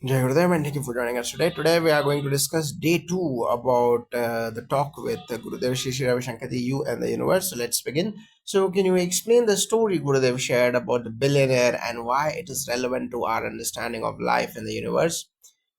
Jai Gurudev and thank you for joining us today. Today we are going to discuss day two about the talk with Gurudev Shri Shri Ravi Shankar, you and the universe. So let's begin. So can you explain the story Gurudev shared about the billionaire and why it is relevant to our understanding of life in the universe?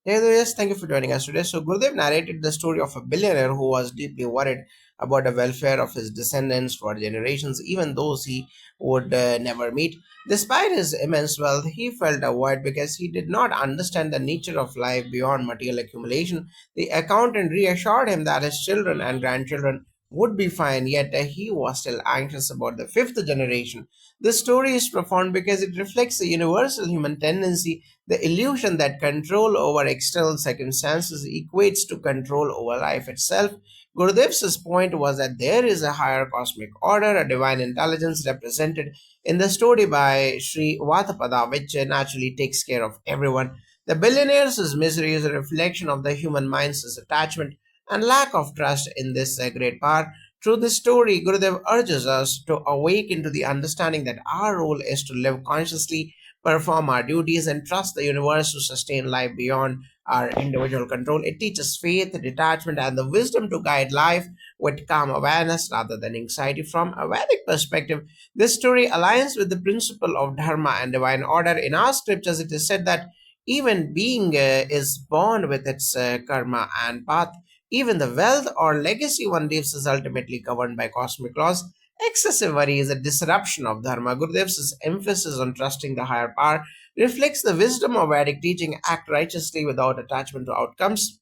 Yes, thank you for joining us today. So, Gurudev narrated the story of a billionaire who was deeply worried about the welfare of his descendants for generations, even those he would never meet. Despite his immense wealth, he felt a void because he did not understand the nature of life beyond material accumulation. The accountant reassured him that his children and grandchildren would be fine, yet he was still anxious about the fifth generation. This story is profound because it reflects the universal human tendency, the illusion that control over external circumstances equates to control over life itself. Gurudev's point was that there is a higher cosmic order, a divine intelligence represented in the story by Sri Vatapada, which naturally takes care of everyone. The billionaire's misery is a reflection of the human mind's attachment and lack of trust in this great power. Through this story, Gurudev urges us to awaken to the understanding that our role is to live consciously, perform our duties, and trust the universe to sustain life beyond our individual control. It teaches faith, detachment, and the wisdom to guide life with calm awareness rather than anxiety. From a Vedic perspective, this story aligns with the principle of dharma and divine order. In our scriptures, it is said that even being is born with its karma and path. Even the wealth or legacy one leaves is ultimately governed by cosmic laws. Excessive worry is a disruption of dharma. Gurudev's emphasis on trusting the higher power reflects the wisdom of Vedic teaching: act righteously without attachment to outcomes.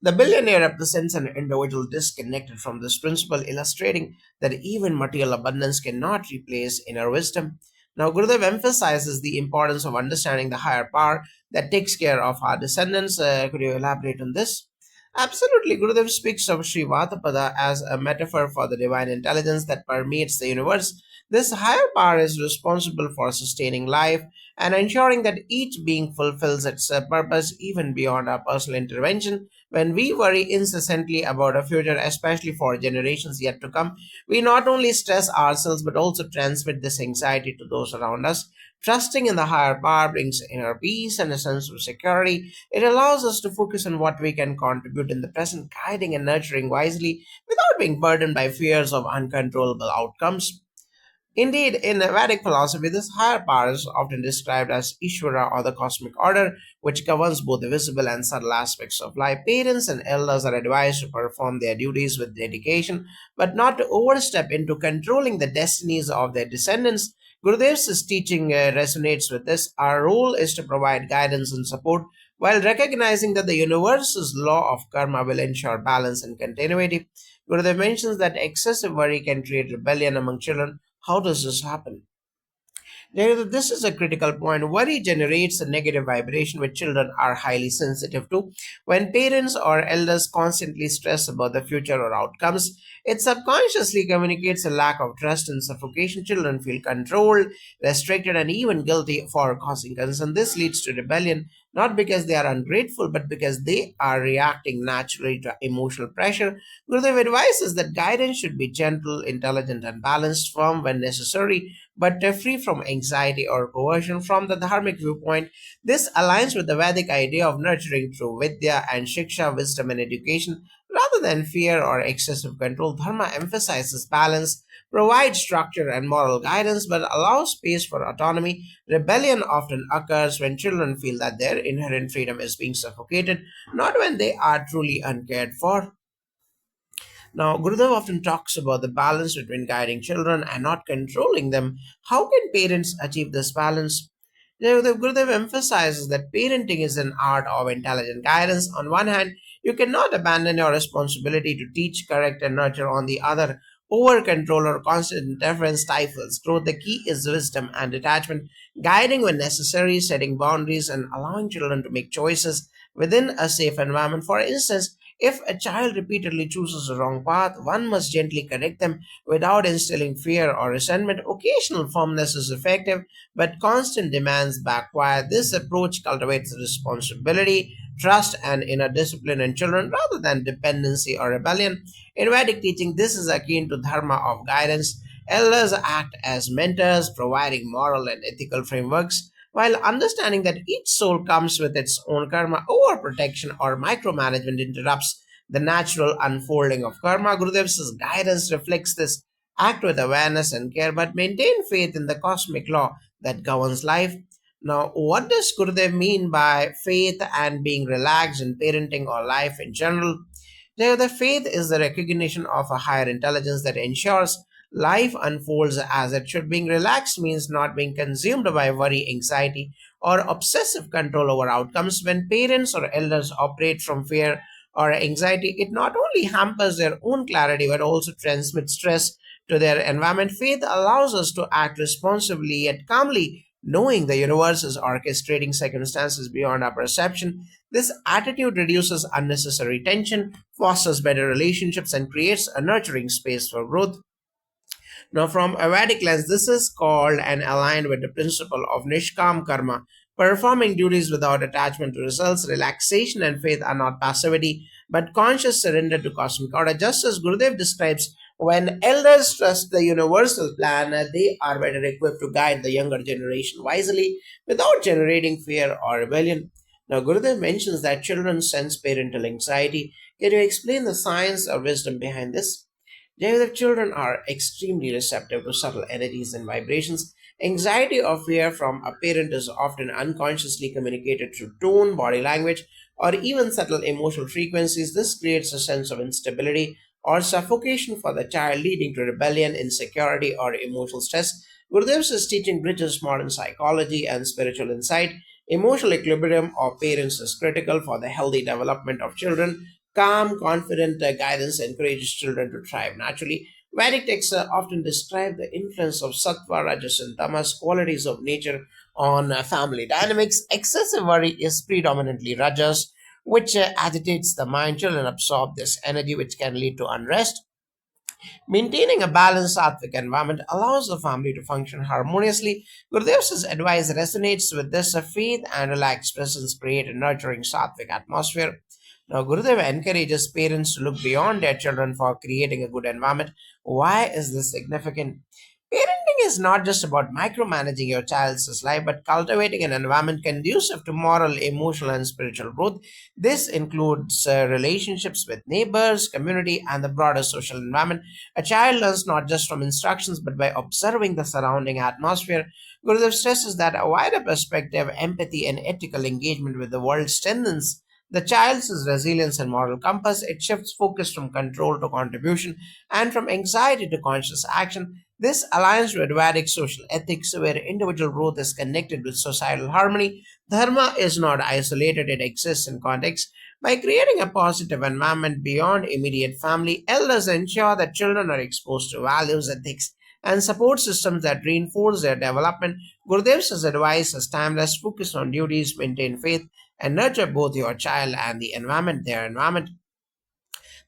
The billionaire represents an individual disconnected from this principle, illustrating that even material abundance cannot replace inner wisdom. Now, Gurudev emphasizes the importance of understanding the higher power that takes care of our descendants. Could you elaborate on this? Absolutely. Gurudev speaks of Sri Vatapada as a metaphor for the divine intelligence that permeates the universe. This higher power is responsible for sustaining life and ensuring that each being fulfills its purpose even beyond our personal intervention. When we worry incessantly about a future, especially for generations yet to come, we not only stress ourselves but also transmit this anxiety to those around us. Trusting in the higher power brings inner peace and a sense of security. It allows us to focus on what we can contribute in the present, guiding and nurturing wisely without being burdened by fears of uncontrollable outcomes. Indeed, in Vedic philosophy, this higher power is often described as Ishvara or the cosmic order, which governs both the visible and subtle aspects of life. Parents and elders are advised to perform their duties with dedication, but not to overstep into controlling the destinies of their descendants. Gurudev's teaching resonates with this. Our role is to provide guidance and support while recognizing that the universe's law of karma will ensure balance and continuity. Gurudev mentions that excessive worry can create rebellion among children. How does this happen? This is a critical point. Worry generates a negative vibration which children are highly sensitive to. When parents or elders constantly stress about the future or outcomes, it subconsciously communicates a lack of trust and suffocation. Children feel controlled, restricted, and even guilty for causing concern. This leads to rebellion, not because they are ungrateful, but because they are reacting naturally to emotional pressure. Gurudev advises that guidance should be gentle, intelligent, and balanced, firm when necessary, but free from anxiety or coercion. From the dharmic viewpoint, this aligns with the Vedic idea of nurturing through vidya and shiksha, wisdom and education, rather than fear or excessive control. Dharma emphasizes balance, provides structure and moral guidance, but allows space for autonomy. Rebellion often occurs when children feel that their inherent freedom is being suffocated, not when they are truly uncared for. Now, Gurudev often talks about the balance between guiding children and not controlling them. How can parents achieve this balance? Gurudev emphasizes that parenting is an art of intelligent guidance. On one hand, you cannot abandon your responsibility to teach, correct, and nurture. On the other, over control or constant interference stifles growth. The key is wisdom and detachment, guiding when necessary, setting boundaries, and allowing children to make choices within a safe environment. For instance, if a child repeatedly chooses the wrong path, one must gently correct them without instilling fear or resentment. Occasional firmness is effective, but constant demands backfire. This approach cultivates responsibility, trust, and inner discipline in children rather than dependency or rebellion. In Vedic teaching, this is akin to dharma of guidance. Elders act as mentors, providing moral and ethical frameworks, While understanding that each soul comes with its own karma, overprotection or micromanagement interrupts the natural unfolding of karma. Gurudev's guidance reflects this. Act with awareness and care, but maintain faith in the cosmic law that governs life. Now, what does Gurudev mean by faith and being relaxed in parenting or life in general? The faith is the recognition of a higher intelligence that ensures life unfolds as it should. Being relaxed means not being consumed by worry, anxiety, or obsessive control over outcomes. When parents or elders operate from fear or anxiety, it not only hampers their own clarity but also transmits stress to their environment. Faith allows us to act responsibly yet calmly, knowing the universe is orchestrating circumstances beyond our perception. This attitude reduces unnecessary tension, fosters better relationships, and creates a nurturing space for growth. Now, from a Vedic lens, this is called and aligned with the principle of Nishkam Karma, performing duties without attachment to results. Relaxation and faith are not passivity, but conscious surrender to cosmic order. Just as Gurudev describes, when elders trust the universal plan, they are better equipped to guide the younger generation wisely without generating fear or rebellion. Now, Gurudev mentions that children sense parental anxiety. Can you explain the science or wisdom behind this? Jaidev, children are extremely receptive to subtle energies and vibrations. Anxiety or fear from a parent is often unconsciously communicated through tone, body language, or even subtle emotional frequencies. This creates a sense of instability or suffocation for the child, leading to rebellion, insecurity, or emotional stress. Gurudev's teaching bridges modern psychology and spiritual insight. Emotional equilibrium of parents is critical for the healthy development of children. Calm, confident guidance encourages children to thrive naturally. Vedic texts often describe the influence of sattva, rajas, and tamas, qualities of nature, on family dynamics. Excessive worry is predominantly rajas, which agitates the mind. Children absorb this energy, which can lead to unrest. Maintaining a balanced sattvic environment allows the family to function harmoniously. Gurudev's advice resonates with this. Faith and relaxed presence create a nurturing sattvic atmosphere. Now, Gurudev encourages parents to look beyond their children for creating a good environment. Why is this significant? Parenting is not just about micromanaging your child's life, but cultivating an environment conducive to moral, emotional, and spiritual growth. This includes relationships with neighbors, community, and the broader social environment. A child learns not just from instructions, but by observing the surrounding atmosphere. Gurudev stresses that a wider perspective, empathy, and ethical engagement with the world strengthens the child's resilience and moral compass. It shifts focus from control to contribution and from anxiety to conscious action. This aligns with Vedic social ethics, where individual growth is connected with societal harmony. Dharma is not isolated, it exists in context. By creating a positive environment beyond immediate family, elders ensure that children are exposed to values, ethics, and support systems that reinforce their development. Gurudev's advice is timeless, focus on duties, maintain faith, and nurture both your child and the environment, their environment.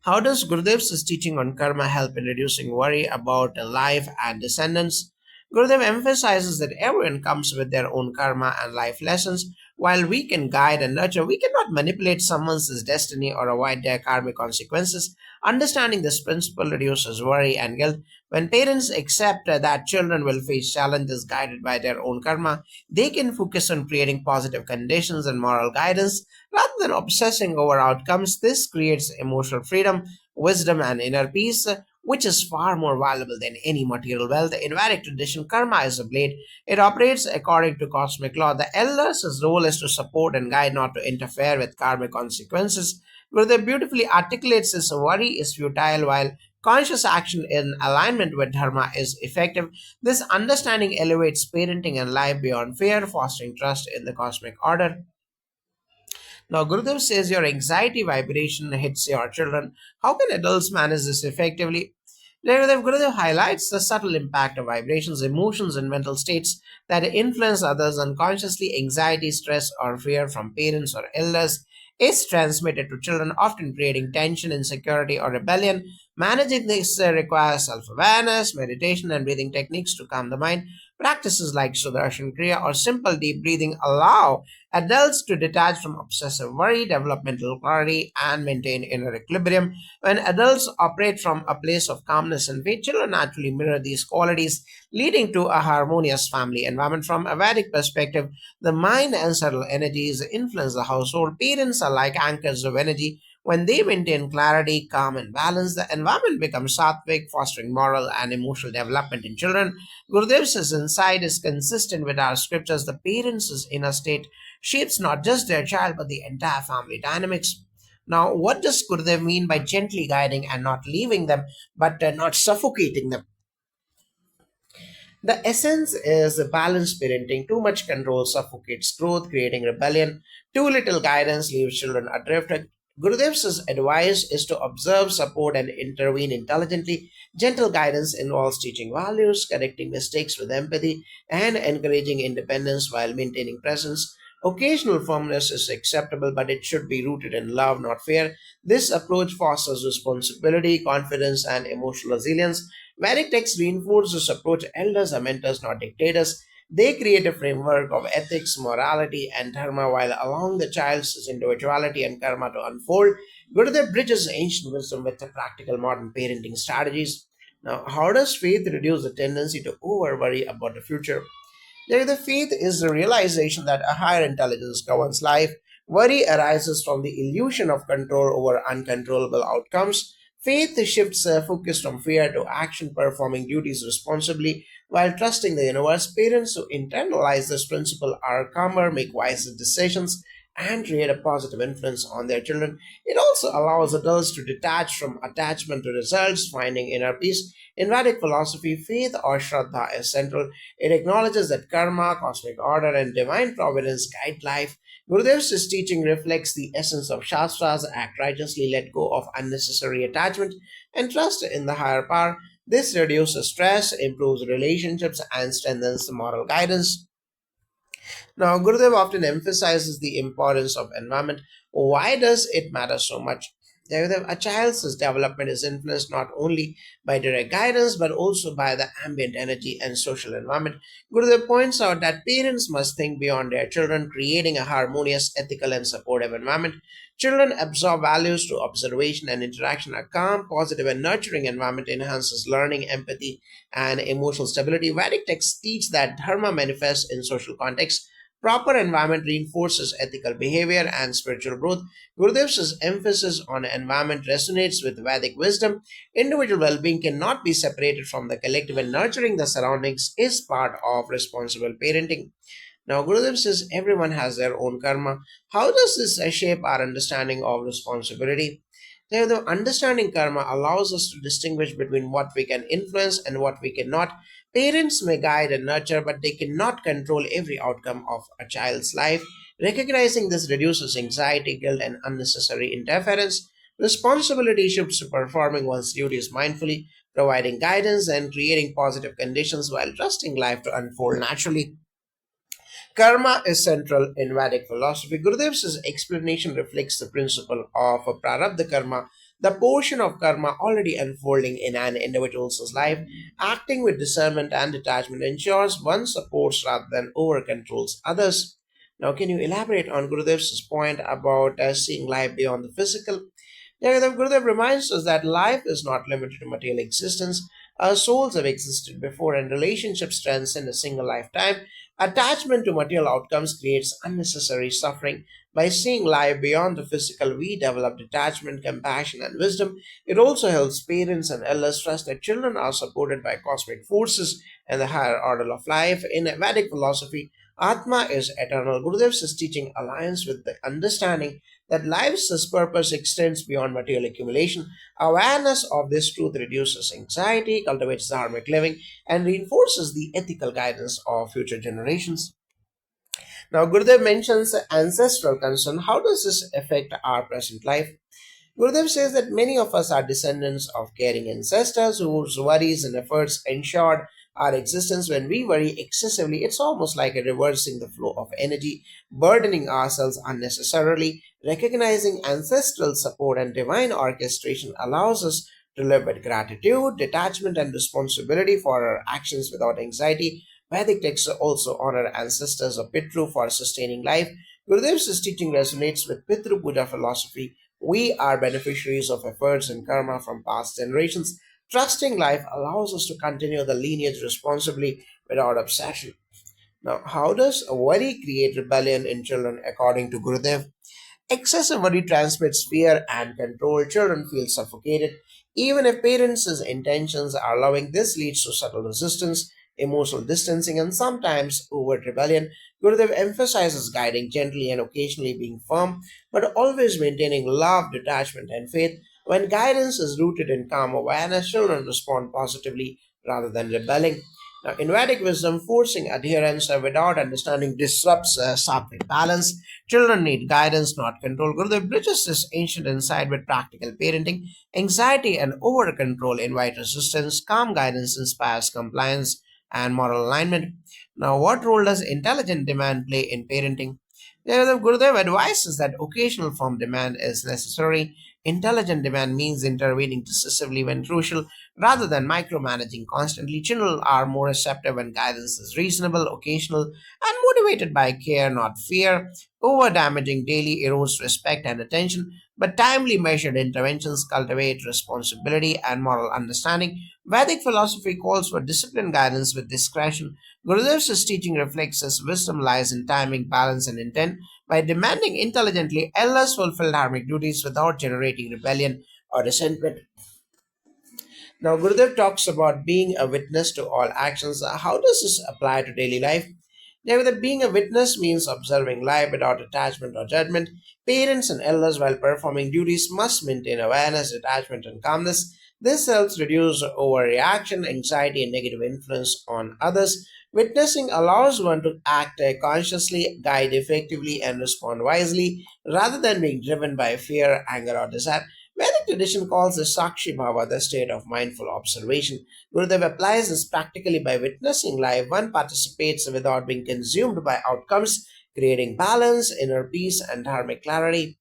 How does Gurudev's teaching on karma help in reducing worry about life and descendants? Gurudev emphasizes that everyone comes with their own karma and life lessons. While we can guide and nurture, we cannot manipulate someone's destiny or avoid their karmic consequences. Understanding this principle reduces worry and guilt. When parents accept that children will face challenges guided by their own karma, they can focus on creating positive conditions and moral guidance rather than obsessing over outcomes. This creates emotional freedom, wisdom, and inner peace, which is far more valuable than any material wealth. In Vedic tradition, karma is a blade. It operates according to cosmic law. The elders' role is to support and guide, not to interfere with karmic consequences. Gurudev beautifully articulates this: worry is futile, while conscious action in alignment with dharma is effective. This understanding elevates parenting and life beyond fear, fostering trust in the cosmic order. Now, Gurudev says your anxiety vibration hits your children. How can adults manage this effectively? Gurudev highlights the subtle impact of vibrations, emotions, and mental states that influence others unconsciously. Anxiety, stress, or fear from parents or elders is transmitted to children, often creating tension, insecurity, or rebellion. Managing this requires self awareness, meditation, and breathing techniques to calm the mind. Practices like Sudarshan Kriya or simple deep breathing allow adults to detach from obsessive worry, develop mental clarity, and maintain inner equilibrium. When adults operate from a place of calmness and faith, children naturally mirror these qualities, leading to a harmonious family environment. From a Vedic perspective, the mind and subtle energies influence the household. Parents are like anchors of energy. When they maintain clarity, calm, and balance, the environment becomes sattvic, fostering moral and emotional development in children. Gurudev's insight is consistent with our scriptures. The parents' inner state shapes not just their child but the entire family dynamics. Now, what does Gurudev mean by gently guiding and not leaving them, but not suffocating them? The essence is balanced parenting. Too much control suffocates growth, creating rebellion. Too little guidance leaves children adrift. Gurudev's advice is to observe, support, and intervene intelligently. Gentle guidance involves teaching values, correcting mistakes with empathy, and encouraging independence while maintaining presence. Occasional firmness is acceptable, but it should be rooted in love, not fear. This approach fosters responsibility, confidence, and emotional resilience. Vedic texts reinforce this approach. Elders are mentors, not dictators. They create a framework of ethics, morality, and dharma while allowing the child's individuality and karma to unfold. Gurudev bridges ancient wisdom with the practical modern parenting strategies. Now, how does faith reduce the tendency to over worry about the future? The faith is the realization that a higher intelligence governs life. Worry arises from the illusion of control over uncontrollable outcomes. Faith shifts focus from fear to action, performing duties responsibly while trusting the universe. Parents who internalize this principle are calmer, make wiser decisions, and create a positive influence on their children. It also allows adults to detach from attachment to results, finding inner peace. In Vedic philosophy, faith or Shraddha is central. It acknowledges that karma, cosmic order, and divine providence guide life. Gurudev's teaching reflects the essence of Shastras: act righteously, let go of unnecessary attachment, and trust in the higher power. This reduces stress, improves relationships, and strengthens the moral guidance. Now, Gurudev often emphasizes the importance of environment. Why does it matter so much? Gurudev, a child's development is influenced not only by direct guidance but also by the ambient energy and social environment. Gurudev points out that parents must think beyond their children, creating a harmonious, ethical, and supportive environment. Children absorb values through observation and interaction. A calm, positive, and nurturing environment enhances learning, empathy, and emotional stability. Vedic texts teach that dharma manifests in social contexts. Proper environment reinforces ethical behavior and spiritual growth. Gurudev's emphasis on environment resonates with Vedic wisdom. Individual well being cannot be separated from the collective, and nurturing the surroundings is part of responsible parenting. Now, Gurudev says everyone has their own karma. How does this shape our understanding of responsibility? The understanding karma allows us to distinguish between what we can influence and what we cannot. Parents may guide and nurture, but they cannot control every outcome of a child's life. Recognizing this reduces anxiety, guilt, and unnecessary interference. Responsibility shifts to performing one's duties mindfully, providing guidance and creating positive conditions while trusting life to unfold naturally. Karma is central in Vedic philosophy. Gurudev's explanation reflects the principle of prarabdha karma, the portion of karma already unfolding in an individual's life. Acting with discernment and detachment ensures one supports rather than over controls others. Now, can you elaborate on Gurudev's point about seeing life beyond the physical? Gurudev reminds us that life is not limited to material existence. Our souls have existed before, and relationships transcend a single lifetime. Attachment to material outcomes creates unnecessary suffering. By seeing life beyond the physical, we develop detachment, compassion, and wisdom. It also helps parents and elders trust that children are supported by cosmic forces and the higher order of life. In Vedic philosophy, Atma is eternal. Gurudev's teaching aligns with the understanding that life's purpose extends beyond material accumulation. Awareness of this truth reduces anxiety, cultivates dharmic living, and reinforces the ethical guidance of future generations. Now, Gurudev mentions ancestral concern. How does this affect our present life? Gurudev says that many of us are descendants of caring ancestors whose worries and efforts ensured our existence. When we worry excessively, it's almost like a reversing the flow of energy, burdening ourselves unnecessarily. Recognizing ancestral support and divine orchestration allows us to live with gratitude, detachment, and responsibility for our actions without anxiety. Vedic texts also honor ancestors of Pitru for sustaining life. Gurudev's teaching resonates with Pitru Buddha philosophy. We are beneficiaries of efforts and karma from past generations. Trusting life allows us to continue the lineage responsibly without obsession. Now, how does worry create rebellion in children according to Gurudev? Excessive worry transmits fear and control. Children feel suffocated. Even if parents' intentions are loving, this leads to subtle resistance, emotional distancing, and sometimes overt rebellion. Gurudev emphasizes guiding gently and occasionally being firm, but always maintaining love, detachment, and faith. When guidance is rooted in calm awareness, children respond positively rather than rebelling. Now, in Vedic wisdom, forcing adherence without understanding disrupts sattvic balance. Children need guidance, not control. Gurudev bridges this ancient insight with practical parenting. Anxiety and over control invite resistance. Calm guidance inspires compliance and moral alignment. Now, what role does intelligent demand play in parenting? Gurudev advises that occasional firm demand is necessary. Intelligent demand means intervening decisively when crucial rather than micromanaging constantly. Children are more receptive when guidance is reasonable, occasional, and motivated by care, not fear. Over damaging daily erodes respect and attention, but timely measured interventions cultivate responsibility and moral understanding. Vedic philosophy calls for disciplined guidance with discretion. Gurudev's teaching reflects his wisdom lies in timing, balance, and intent. By demanding intelligently, elders fulfill dharmic duties without generating rebellion or resentment. Now, Gurudev talks about being a witness to all actions. How does this apply to daily life? Now, that being a witness means observing life without attachment or judgment. Parents and elders, while performing duties, must maintain awareness, detachment, and calmness. This helps reduce overreaction, anxiety, and negative influence on others. Witnessing allows one to act consciously, guide effectively, and respond wisely rather than being driven by fear, anger, or desire. Vedic tradition calls this Sakshi Bhava, the state of mindful observation. Gurudev applies this practically by witnessing life. One participates without being consumed by outcomes, creating balance, inner peace, and dharmic clarity.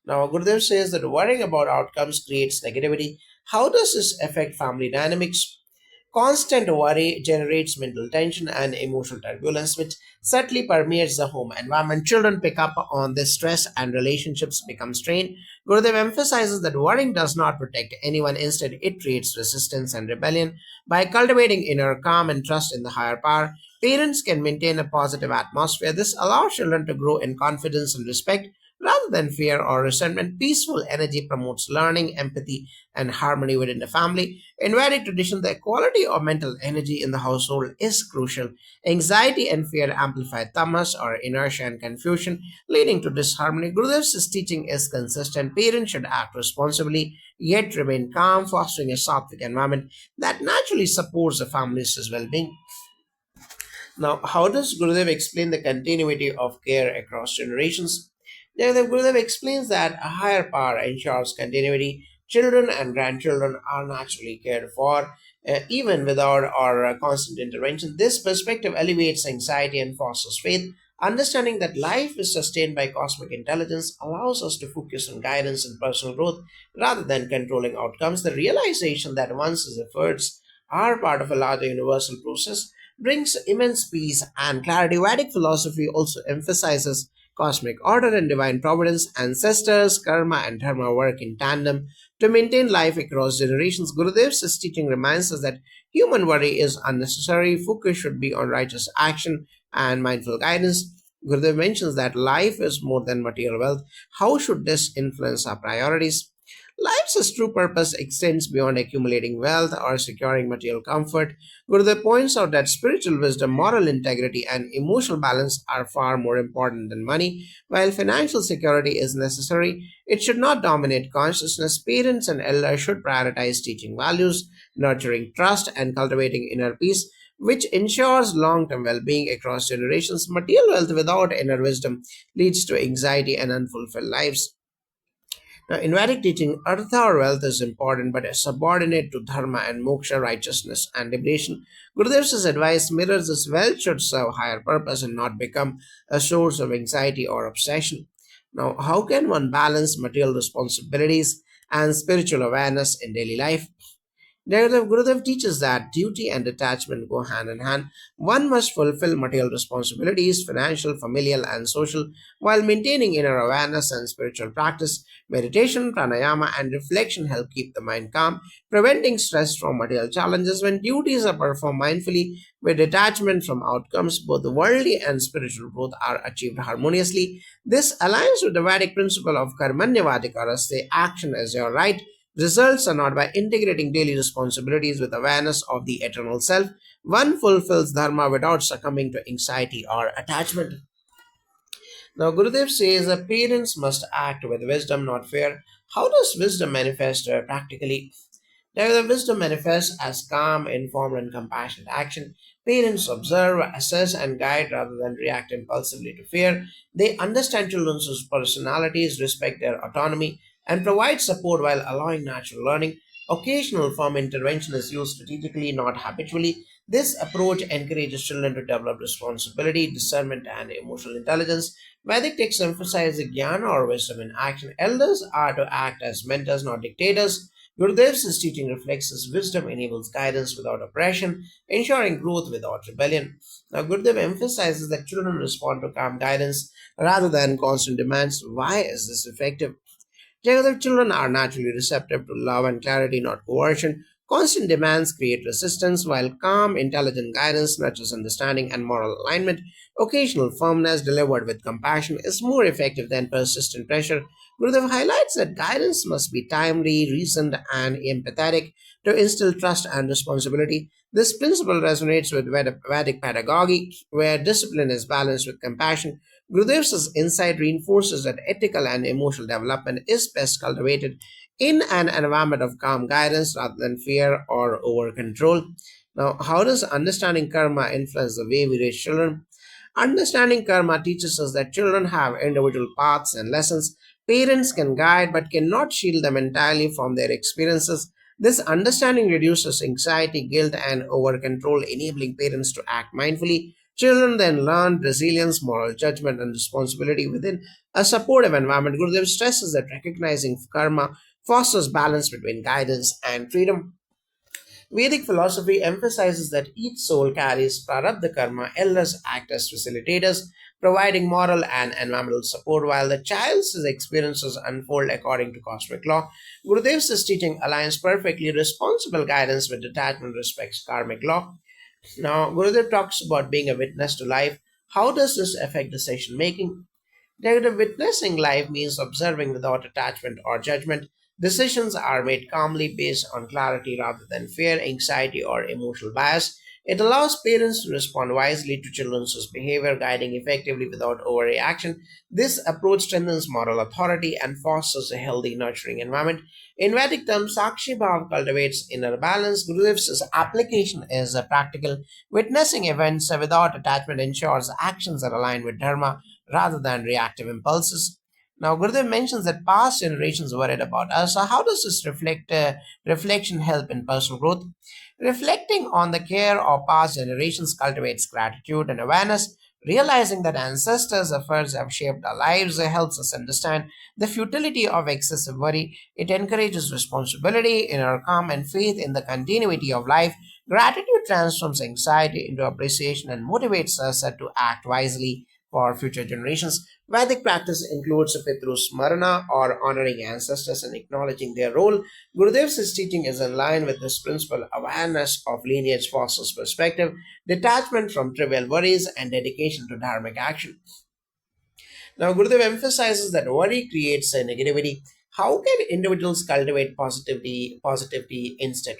Now, Gurudev says that worrying about outcomes creates negativity. How does this affect family dynamics? Constant worry generates mental tension and emotional turbulence, which subtly permeates the home environment. Children pick up on this stress and relationships become strained. Gurudev emphasizes that worrying does not protect anyone, instead, it creates resistance and rebellion. By cultivating inner calm and trust in the higher power, parents can maintain a positive atmosphere. This allows children to grow in confidence and respect rather than fear or resentment. Peaceful energy promotes learning, empathy, and harmony within the family. In Vedic tradition, the equality of mental energy in the household is crucial. Anxiety and fear amplify tamas or inertia and confusion, leading to disharmony. Gurudev's teaching is consistent. Parents should act responsibly, yet remain calm, fostering a sattvic environment that naturally supports the family's well-being. Now, how does Gurudev explain the continuity of care across generations? Gurudev explains that a higher power ensures continuity. Children and grandchildren are naturally cared for, even without our constant intervention. This perspective elevates anxiety and fosters faith. Understanding that life is sustained by cosmic intelligence allows us to focus on guidance and personal growth rather than controlling outcomes. The realization that one's efforts are part of a larger universal process brings immense peace and clarity. Vedic philosophy also emphasizes cosmic order and divine providence. Ancestors, karma, and dharma work in tandem to maintain life across generations. Gurudev's teaching reminds us that human worry is unnecessary. Focus should be on righteous action and mindful guidance. Gurudev mentions that life is more than material wealth. How should this influence our priorities? Life's true purpose extends beyond accumulating wealth or securing material comfort. Gurudev points out that spiritual wisdom, moral integrity, and emotional balance are far more important than money. While financial security is necessary, it should not dominate consciousness. Parents and elders should prioritize teaching values, nurturing trust, and cultivating inner peace, which ensures long term well being across generations. Material wealth without inner wisdom leads to anxiety and unfulfilled lives. Now, in Vedic teaching, artha or wealth is important but is subordinate to dharma and moksha, righteousness and liberation. Gurudev's advice mirrors this: wealth should serve higher purpose and not become a source of anxiety or obsession. Now, how can one balance material responsibilities and spiritual awareness in daily life? Gurudev teaches that duty and detachment go hand in hand. One must fulfill material responsibilities, financial, familial, and social, while maintaining inner awareness and spiritual practice. Meditation, pranayama, and reflection help keep the mind calm, preventing stress from material challenges. When duties are performed mindfully, with detachment from outcomes, both the worldly and spiritual growth are achieved harmoniously. This aligns with the Vedic principle of karmanyavadikaraste, action as your right. Results are not by integrating daily responsibilities with awareness of the eternal self. One fulfills dharma without succumbing to anxiety or attachment. Now, Gurudev says that parents must act with wisdom, not fear. How does wisdom manifest practically? Now, the wisdom manifests as calm, informed, and compassionate action. Parents observe, assess, and guide rather than react impulsively to fear. They understand children's personalities, respect their autonomy, and provide support while allowing natural learning. Occasional firm intervention is used strategically, not habitually. This approach encourages children to develop responsibility, discernment, and emotional intelligence. Vedic texts emphasize the jnana or wisdom in action. Elders are to act as mentors, not dictators. Gurudev's teaching reflects his wisdom enables guidance without oppression, ensuring growth without rebellion. Now, Gurudev emphasizes that children respond to calm guidance rather than constant demands. Why is this effective? Jagadav children are naturally receptive to love and clarity, not coercion. Constant demands create resistance, while calm, intelligent guidance nurtures understanding and moral alignment. Occasional firmness delivered with compassion is more effective than persistent pressure. Gurudev highlights that guidance must be timely, reasoned, and empathetic to instill trust and responsibility. This principle resonates with Vedic pedagogy, where discipline is balanced with compassion. Gurudev's insight reinforces that ethical and emotional development is best cultivated in an environment of calm guidance rather than fear or over control. Now, how does understanding karma influence the way we raise children? Understanding karma teaches us that children have individual paths and lessons. Parents can guide but cannot shield them entirely from their experiences. This understanding reduces anxiety, guilt, and over control, enabling parents to act mindfully. Children then learn resilience, moral judgment, and responsibility within a supportive environment. Gurudev stresses that recognizing karma fosters balance between guidance and freedom. Vedic philosophy emphasizes that each soul carries prarabdha karma. Elders act as facilitators, providing moral and environmental support while the child's experiences unfold according to cosmic law. Gurudev's teaching aligns perfectly. Responsible guidance with detachment respects karmic law. Now, Gurudev talks about being a witness to life. How does this affect decision making? Negative witnessing life means observing without attachment or judgment. Decisions are made calmly based on clarity rather than fear, anxiety, or emotional bias. It allows parents to respond wisely to children's behavior, guiding effectively without overreaction. This approach strengthens moral authority and fosters a healthy, nurturing environment. In Vedic terms, Sakshi Bhav cultivates inner balance. Gurudev's application is practical. Witnessing events without attachment ensures actions are aligned with Dharma rather than reactive impulses. Now, Gurudev mentions that past generations worried about us. So how does this reflection help in personal growth? Reflecting on the care of past generations cultivates gratitude and awareness. Realizing that ancestors' efforts have shaped our lives helps us understand the futility of excessive worry. It encourages responsibility, inner calm, and faith in the continuity of life. Gratitude transforms anxiety into appreciation and motivates us to act wisely for future generations. Vedic practice includes Pitru Smarana or honoring ancestors and acknowledging their role. Gurudev's teaching is in line with this principle. Awareness of lineage fosters perspective, detachment from trivial worries, and dedication to dharmic action. Now, Gurudev emphasizes that worry creates a negativity. How can individuals cultivate positivity instead?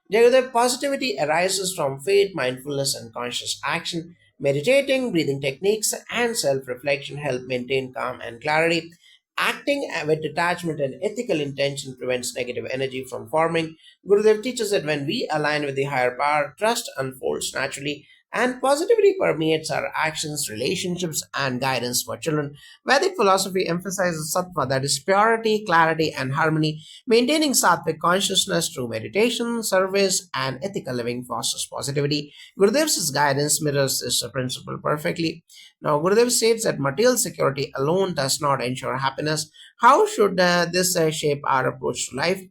The positivity arises from faith, mindfulness, and conscious action. Meditating, breathing techniques, and self reflection help maintain calm and clarity. Acting with detachment and ethical intention prevents negative energy from forming. Gurudev teaches that when we align with the higher power, trust unfolds naturally, and positivity permeates our actions, relationships, and guidance for children. Vedic philosophy emphasizes sattva, that is purity, clarity, and harmony. Maintaining sattvic consciousness through meditation, service, and ethical living fosters positivity. Gurudev's guidance mirrors this principle perfectly. Now, Gurudev states that material security alone does not ensure happiness. How should this shape our approach to life?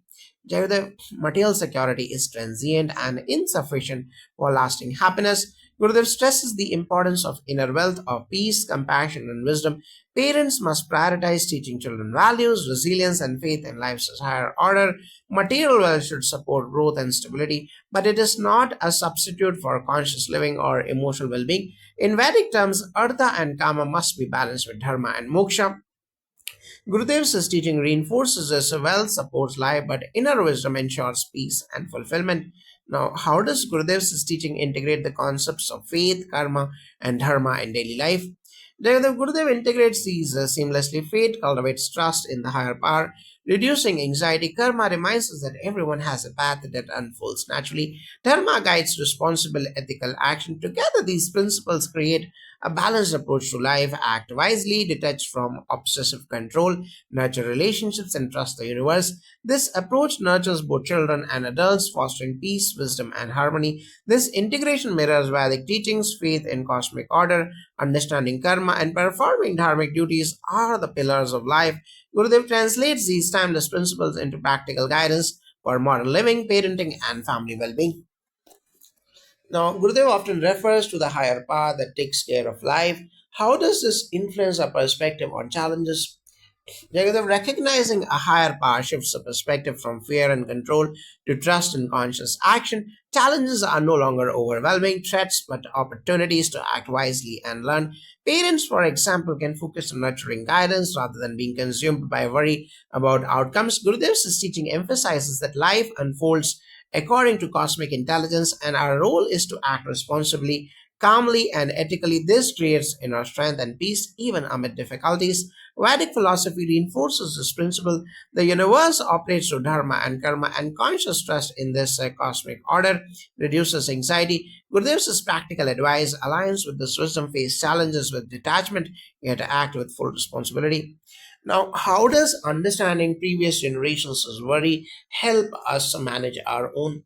Jayadev, material security is transient and insufficient for lasting happiness. Gurudev stresses the importance of inner wealth of peace, compassion, and wisdom. Parents must prioritize teaching children values, resilience, and faith in life's higher order. Material wealth should support growth and stability, but it is not a substitute for conscious living or emotional well being. In Vedic terms, Artha and Kama must be balanced with Dharma and Moksha. Gurudev's teaching reinforces this wealth supports life, but inner wisdom ensures peace and fulfillment. Now, how does Gurudev's teaching integrate the concepts of faith, karma, and dharma in daily life? The Gurudev integrates these seamlessly. Faith cultivates trust in the higher power, reducing anxiety. Karma reminds us that everyone has a path that unfolds naturally. Dharma guides responsible ethical action. Together, these principles create a balanced approach to life. Act wisely, detach from obsessive control, nurture relationships, and trust the universe. This approach nurtures both children and adults, fostering peace, wisdom, and harmony. This integration mirrors Vedic teachings, faith in cosmic order, understanding karma, and performing dharmic duties are the pillars of life. Gurudev translates these timeless principles into practical guidance for modern living, parenting, and family well being. Now, Gurudev often refers to the higher power that takes care of life. How does this influence our perspective on challenges? Jagadav, recognizing a higher power shifts the perspective from fear and control to trust and conscious action. Challenges are no longer overwhelming threats but opportunities to act wisely and learn. Parents, for example, can focus on nurturing guidance rather than being consumed by worry about outcomes. Gurudev's teaching emphasizes that life unfolds according to cosmic intelligence and our role is to act responsibly, calmly, and ethically. This creates inner strength and peace even amid difficulties. Vedic philosophy reinforces this principle. The universe operates through dharma and karma, and conscious trust in this cosmic order reduces anxiety. Gurudev's practical advice aligns with this wisdom, face challenges with detachment, yet act with full responsibility. Now, how does understanding previous generations' worry help us manage our own?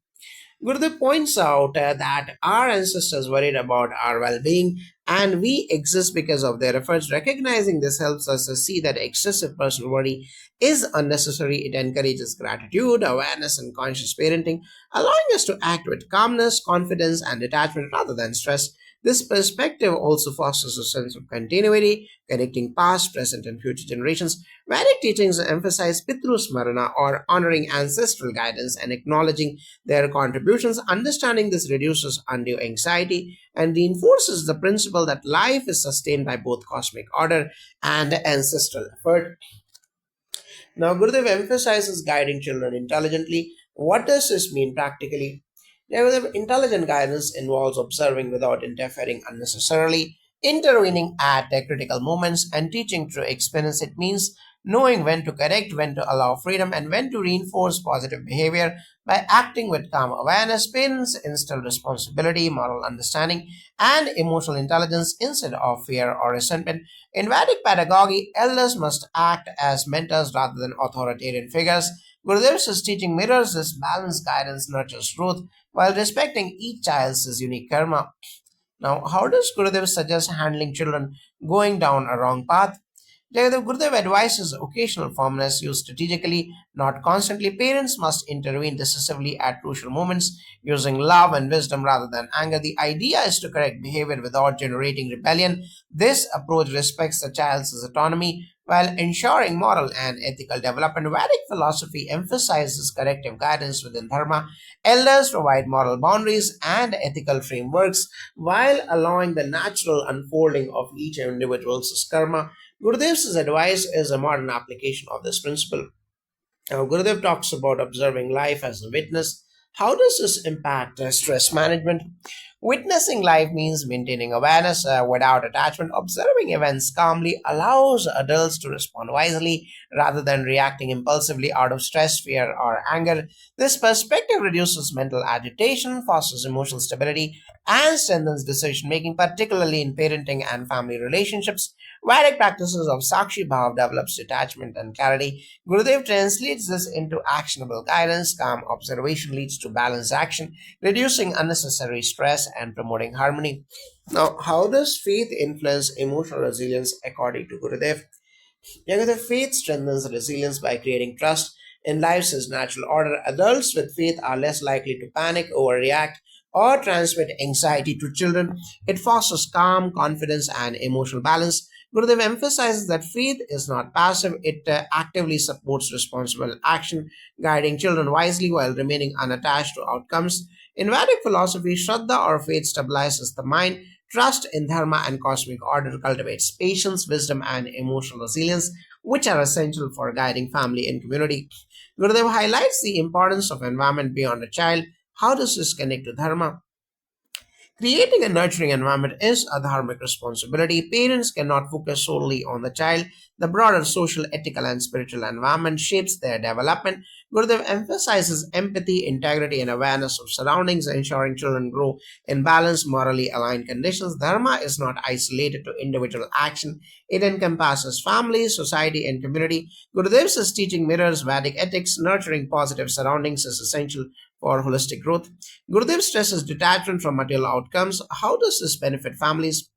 Gurudev points out that our ancestors worried about our well being and we exist because of their efforts. Recognizing this helps us to see that excessive personal worry is unnecessary. It encourages gratitude, awareness, and conscious parenting, allowing us to act with calmness, confidence, and detachment rather than stress. This perspective also fosters a sense of continuity, connecting past, present, and future generations. Vedic teachings emphasize Pitru Smarana or honoring ancestral guidance and acknowledging their contributions. Understanding this reduces undue anxiety and reinforces the principle that life is sustained by both cosmic order and ancestral effort. Now, Gurudev emphasizes guiding children intelligently. What does this mean practically? Intelligent guidance involves observing without interfering unnecessarily, intervening at critical moments, and teaching through experience. It means knowing when to correct, when to allow freedom, and when to reinforce positive behavior. By acting with calm awareness, parents instill responsibility, moral understanding, and emotional intelligence instead of fear or resentment. In Vedic pedagogy, elders must act as mentors rather than authoritarian figures. Gurudev's teaching mirrors this balanced guidance nurtures truth while respecting each child's unique karma. Now, how does Gurudev suggest handling children going down a wrong path? Jagadav Gurudev advises occasional firmness used strategically, not constantly. Parents must intervene decisively at crucial moments using love and wisdom rather than anger. The idea is to correct behavior without generating rebellion. This approach respects the child's autonomy while ensuring moral and ethical development. Vedic philosophy emphasizes corrective guidance within dharma. Elders provide moral boundaries and ethical frameworks while allowing the natural unfolding of each individual's karma. Gurudev's advice is a modern application of this principle. Now, Gurudev talks about observing life as a witness. How does this impact stress management? Witnessing life means maintaining awareness without attachment. Observing events calmly allows adults to respond wisely rather than reacting impulsively out of stress, fear, or anger. This perspective reduces mental agitation, fosters emotional stability, and strengthens decision making, particularly in parenting and family relationships. Vedic practices of Sakshi Bhav develops detachment and clarity. Gurudev translates this into actionable guidance. Calm observation leads to balanced action, reducing unnecessary stress and promoting harmony. Now, how does faith influence emotional resilience according to Gurudev? Yet faith strengthens resilience by creating trust in life's natural order. Adults with faith are less likely to panic, overreact, or transmit anxiety to children. It fosters calm, confidence, and emotional balance. Gurudev emphasizes that faith is not passive, it actively supports responsible action, guiding children wisely while remaining unattached to outcomes. In Vedic philosophy, Shraddha or faith stabilizes the mind. Trust in dharma and cosmic order cultivates patience, wisdom, and emotional resilience, which are essential for guiding family and community. Gurudev highlights the importance of environment beyond a child. How does this connect to dharma? Creating a nurturing environment is a dharmic responsibility. Parents cannot focus solely on the child. The broader social, ethical, and spiritual environment shapes their development. Gurudev emphasizes empathy, integrity, and awareness of surroundings, ensuring children grow in balanced, morally aligned conditions. Dharma is not isolated to individual action, it encompasses family, society, and community. Gurudev's teaching mirrors Vedic ethics. Nurturing positive surroundings is essential for holistic growth. Gurudev stresses detachment from material outcomes. How does this benefit families?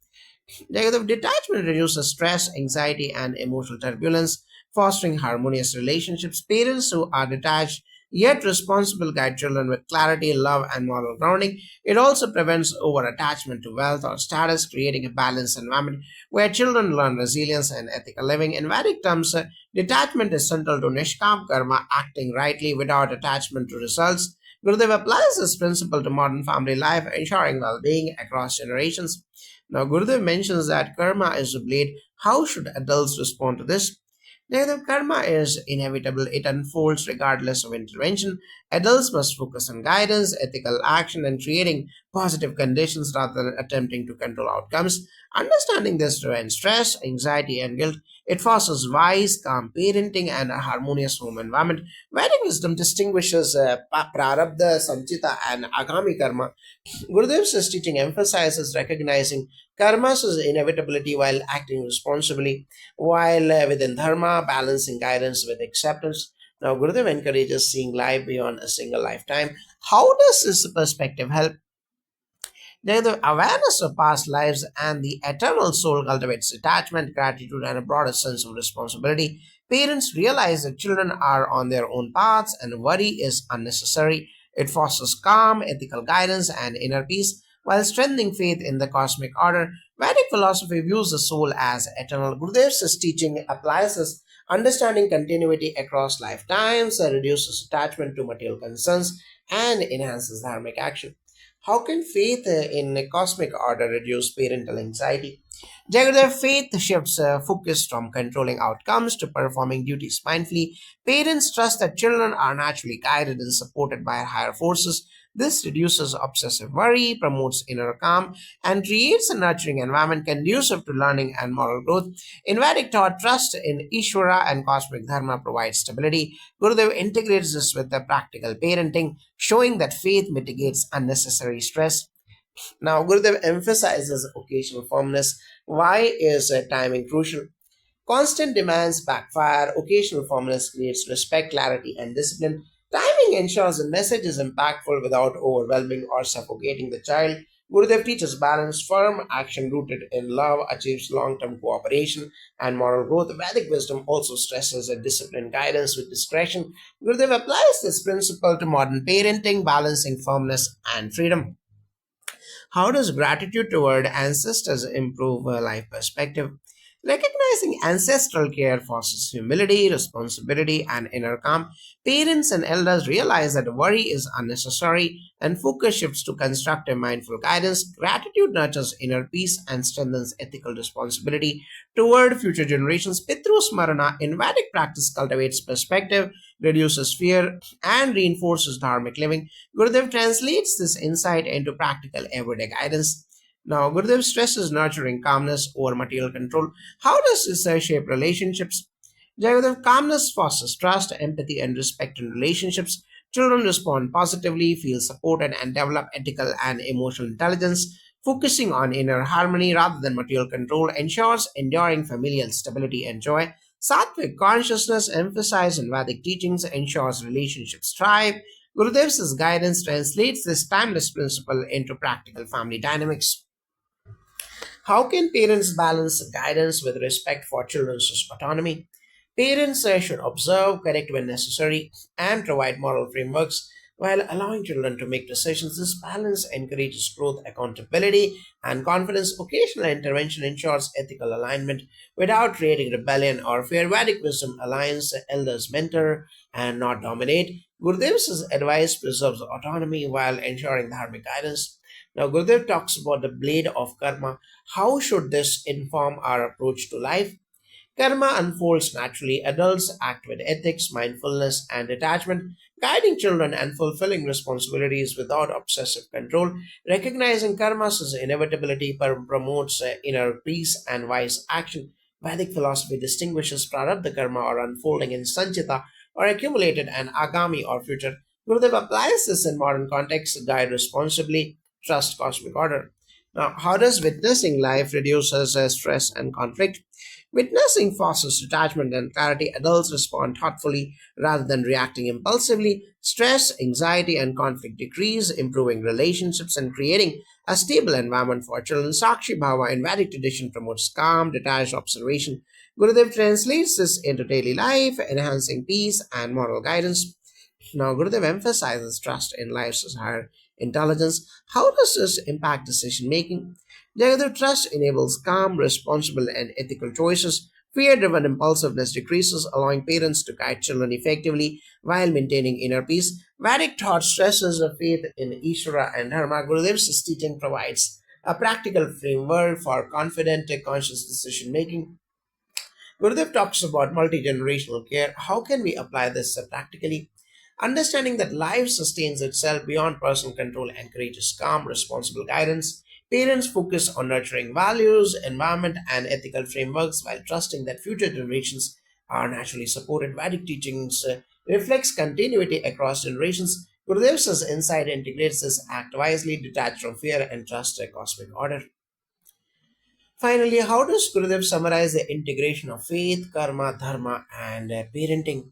Negative detachment reduces stress, anxiety, and emotional turbulence, fostering harmonious relationships. Parents who are detached yet responsible guide children with clarity, love, and moral grounding. It also prevents over attachment to wealth or status, creating a balanced environment where children learn resilience and ethical living. In Vedic terms, detachment is central to Nishkam karma, acting rightly without attachment to results. Gurudev applies this principle to modern family life, ensuring well being across generations. Now, Gurudev mentions that karma is a blade. How should adults respond to this? Negative karma is inevitable, it unfolds regardless of intervention. Adults must focus on guidance, ethical action, and creating positive conditions rather than attempting to control outcomes. Understanding this prevents stress, anxiety, and guilt. It fosters wise, calm parenting and a harmonious home environment. Vedic wisdom distinguishes prarabdha, sanchita, and agami karma. Gurudev's teaching emphasizes recognizing karma's inevitability while acting responsibly, while within dharma, balancing guidance with acceptance. Now, Gurudev encourages seeing life beyond a single lifetime. How does this perspective help? The awareness of past lives and the eternal soul cultivates detachment, gratitude, and a broader sense of responsibility. Parents realize that children are on their own paths and worry is unnecessary. It fosters calm, ethical guidance, and inner peace while strengthening faith in the cosmic order. Vedic philosophy views the soul as eternal. Gurudev's teaching applies this understanding continuity across lifetimes, reduces attachment to material concerns, and enhances dharmic action. How can faith in a cosmic order reduce parental anxiety? Jagadar, faith shifts focus from controlling outcomes to performing duties mindfully. Parents trust that children are naturally guided and supported by higher forces. This reduces obsessive worry, promotes inner calm, and creates a nurturing environment conducive to learning and moral growth. In Vedic thought, trust in Ishvara and cosmic dharma provides stability. Gurudev integrates this with the practical parenting, showing that faith mitigates unnecessary stress. Now, Gurudev emphasizes occasional firmness. Why is timing crucial? Constant demands backfire. Occasional firmness creates respect, clarity, and discipline. Timing ensures the message is impactful without overwhelming or suffocating the child. Gurudev teaches balance, firm action rooted in love achieves long term cooperation and moral growth. Vedic wisdom also stresses a disciplined guidance with discretion. Gurudev applies this principle to modern parenting, balancing firmness and freedom. How does gratitude toward ancestors improve life perspective? Recognizing ancestral care fosters humility, responsibility, and inner calm. Parents and elders realize that worry is unnecessary and focus shifts to constructive mindful guidance. Gratitude nurtures inner peace and strengthens ethical responsibility toward future generations. Pitru Smarana in Vedic practice cultivates perspective, reduces fear, and reinforces dharmic living. Gurudev translates this insight into practical everyday guidance. Now, Gurudev stresses nurturing calmness over material control. How does this shape relationships? Jagadev, calmness fosters trust, empathy, and respect in relationships. Children respond positively, feel supported, and develop ethical and emotional intelligence. Focusing on inner harmony rather than material control ensures enduring familial stability and joy. Sattvic consciousness, emphasized in Vedic teachings, ensures relationships thrive. Gurudev's guidance translates this timeless principle into practical family dynamics. How can parents balance guidance with respect for children's autonomy? Parents should observe, correct when necessary, and provide moral frameworks while allowing children to make decisions. This balance encourages growth, accountability, and confidence. Occasional intervention ensures ethical alignment without creating rebellion or fear. Vedic wisdom aligns the elders mentor and not dominate. Gurudev's advice preserves autonomy while ensuring dharmic guidance. Now, Gurudev talks about the blade of karma. How should this inform our approach to life? Karma unfolds naturally. Adults act with ethics, mindfulness, and detachment, guiding children and fulfilling responsibilities without obsessive control. Recognizing karma's inevitability promotes inner peace and wise action. Vedic philosophy distinguishes prarabdha karma or unfolding in sanchita or accumulated and agami or future. Gurudev applies this in modern context, guide responsibly, trust cosmic order. Now, how does witnessing life reduces stress and conflict? Witnessing fosters detachment and clarity. Adults respond thoughtfully rather than reacting impulsively. Stress, anxiety, and conflict decrease, improving relationships and creating a stable environment for children. Sakshi Bhava in Vedic tradition promotes calm, detached observation. Gurudev translates this into daily life, enhancing peace and moral guidance. Now, Gurudev emphasizes trust in life's higher intelligence. How does this impact decision making? Jagadiv trust enables calm, responsible, and ethical choices. Fear driven impulsiveness decreases, allowing parents to guide children effectively while maintaining inner peace. Vedic thought stresses the faith in Ishvara and Dharma. Gurudev's teaching provides a practical framework for confident, conscious decision making. Gurudev talks about multi generational care. How can we apply this practically? Understanding that life sustains itself beyond personal control encourages calm, responsible guidance. Parents focus on nurturing values, environment, and ethical frameworks while trusting that future generations are naturally supported. Vedic teachings reflects continuity across generations. Gurudev's insight integrates this act wisely, detached from fear and trust a cosmic order. Finally, how does Gurudev summarize the integration of faith, karma, dharma, and parenting?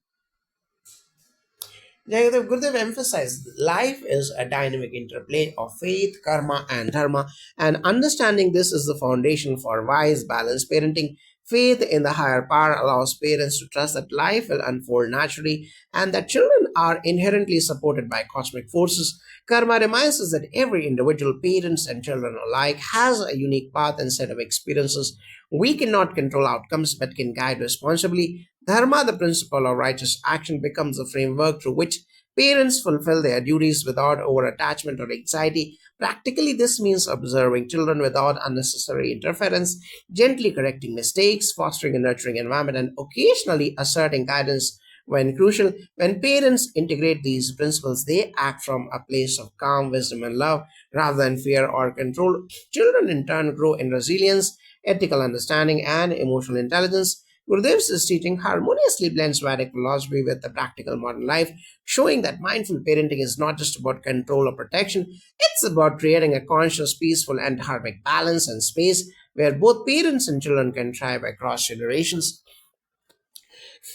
Jagadev Gurudev emphasized life is a dynamic interplay of faith, karma, and dharma, and understanding this is the foundation for wise, balanced parenting. Faith in the higher power allows parents to trust that life will unfold naturally and that children are inherently supported by cosmic forces. Karma reminds us that every individual, parents and children alike, has a unique path and set of experiences. We cannot control outcomes but can guide responsibly. Dharma, the principle of righteous action, becomes a framework through which parents fulfill their duties without over attachment or anxiety. Practically, this means observing children without unnecessary interference, gently correcting mistakes, fostering a nurturing environment, and occasionally asserting guidance when crucial. When parents integrate these principles, they act from a place of calm, wisdom, and love rather than fear or control. Children, in turn, grow in resilience, ethical understanding, and emotional intelligence. Gurudev's teaching harmoniously blends Vedic philosophy with the practical modern life, showing that mindful parenting is not just about control or protection, it's about creating a conscious, peaceful, and dharmic balance and space where both parents and children can thrive across generations.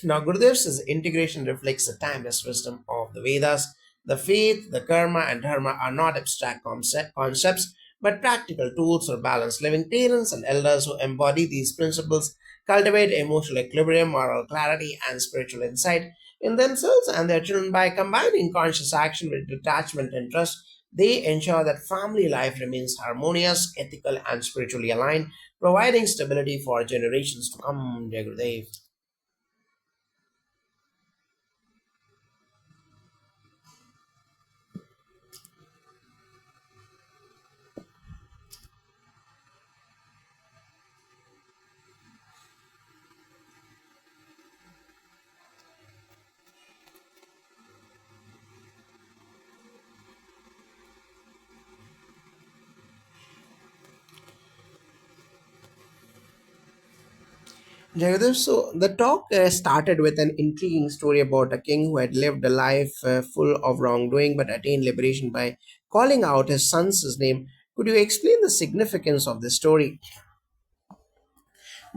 Now, Gurudev's integration reflects the timeless wisdom of the Vedas. The faith, the karma, and dharma are not abstract concepts, but practical tools for balanced living. Parents and elders who embody these principles cultivate emotional equilibrium, moral clarity, and spiritual insight in themselves and their children. By combining conscious action with detachment and trust, they ensure that family life remains harmonious, ethical, and spiritually aligned, providing stability for generations to come. Jai Gurudev. Jagadev, so the talk started with an intriguing story about a king who had lived a life full of wrongdoing but attained liberation by calling out his son's name. Could you explain the significance of this story?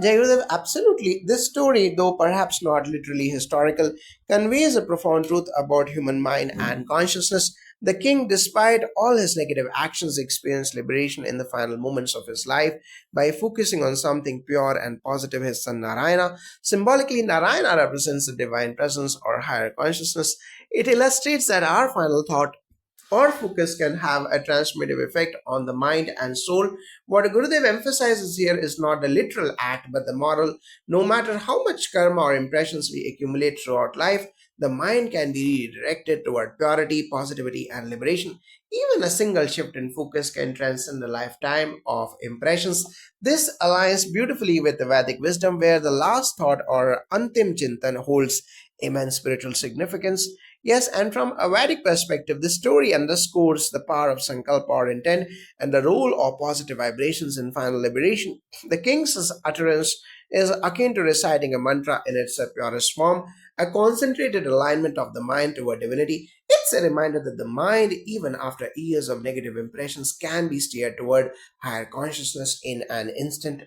Jagadev, absolutely. This story, though perhaps not literally historical, conveys a profound truth about human mind and consciousness. The king, despite all his negative actions, experienced liberation in the final moments of his life by focusing on something pure and positive. His son Narayana, symbolically, Narayana represents the divine presence or higher consciousness. It illustrates that our final thought or focus can have a transformative effect on the mind and soul. What Gurudev emphasizes here is not the literal act but the moral. No matter how much karma or impressions we accumulate throughout life, the mind can be redirected toward purity, positivity, and liberation. Even a single shift in focus can transcend a lifetime of impressions. This aligns beautifully with the Vedic wisdom, where the last thought or Antim Chintan holds immense spiritual significance. Yes, and from a Vedic perspective, this story underscores the power of Sankalpa or intent and the role of positive vibrations in final liberation. The king's utterance is akin to reciting a mantra in its purest form, a concentrated alignment of the mind toward divinity. It's a reminder that the mind, even after years of negative impressions, can be steered toward higher consciousness in an instant.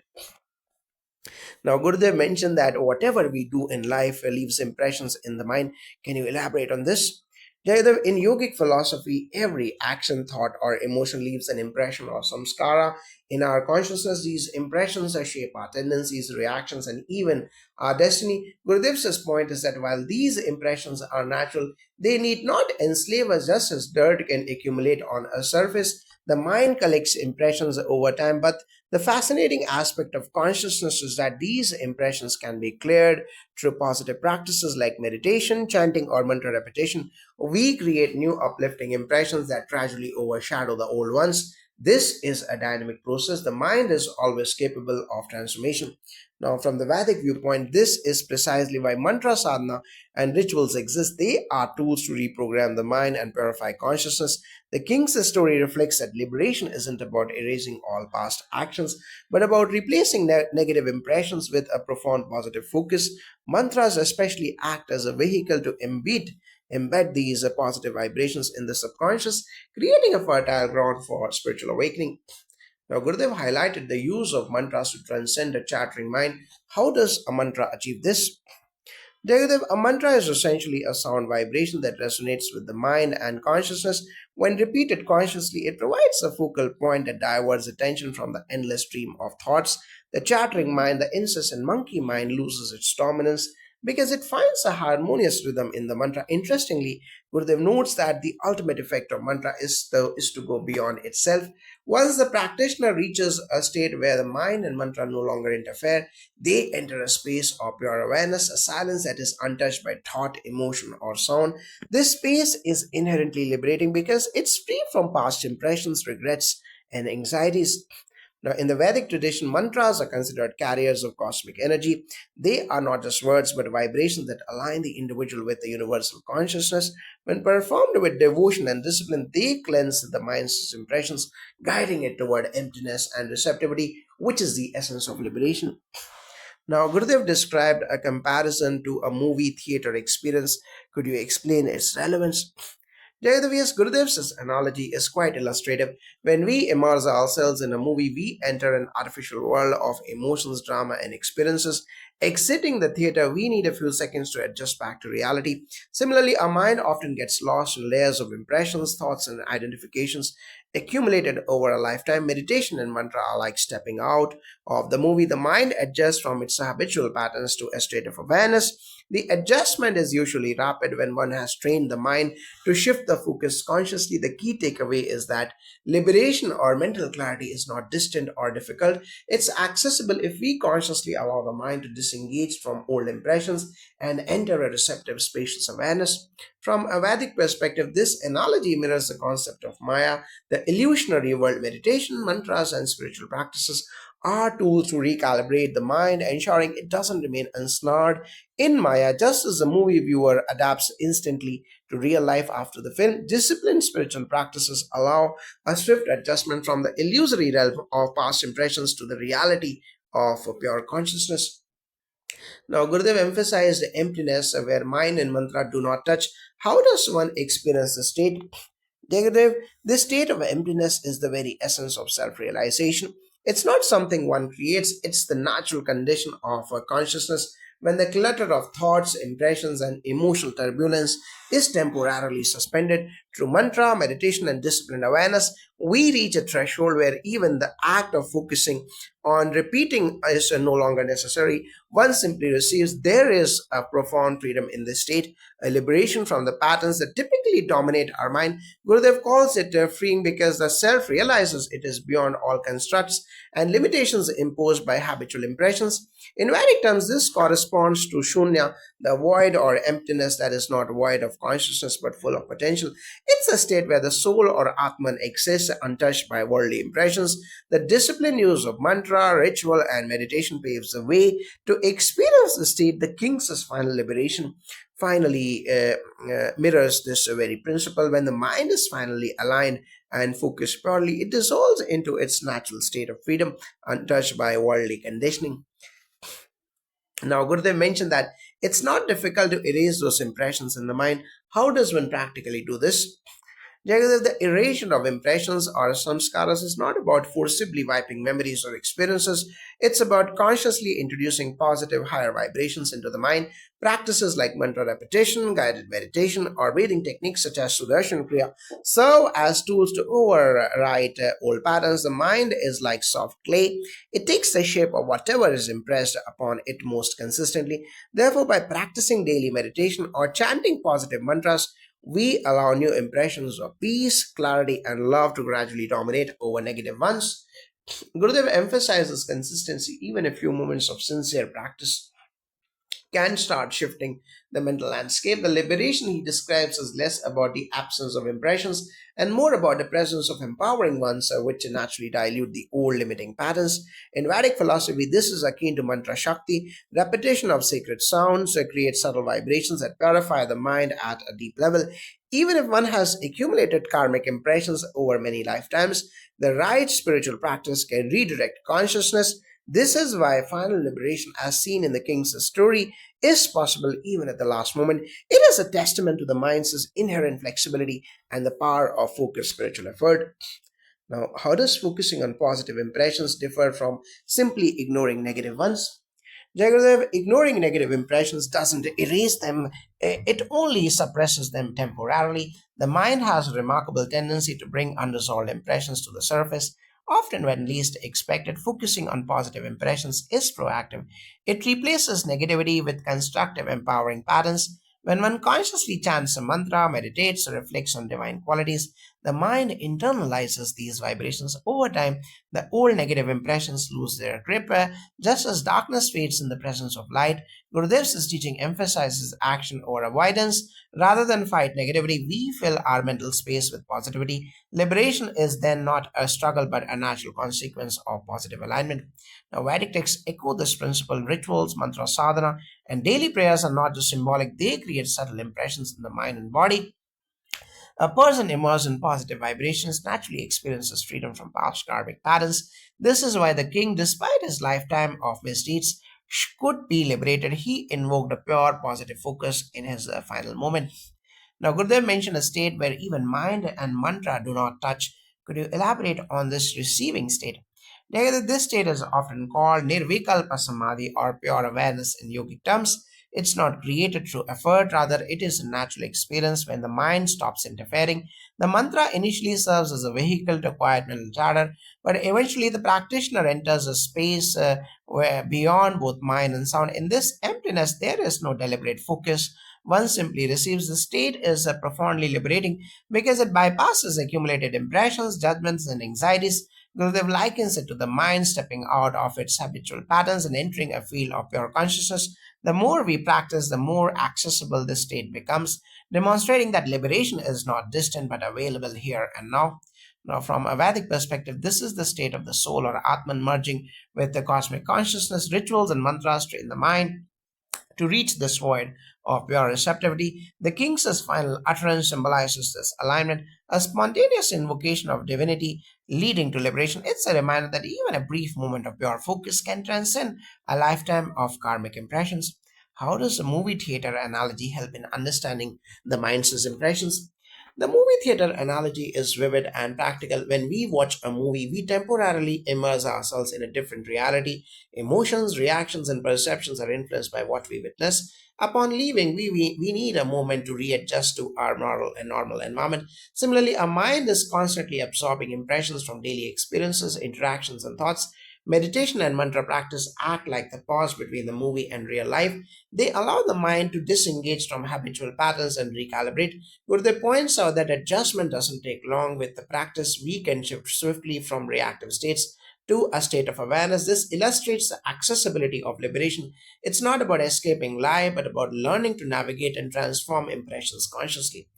Now, Gurudev mentioned that whatever we do in life leaves impressions in the mind. Can you elaborate on this? Jayadav, in yogic philosophy, every action, thought, or emotion leaves an impression or samskara in our consciousness. These impressions shape our tendencies, reactions, and even our destiny. Gurudev's point is that while these impressions are natural, they need not enslave us just as dirt can accumulate on a surface. The mind collects impressions over time, but the fascinating aspect of consciousness is that these impressions can be cleared through positive practices like meditation, chanting, or mantra repetition. We create new uplifting impressions that gradually overshadow the old ones. This is a dynamic process. The mind is always capable of transformation. Now, from the Vedic viewpoint, this is precisely why mantra sadhana and rituals exist. They are tools to reprogram the mind and purify consciousness. The king's story reflects that liberation isn't about erasing all past actions, but about replacing negative impressions with a profound positive focus. Mantras especially act as a vehicle to embed these positive vibrations in the subconscious, creating a fertile ground for spiritual awakening. Now, Gurudev highlighted the use of mantras to transcend a chattering mind. How does a mantra achieve this? Jagadev, a mantra is essentially a sound vibration that resonates with the mind and consciousness. When repeated consciously, it provides a focal point that diverts attention from the endless stream of thoughts. The chattering mind, the incessant monkey mind, loses its dominance because it finds a harmonious rhythm in the mantra. Interestingly, Gurudev notes that the ultimate effect of mantra is to go beyond itself. Once the practitioner reaches a state where the mind and mantra no longer interfere, they enter a space of pure awareness, a silence that is untouched by thought, emotion, or sound. This space is inherently liberating because it's free from past impressions, regrets, and anxieties. Now, in the Vedic tradition, mantras are considered carriers of cosmic energy. They are not just words but vibrations that align the individual with the universal consciousness. When performed with devotion and discipline, they cleanse the mind's impressions, guiding it toward emptiness and receptivity, which is the essence of liberation. Now, Gurudev described a comparison to a movie theater experience. Could you explain its relevance? Jayadev's Gurudev's analogy is quite illustrative. When we immerse ourselves in a movie, we enter an artificial world of emotions, drama, and experiences. Exiting the theater, we need a few seconds to adjust back to reality. Similarly, our mind often gets lost in layers of impressions, thoughts, and identifications accumulated over a lifetime. Meditation and mantra are like stepping out of the movie. The mind adjusts from its habitual patterns to a state of awareness. The adjustment is usually rapid when one has trained the mind to shift the focus consciously. The key takeaway is that liberation or mental clarity is not distant or difficult. It's accessible if we consciously allow the mind to disengage from old impressions and enter a receptive, spacious awareness. From a Vedic perspective, this analogy mirrors the concept of Maya, the illusionary world. Meditation, mantras, and spiritual practices are tools to recalibrate the mind, ensuring it doesn't remain ensnared in Maya, just as the movie viewer adapts instantly to real life after the film. Disciplined spiritual practices allow a swift adjustment from the illusory realm of past impressions to the reality of pure consciousness. Now, Gurudev emphasized emptiness where mind and mantra do not touch. How does one experience the state? Gurudev, this state of emptiness is the very essence of self realization. It's not something one creates, it's the natural condition of a consciousness. When the clutter of thoughts, impressions, and emotional turbulence is temporarily suspended, Through mantra, meditation, and disciplined awareness, we reach a threshold where even the act of focusing on repeating is no longer necessary. One simply receives. There is a profound freedom in this state, a liberation from the patterns that typically dominate our mind. Gurudev calls it freeing because the self realizes it is beyond all constructs and limitations imposed by habitual impressions. In Vedic terms, this corresponds to shunya, the void or emptiness that is not void of consciousness but full of potential. It's a state where the soul or Atman exists untouched by worldly impressions. The disciplined use of mantra, ritual, and meditation paves the way to experience the state. The king's final liberation finally mirrors this very principle. When the mind is finally aligned and focused purely, it dissolves into its natural state of freedom, untouched by worldly conditioning. Now, Gurudev mentioned that it's not difficult to erase those impressions in the mind. How does one practically do this? Jagadev, the erasure of impressions or samskaras is not about forcibly wiping memories or experiences. It's about consciously introducing positive higher vibrations into the mind. Practices like mantra repetition, guided meditation, or breathing techniques such as Sudarshan Kriya serve as tools to overwrite old patterns. The mind is like soft clay. It takes the shape of whatever is impressed upon it most consistently. Therefore, by practicing daily meditation or chanting positive mantras, we allow new impressions of peace, clarity, and love to gradually dominate over negative ones. Gurudev emphasizes consistency. Even a few moments of sincere practice can start shifting the mental landscape. The liberation he describes is less about the absence of impressions and more about the presence of empowering ones, which naturally dilute the old limiting patterns. In Vedic philosophy, this is akin to mantra shakti. Repetition of sacred sounds creates subtle vibrations that purify the mind at a deep level. Even if one has accumulated karmic impressions over many lifetimes, the right spiritual practice can redirect consciousness. This is why final liberation, as seen in the king's story, is possible even at the last moment. It is a testament to the mind's inherent flexibility and the power of focused spiritual effort. Now, how does focusing on positive impressions differ from simply ignoring negative ones? Jagadev, ignoring negative impressions doesn't erase them, it only suppresses them temporarily. The mind has a remarkable tendency to bring unresolved impressions to the surface. Often, when least expected, focusing on positive impressions is proactive. It replaces negativity with constructive, empowering patterns. When one consciously chants a mantra, meditates, or reflects on divine qualities, the mind internalizes these vibrations. Over time, the old negative impressions lose their grip, just as darkness fades in the presence of light. Gurudev's teaching emphasizes action over avoidance. Rather than fight negativity, we fill our mental space with positivity. Liberation is then not a struggle but a natural consequence of positive alignment. Now, Vedic texts echo this principle. Rituals, mantra sadhana, and daily prayers are not just symbolic, they create subtle impressions in the mind and body. A person immersed in positive vibrations naturally experiences freedom from past karmic patterns. This is why the king, despite his lifetime of misdeeds, could be liberated. He invoked a pure positive focus in his final moment. Now, Gurudev mentioned a state where even mind and mantra do not touch. Could you elaborate on this receiving state? This state is often called nirvikalpa samadhi or pure awareness in yogic terms. It's not created through effort, rather, it is a natural experience when the mind stops interfering. The mantra initially serves as a vehicle to quiet mental chatter, but eventually the practitioner enters a space where beyond both mind and sound. In this emptiness, there is no deliberate focus. One simply receives. The state is profoundly liberating because it bypasses accumulated impressions, judgments, and anxieties. Gurudev likens it to the mind stepping out of its habitual patterns and entering a field of pure consciousness. The more we practice, the more accessible this state becomes, demonstrating that liberation is not distant but available here and now. Now, from a Vedic perspective, this is the state of the soul or Atman merging with the cosmic consciousness. Rituals and mantras train the mind to reach this void of pure receptivity. The king's final utterance symbolizes this alignment, a spontaneous invocation of divinity leading to liberation. It's a reminder that even a brief moment of pure focus can transcend a lifetime of karmic impressions. How does the movie theater analogy help in understanding the mind's impressions? The movie theater analogy is vivid and practical. When we watch a movie, we temporarily immerse ourselves in a different reality. Emotions, reactions, and perceptions are influenced by what we witness. Upon leaving, we need a moment to readjust to our normal environment. Similarly, our mind is constantly absorbing impressions from daily experiences, interactions, and thoughts. Meditation and mantra practice act like the pause between the movie and real life. They allow the mind to disengage from habitual patterns and recalibrate. Gurudev points out that adjustment doesn't take long. With the practice, we can shift swiftly from reactive states to a state of awareness. This illustrates the accessibility of liberation. It's not about escaping life, but about learning to navigate and transform impressions consciously.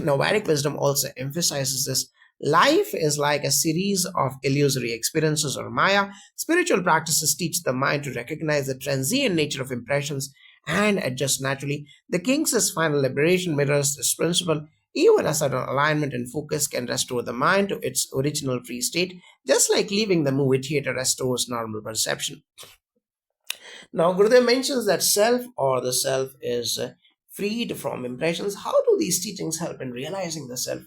Now, Vedic wisdom also emphasizes this. Life is like a series of illusory experiences or Maya. Spiritual practices teach the mind to recognize the transient nature of impressions and adjust naturally. The king's final liberation mirrors this principle. Even a sudden alignment and focus can restore the mind to its original free state, just like leaving the movie theater restores normal perception. Now, Gurudev mentions that self or the self is freed from impressions. How do these teachings help in realizing the self?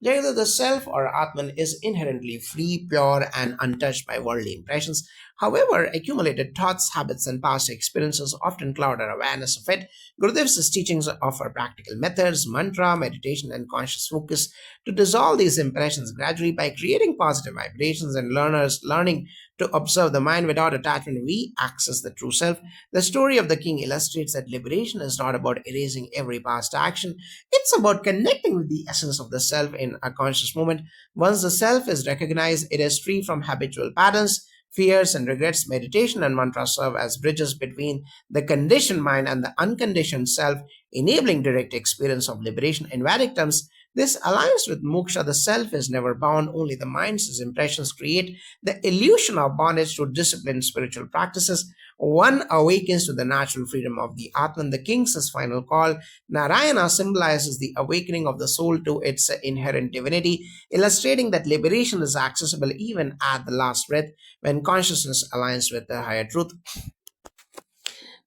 Neither the self or Atman is inherently free, pure, and untouched by worldly impressions. However, accumulated thoughts, habits, and past experiences often cloud our awareness of it. Gurudev's teachings offer practical methods, mantra, meditation, and conscious focus to dissolve these impressions gradually by creating positive vibrations and learners learning to observe the mind without attachment. We access the true self. The story of the king illustrates that liberation is not about erasing every past action. It's about connecting with the essence of the self in a conscious moment. Once the self is recognized, it is free from habitual patterns, fears, and regrets. Meditation and mantra serve as bridges between the conditioned mind and the unconditioned self, enabling direct experience of liberation. In Vedic terms, this aligns with moksha. The self is never bound, only the mind's impressions create the illusion of bondage through disciplined spiritual practices. One awakens to the natural freedom of the Atman. The king's final call, Narayana, symbolizes the awakening of the soul to its inherent divinity, illustrating that liberation is accessible even at the last breath when consciousness aligns with the higher truth.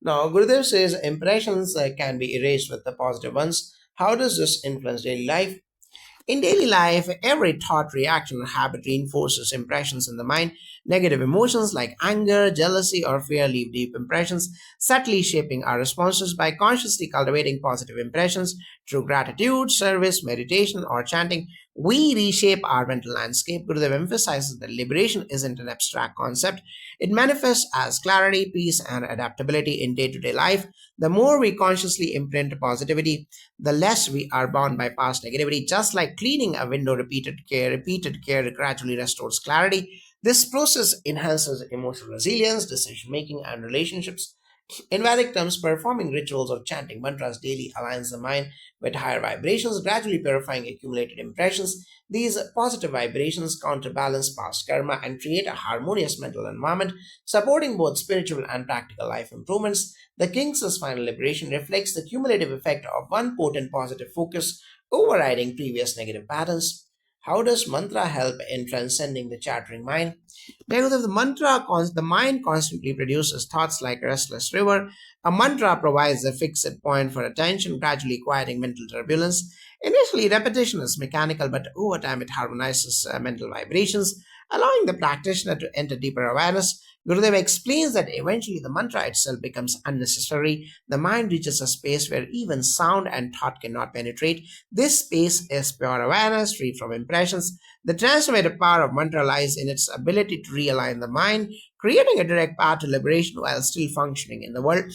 Now, Gurudev says impressions can be erased with the positive ones. How does this influence daily life? In daily life, every thought, reaction, or habit reinforces impressions in the mind. Negative emotions like anger, jealousy, or fear leave deep impressions, subtly shaping our responses. By consciously cultivating positive impressions through gratitude, service, meditation, or chanting, we reshape our mental landscape. Gurudev emphasizes that liberation isn't an abstract concept. It manifests as clarity, peace, and adaptability in day to day life. The more we consciously imprint positivity, the less we are bound by past negativity. Just like cleaning a window, repeated care gradually restores clarity. This process enhances emotional resilience, decision making, and relationships. In Vedic terms, performing rituals or chanting mantras daily aligns the mind with higher vibrations, gradually purifying accumulated impressions. These positive vibrations counterbalance past karma and create a harmonious mental environment, supporting both spiritual and practical life improvements. The king's final liberation reflects the cumulative effect of one potent positive focus overriding previous negative patterns. How does mantra help in transcending the chattering mind? Because of the mind constantly produces thoughts like a restless river. A mantra provides a fixed point for attention, gradually quieting mental turbulence. Initially, repetition is mechanical, but over time it harmonizes mental vibrations, allowing the practitioner to enter deeper awareness. Gurudev explains that eventually the mantra itself becomes unnecessary. The mind reaches a space where even sound and thought cannot penetrate. This space is pure awareness, free from impressions. The transformative power of mantra lies in its ability to realign the mind, creating a direct path to liberation while still functioning in the world.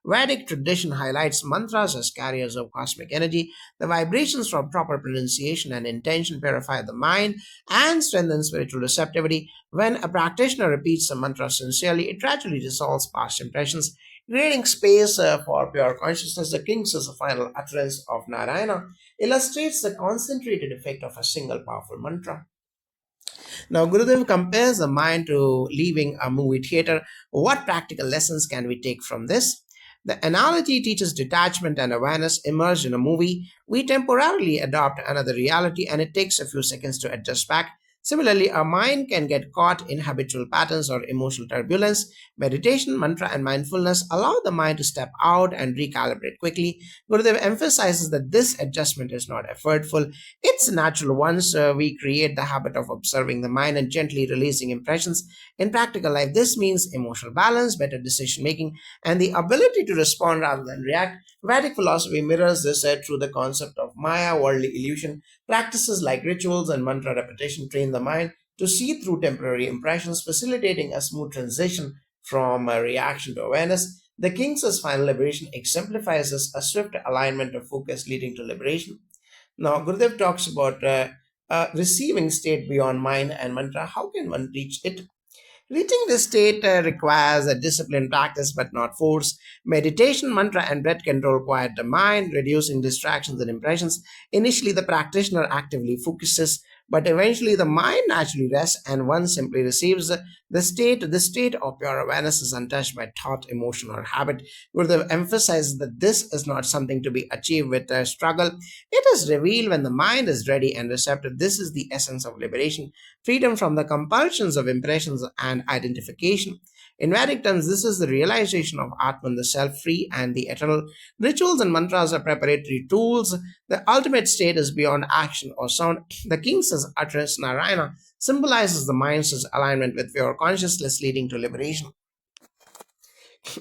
Vedic tradition highlights mantras as carriers of cosmic energy. The vibrations from proper pronunciation and intention purify the mind and strengthen spiritual receptivity. When a practitioner repeats a mantra sincerely, it gradually dissolves past impressions, creating space for pure consciousness. The king's final utterance of Narayana illustrates the concentrated effect of a single powerful mantra. Now, Gurudev compares the mind to leaving a movie theater. What practical lessons can we take from this? The analogy teaches detachment and awareness. Immersed in a movie, we temporarily adopt another reality and it takes a few seconds to adjust back. Similarly, our mind can get caught in habitual patterns or emotional turbulence. Meditation, mantra, and mindfulness allow the mind to step out and recalibrate quickly. Gurudev emphasizes that this adjustment is not effortful, it's natural once we create the habit of observing the mind and gently releasing impressions. In practical life, this means emotional balance, better decision making, and the ability to respond rather than react. Vedic philosophy mirrors this through the concept of Maya, worldly illusion. Practices like rituals and mantra repetition train the mind to see through temporary impressions, facilitating a smooth transition from reaction to awareness. The king's final liberation exemplifies this, a swift alignment of focus leading to liberation. Now, Gurudev talks about receiving state beyond mind and mantra. How can one reach it? Reaching this state requires a disciplined practice but not force. Meditation, mantra, and breath control quiet the mind, reducing distractions and impressions. Initially, the practitioner actively focuses, but eventually the mind naturally rests and one simply receives the state. The state of pure awareness is untouched by thought, emotion, or habit. Gurudev emphasizes that this is not something to be achieved with a struggle. It is revealed when the mind is ready and receptive. This is the essence of liberation, freedom from the compulsions of impressions and identification. In Vedic terms, this is the realization of Atman, the self free and the eternal. Rituals and mantras are preparatory tools. The ultimate state is beyond action or sound. The king's utterance, Narayana, symbolizes the mind's alignment with pure consciousness, leading to liberation.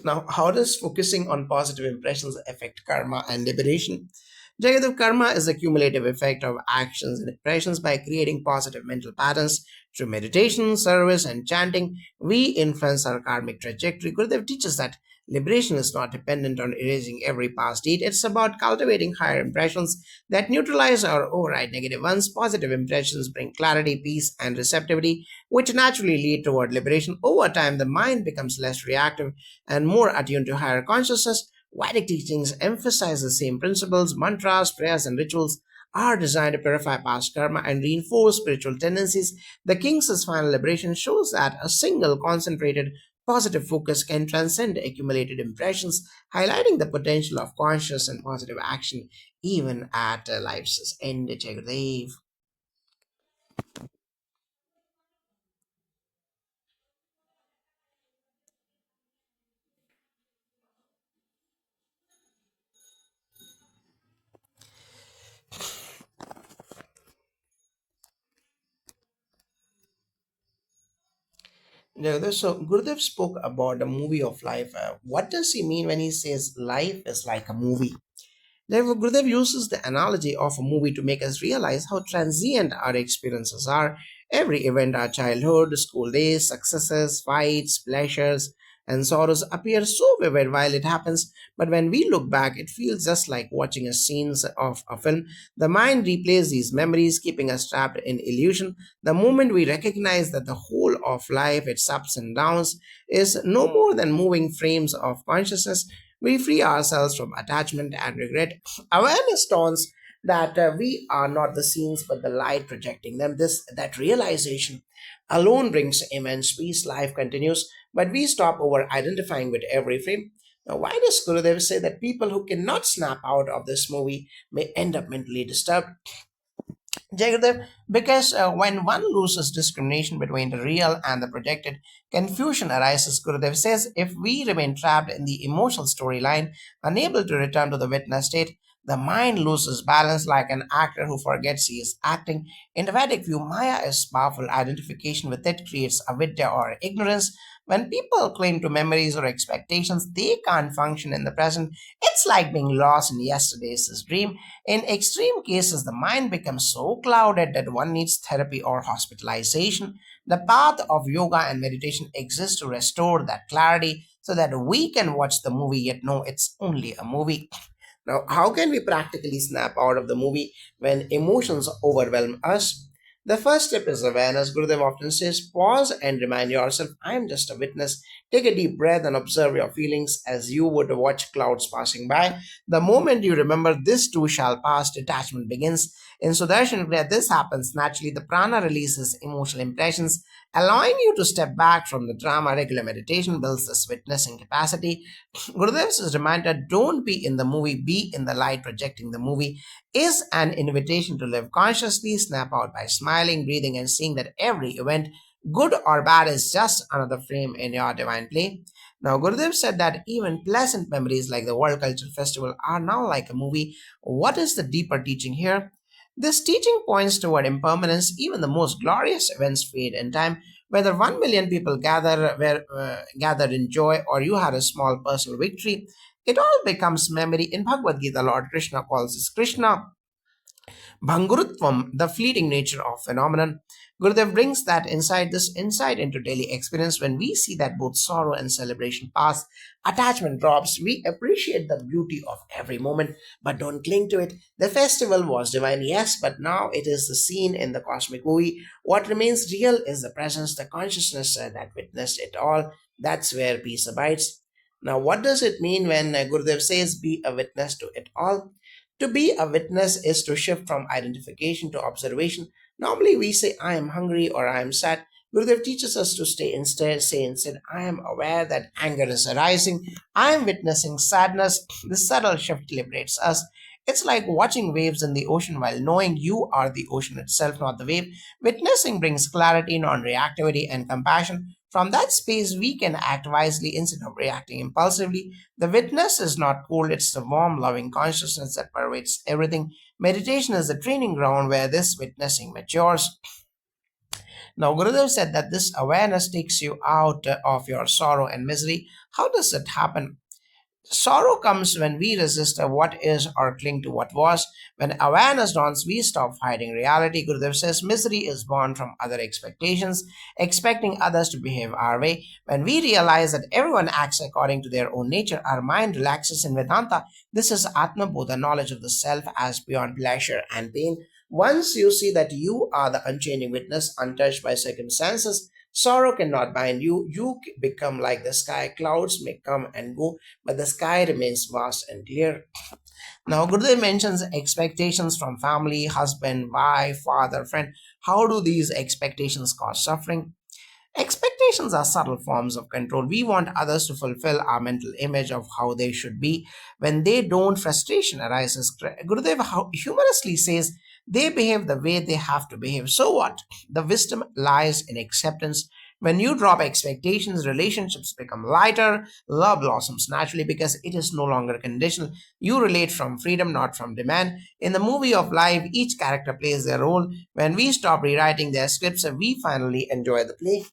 Now, how does focusing on positive impressions affect karma and liberation? Jagadav, karma is the cumulative effect of actions and impressions. By creating positive mental patterns through meditation, service, and chanting, we influence our karmic trajectory. Gurudev teaches that liberation is not dependent on erasing every past deed. It's about cultivating higher impressions that neutralize or override negative ones. Positive impressions bring clarity, peace, and receptivity, which naturally lead toward liberation. Over time, the mind becomes less reactive and more attuned to higher consciousness. Vedic teachings emphasize the same principles. Mantras, prayers, and rituals are designed to purify past karma and reinforce spiritual tendencies. The king's final liberation shows that a single concentrated positive focus can transcend accumulated impressions, highlighting the potential of conscious and positive action even at life's end. Jagadev. So Gurudev spoke about the movie of life. What does he mean when he says life is like a movie? Therefore, Gurudev uses the analogy of a movie to make us realize how transient our experiences are. Every event, our childhood, school days, successes, fights, pleasures, and sorrows appear so vivid while it happens, but when we look back, it feels just like watching a scenes of a film. The mind replays these memories, keeping us trapped in illusion. The moment we recognize that the whole of life, its ups and downs, is no more than moving frames of consciousness, we free ourselves from attachment and regret. Awareness turns that we are not the scenes but the light projecting them. This that realization alone brings immense peace. Life continues, but we stop over identifying with every frame. Now, why does Gurudev say that people who cannot snap out of this movie may end up mentally disturbed? Jagadev, because when one loses discrimination between the real and the projected, confusion arises. Gurudev says if we remain trapped in the emotional storyline, unable to return to the witness state, the mind loses balance like an actor who forgets he is acting. In the Vedic view, Maya is powerful. Identification with it creates avidya or ignorance. When people cling to memories or expectations, they can't function in the present. It's like being lost in yesterday's dream. In extreme cases, the mind becomes so clouded that one needs therapy or hospitalization. The path of yoga and meditation exists to restore that clarity so that we can watch the movie yet know it's only a movie. Now, how can we practically snap out of the movie when emotions overwhelm us? The first step is awareness. Gurudev often says, pause and remind yourself, I am just a witness. Take a deep breath and observe your feelings as you would watch clouds passing by. The moment you remember this too shall pass, detachment begins. In Sudarshan Kriya, this happens naturally. The prana releases emotional impressions, allowing you to step back from the drama. Regular meditation builds this witnessing capacity. Gurudev's reminder, don't be in the movie, be in the light projecting the movie, is an invitation to live consciously, snap out by smiling, breathing, and seeing that every event, good or bad, is just another frame in your divine play. Now, Gurudev said that even pleasant memories like the World Culture Festival are now like a movie. What is the deeper teaching here? This teaching points toward impermanence. Even the most glorious events fade in time. Whether 1 million people gathered in joy or you had a small personal victory, it all becomes memory. In Bhagavad Gita, Lord Krishna calls this Krishna Bhangurutvam, the fleeting nature of phenomenon. Gurudev brings that insight into daily experience. When we see that both sorrow and celebration pass, attachment drops, we appreciate the beauty of every moment, but don't cling to it. The festival was divine, yes, but now it is the scene in the cosmic movie. What remains real is the presence, the consciousness that witnessed it all. That's where peace abides. Now, what does it mean when Gurudev says, be a witness to it all? To be a witness is to shift from identification to observation. Normally, we say, I am hungry or I am sad. Gurudev teaches us to say instead, I am aware that anger is arising. I am witnessing sadness. This subtle shift liberates us. It's like watching waves in the ocean while knowing you are the ocean itself, not the wave. Witnessing brings clarity, non reactivity, and compassion. From that space, we can act wisely instead of reacting impulsively. The witness is not cold, it's the warm, loving consciousness that pervades everything. Meditation is the training ground where this witnessing matures. Now, Gurudev said that this awareness takes you out of your sorrow and misery. How does it happen? Sorrow comes when we resist what is or cling to what was. When awareness dawns, we stop fighting reality. Gurudev says misery is born from other expectations, expecting others to behave our way. When we realize that everyone acts according to their own nature, our mind relaxes in Vedanta. This is Atma Bodha, knowledge of the self as beyond pleasure and pain. Once you see that you are the unchanging witness, untouched by circumstances, sorrow cannot bind you. You become like the sky. Clouds may come and go, but the sky remains vast and clear. Now, Gurudev mentions expectations from family, husband, wife, father, friend. How do these expectations cause suffering? Expectations are subtle forms of control. We want others to fulfill our mental image of how they should be. When they don't, frustration arises. Gurudev humorously says they behave the way they have to behave. So what? The wisdom lies in acceptance. When you drop expectations, relationships become lighter, love blossoms naturally because it is no longer conditional. You relate from freedom, not from demand. In the movie of life, each character plays their role. When we stop rewriting their scripts, we finally enjoy the play.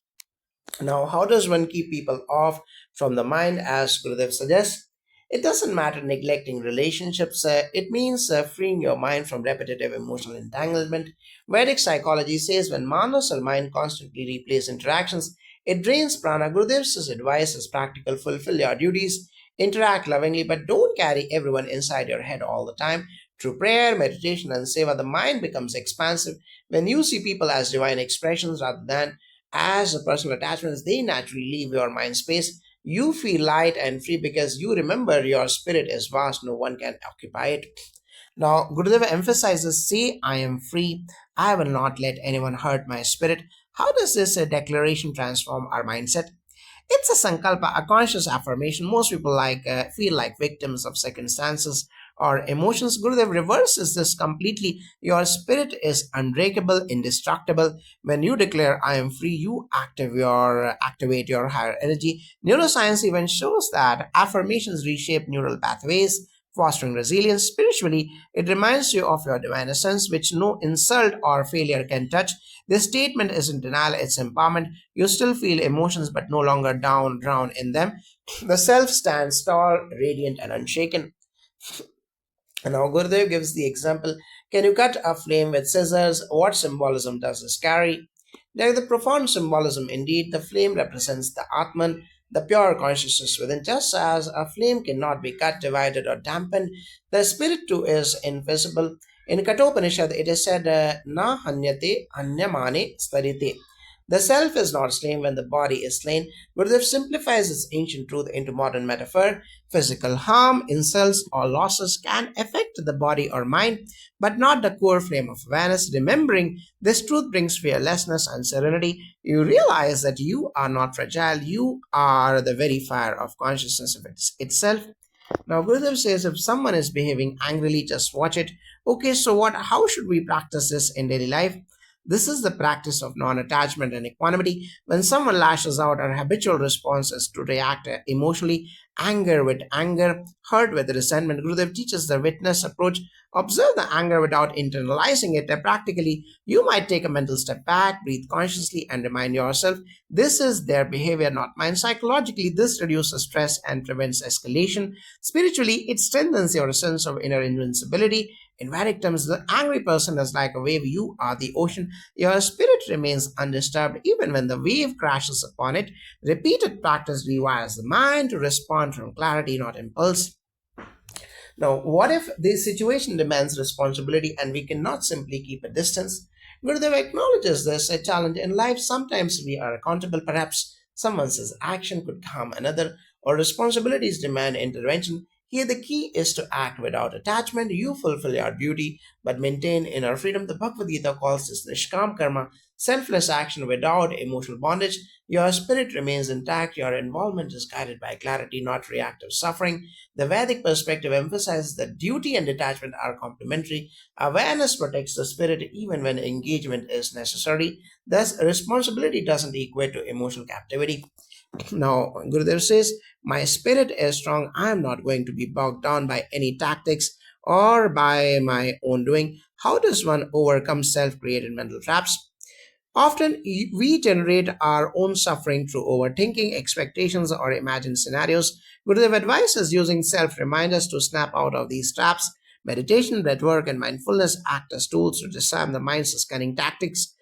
Now, how does one keep people off from the mind, as Gurudev suggests? It doesn't matter neglecting relationships, it means freeing your mind from repetitive emotional entanglement. Vedic psychology says when manas or mind constantly replays interactions, it drains prana. Gurudev's advice is practical: fulfill your duties, interact lovingly, but don't carry everyone inside your head all the time. Through prayer, meditation, and seva, the mind becomes expansive. When you see people as divine expressions rather than as personal attachments, they naturally leave your mind space. You feel light and free because you remember your spirit is vast, no one can occupy it. Now, Gurudeva emphasizes, say, I am free, I will not let anyone hurt my spirit. How does this declaration transform our mindset? It's a sankalpa, a conscious affirmation. Most people feel like victims of circumstances or emotions. Gurudev reverses this completely. Your spirit is unbreakable, indestructible. When you declare I am free, you activate your higher energy. Neuroscience even shows that affirmations reshape neural pathways, fostering resilience. Spiritually, it reminds you of your divine essence, which no insult or failure can touch. This statement isn't denial, it's empowerment. You still feel emotions, but no longer drown in them. The self stands tall, radiant, and unshaken. And now Gurudev gives the example, can you cut a flame with scissors? What symbolism does this carry? There is the profound symbolism indeed. The flame represents the Atman, the pure consciousness within. Just as a flame cannot be cut, divided, or dampened, the spirit too is invisible. In Kathopanishad, it is said, Na hanyate anyamane starite. The self is not slain when the body is slain. Gurudev simplifies this ancient truth into modern metaphor. Physical harm, insults, or losses can affect the body or mind, but not the core flame of awareness. Remembering this truth brings fearlessness and serenity. You realize that you are not fragile, you are the very fire of consciousness of itself. Now, Gurudev says if someone is behaving angrily, just watch it. Okay, so what? How should we practice this in daily life? This is the practice of non attachment and equanimity. When someone lashes out, our habitual response is to react emotionally, anger with anger, hurt with resentment. Gurudev teaches the witness approach. Observe the anger without internalizing it. Practically, you might take a mental step back, breathe consciously, and remind yourself this is their behavior, not mine. Psychologically, this reduces stress and prevents escalation. Spiritually, it strengthens your sense of inner invincibility. In Vedic terms, the angry person is like a wave, you are the ocean. Your spirit remains undisturbed even when the wave crashes upon it. Repeated practice rewires the mind to respond from clarity, not impulse. Now, what if this situation demands responsibility and we cannot simply keep a distance? Gurudev acknowledges this a challenge in life. Sometimes we are accountable, perhaps someone's action could harm another, or responsibilities demand intervention. Here, the key is to act without attachment. You fulfill your duty, but maintain inner freedom. The Bhagavad Gita calls this Nishkam Karma, selfless action without emotional bondage. Your spirit remains intact. Your involvement is guided by clarity, not reactive suffering. The Vedic perspective emphasizes that duty and detachment are complementary. Awareness protects the spirit even when engagement is necessary. Thus, responsibility doesn't equate to emotional captivity. Now, Gurudev says, my spirit is strong. I am not going to be bogged down by any tactics or by my own doing. How does one overcome self created mental traps? Often, we generate our own suffering through overthinking, expectations, or imagined scenarios. Gurudev advises using self reminders to snap out of these traps. Meditation, breathwork, and mindfulness act as tools to disarm the mind's scanning tactics.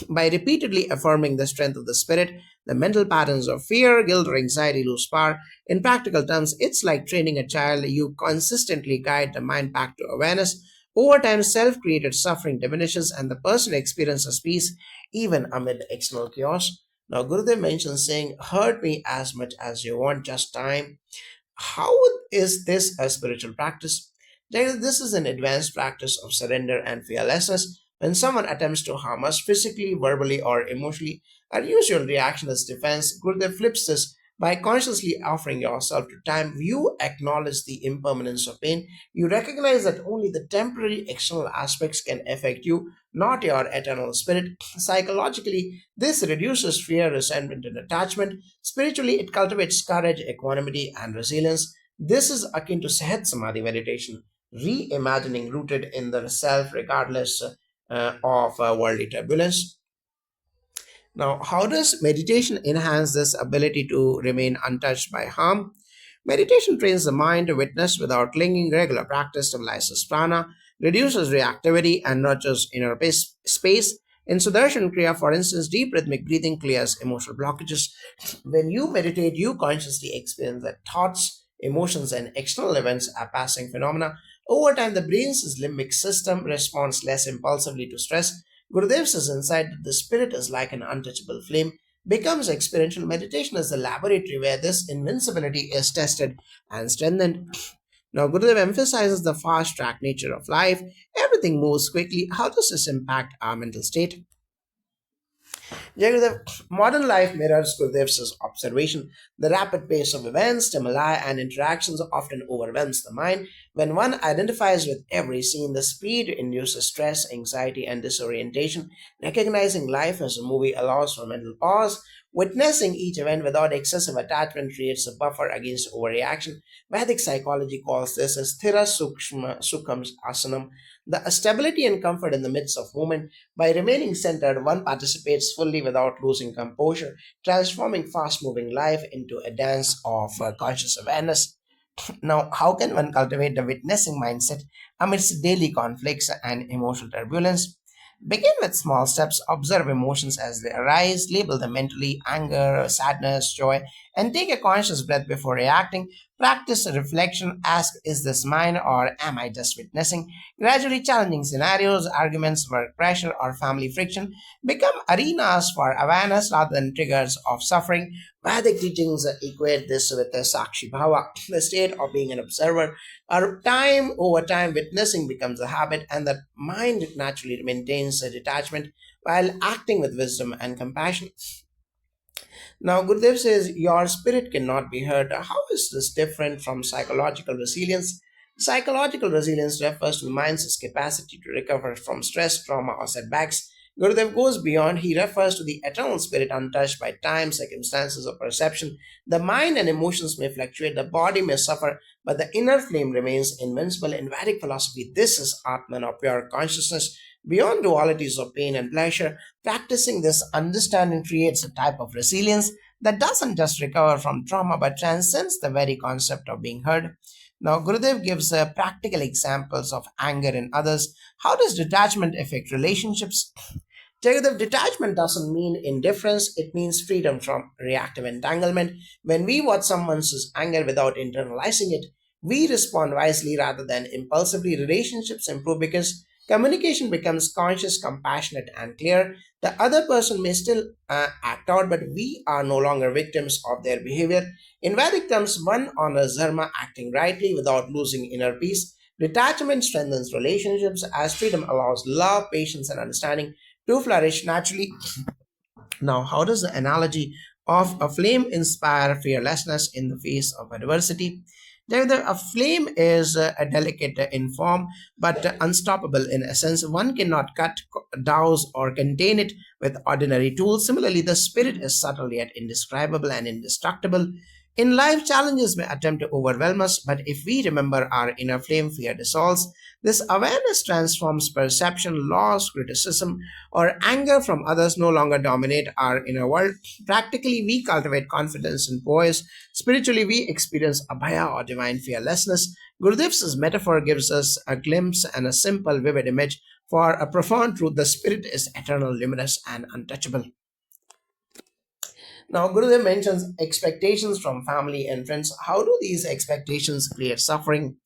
By repeatedly affirming the strength of the spirit, the mental patterns of fear, guilt, or anxiety lose power. In practical terms, it's like training a child. You consistently guide the mind back to awareness. Over time, self created suffering diminishes and the person experiences peace even amid external chaos. Now, Gurudev mentions saying, hurt me as much as you want, just time. How is this a spiritual practice? This is an advanced practice of surrender and fearlessness. When someone attempts to harm us physically, verbally, or emotionally, our usual reaction is defense. Gurudev flips this by consciously offering yourself to time. You acknowledge the impermanence of pain. You recognize that only the temporary external aspects can affect you, not your eternal spirit. Psychologically, this reduces fear, resentment, and attachment. Spiritually, it cultivates courage, equanimity, and resilience. This is akin to Sahat Samadhi meditation, reimagining rooted in the self regardless of worldly turbulence. Now, how does meditation enhance this ability to remain untouched by harm? Meditation trains the mind to witness without clinging. Regular practice stabilizes prana, reduces reactivity, and nurtures inner space. In Sudarshan Kriya, for instance, deep rhythmic breathing clears emotional blockages. When you meditate, you consciously experience that thoughts, emotions, and external events are passing phenomena. Over time, the brain's limbic system responds less impulsively to stress. Gurudev says inside that the spirit is like an untouchable flame, becomes experiential. Meditation is the laboratory where this invincibility is tested and strengthened. Now, Gurudev emphasizes the fast track nature of life. Everything moves quickly. How does this impact our mental state? Jagadev, modern life mirrors Gurudev's observation. The rapid pace of events, stimuli, and interactions often overwhelms the mind. When one identifies with every scene, the speed induces stress, anxiety, and disorientation. Recognizing life as a movie allows for mental pause. Witnessing each event without excessive attachment creates a buffer against overreaction. Vedic psychology calls this as Sthira Sukham Asanam, the stability and comfort in the midst of movement. By remaining centered, one participates fully without losing composure, transforming fast moving life into a dance of conscious awareness. Now, how can one cultivate the witnessing mindset amidst daily conflicts and emotional turbulence? Begin with small steps, observe emotions as they arise, label them mentally anger, sadness, joy, and take a conscious breath before reacting. Practice reflection. Ask, is this mine or am I just witnessing? Gradually, challenging scenarios, arguments, work pressure, or family friction become arenas for awareness rather than triggers of suffering. Vedic teachings equate this with the Sakshi Bhava, the state of being an observer. Over time, witnessing becomes a habit, and the mind naturally maintains a detachment while acting with wisdom and compassion. Now, Gurudev says, your spirit cannot be hurt. How is this different from psychological resilience? Psychological resilience refers to the mind's capacity to recover from stress, trauma, or setbacks. Gurudev goes beyond. He refers to the eternal spirit untouched by time, circumstances, or perception. The mind and emotions may fluctuate, the body may suffer, but the inner flame remains invincible. In Vedic philosophy, this is Atman, or pure consciousness, beyond dualities of pain and pleasure. Practicing this understanding creates a type of resilience that doesn't just recover from trauma but transcends the very concept of being heard. Now, Gurudev gives practical examples of anger in others. How does detachment affect relationships? Jagadav, detachment doesn't mean indifference, it means freedom from reactive entanglement. When we watch someone's anger without internalizing it, we respond wisely rather than impulsively. Relationships improve because communication becomes conscious, compassionate, and clear. The other person may still act out, but we are no longer victims of their behavior. In Vedic terms, one honors dharma, acting rightly without losing inner peace. Detachment strengthens relationships as freedom allows love, patience, and understanding to flourish naturally. Now, how does the analogy of a flame inspire fearlessness in the face of adversity? A flame is a delicate in form but unstoppable in essence. One cannot cut, douse, or contain it with ordinary tools. Similarly, the spirit is subtle yet indescribable and indestructible. In life, challenges may attempt to overwhelm us, but if we remember our inner flame, fear dissolves. This awareness transforms perception, loss, criticism, or anger from others no longer dominate our inner world. Practically, we cultivate confidence in poise. Spiritually, we experience abhaya or divine fearlessness. Gurudev's metaphor gives us a glimpse and a simple, vivid image for a profound truth. The spirit is eternal, luminous, and untouchable. Now, Gurudev mentions expectations from family and friends. How do these expectations create suffering?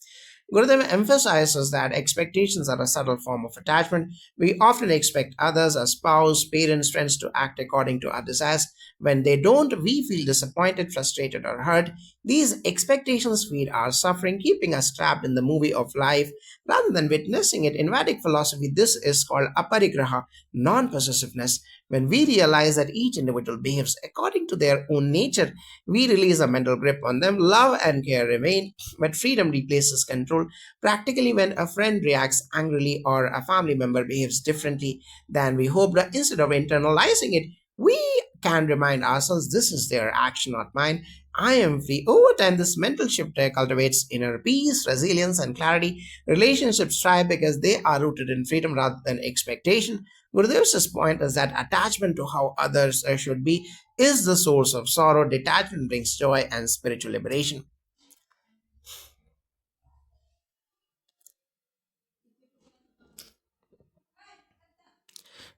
Gurudev emphasizes that expectations are a subtle form of attachment. We often expect others, our spouse, parents, friends, to act according to our desires. When they don't, we feel disappointed, frustrated, or hurt. These expectations feed our suffering, keeping us trapped in the movie of life rather than witnessing it. In Vedic philosophy, this is called aparigraha, non possessiveness. When we realize that each individual behaves according to their own nature, we release a mental grip on them. Love and care remain, but freedom replaces control. Practically, when a friend reacts angrily or a family member behaves differently than we hoped, instead of internalizing it, we can remind ourselves this is their action, not mine. I am free. Over time, this mental shift cultivates inner peace, resilience, and clarity. Relationships thrive because they are rooted in freedom rather than expectation. Gurudev's point is that attachment to how others should be is the source of sorrow. Detachment brings joy and spiritual liberation.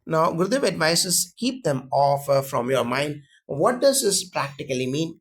Now, Gurudev advises keep them off from your mind. What does this practically mean?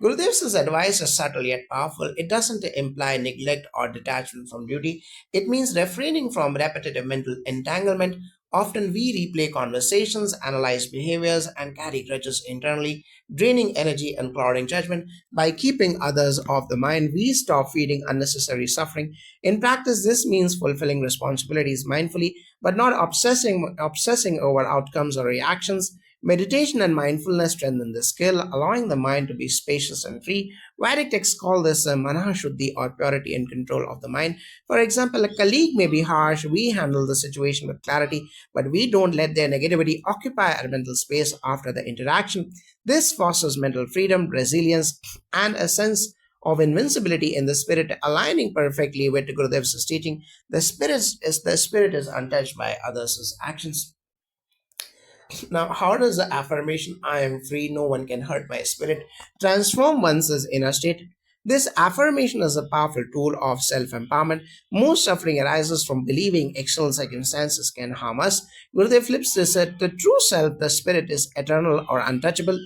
Gurudev's advice is subtle yet powerful. It doesn't imply neglect or detachment from duty. It means refraining from repetitive mental entanglement. Often we replay conversations, analyze behaviors, and carry grudges internally, draining energy and clouding judgment. By keeping others off the mind, we stop feeding unnecessary suffering. In practice, this means fulfilling responsibilities mindfully, but not obsessing over outcomes or reactions. Meditation and mindfulness strengthen the skill, allowing the mind to be spacious and free. Vedic texts call this manashuddhi, or purity and control of the mind. For example, a colleague may be harsh, we handle the situation with clarity, but we don't let their negativity occupy our mental space after the interaction. This fosters mental freedom, resilience, and a sense of invincibility in the spirit, aligning perfectly with Gurudev's teaching. The spirit is untouched by others' actions. Now, how does the affirmation "I am free, no one can hurt my spirit" transform one's inner state? This affirmation is a powerful tool of self empowerment. Most suffering arises from believing external circumstances can harm us. Gurudev flips this at the true self, the spirit, is eternal or untouchable,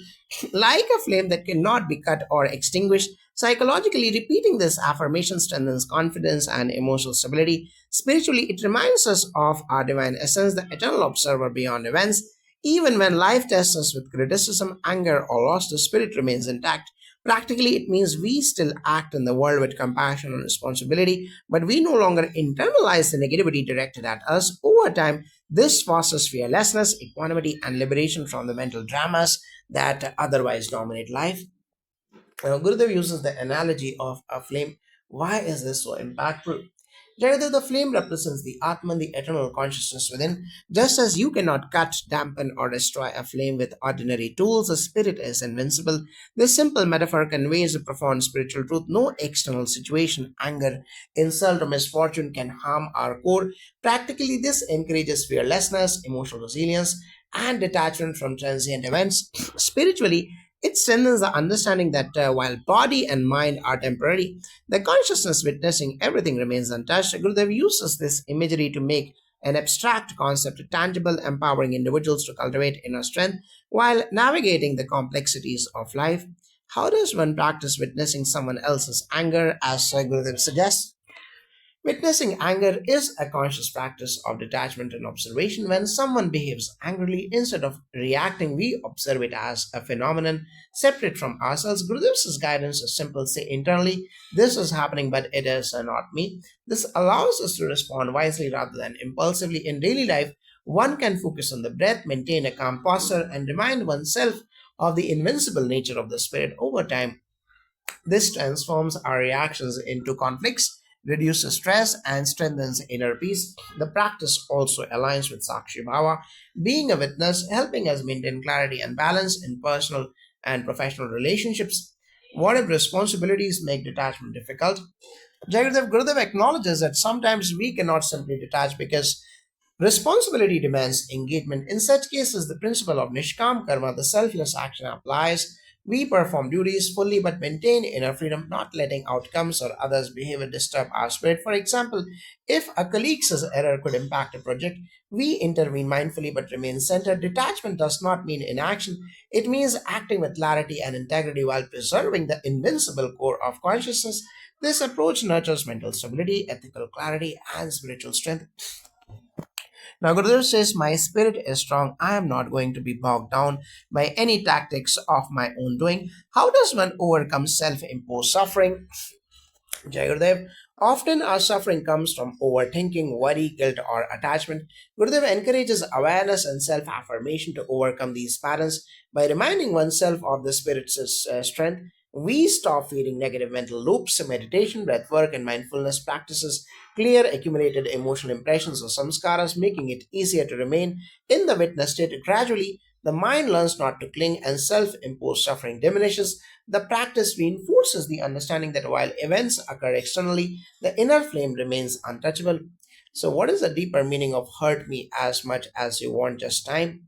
like a flame that cannot be cut or extinguished. Psychologically, repeating this affirmation strengthens confidence and emotional stability. Spiritually, it reminds us of our divine essence, the eternal observer beyond events. Even when life tests us with criticism, anger, or loss, the spirit remains intact. Practically, it means we still act in the world with compassion and responsibility, but we no longer internalize the negativity directed at us. Over time, this fosters fearlessness, equanimity, and liberation from the mental dramas that otherwise dominate life. Gurudev uses the analogy of a flame. Why is this so impactful? Jagadav, the flame represents the Atman, the eternal consciousness within. Just as you cannot cut, dampen, or destroy a flame with ordinary tools, the spirit is invincible. This simple metaphor conveys a profound spiritual truth. No external situation, anger, insult, or misfortune can harm our core. Practically, this encourages fearlessness, emotional resilience, and detachment from transient events. Spiritually, it strengthens the understanding that while body and mind are temporary, the consciousness witnessing everything remains untouched. Gurudev uses this imagery to make an abstract concept tangible, empowering individuals to cultivate inner strength while navigating the complexities of life. How does one practice witnessing someone else's anger, as Gurudev suggests? Witnessing anger is a conscious practice of detachment and observation. When someone behaves angrily, instead of reacting, we observe it as a phenomenon separate from ourselves. Gurudev's guidance is simple: say internally, this is happening, but it is not me. This allows us to respond wisely rather than impulsively. In daily life, one can focus on the breath, maintain a calm posture, and remind oneself of the invincible nature of the spirit. Over time, this transforms our reactions into conflicts, reduces stress, and strengthens inner peace. The practice also aligns with Sakshi Bhava, being a witness, helping us maintain clarity and balance in personal and professional relationships. What if responsibilities make detachment difficult? Jagadev Gurudev acknowledges that sometimes we cannot simply detach because responsibility demands engagement. In such cases, the principle of Nishkam Karma, the selfless action, applies. We perform duties fully but maintain inner freedom, not letting outcomes or others' behavior disturb our spirit. For example, if a colleague's error could impact a project, we intervene mindfully but remain centered. Detachment does not mean inaction, it means acting with clarity and integrity while preserving the invincible core of consciousness. This approach nurtures mental stability, ethical clarity, and spiritual strength. Now, Gurudev says, my spirit is strong. I am not going to be bogged down by any tactics of my own doing. How does one overcome self imposed suffering? Jai Gurudev. Often our suffering comes from overthinking, worry, guilt, or attachment. Gurudev encourages awareness and self affirmation to overcome these patterns by reminding oneself of the spirit's strength. We stop feeding negative mental loops. Meditation, breath work, and mindfulness practices clear accumulated emotional impressions or samskaras, making it easier to remain in the witness state. Gradually, the mind learns not to cling and self imposed suffering diminishes. The practice reinforces the understanding that while events occur externally, the inner flame remains untouchable. So, what is the deeper meaning of hurt me as much as you want just time?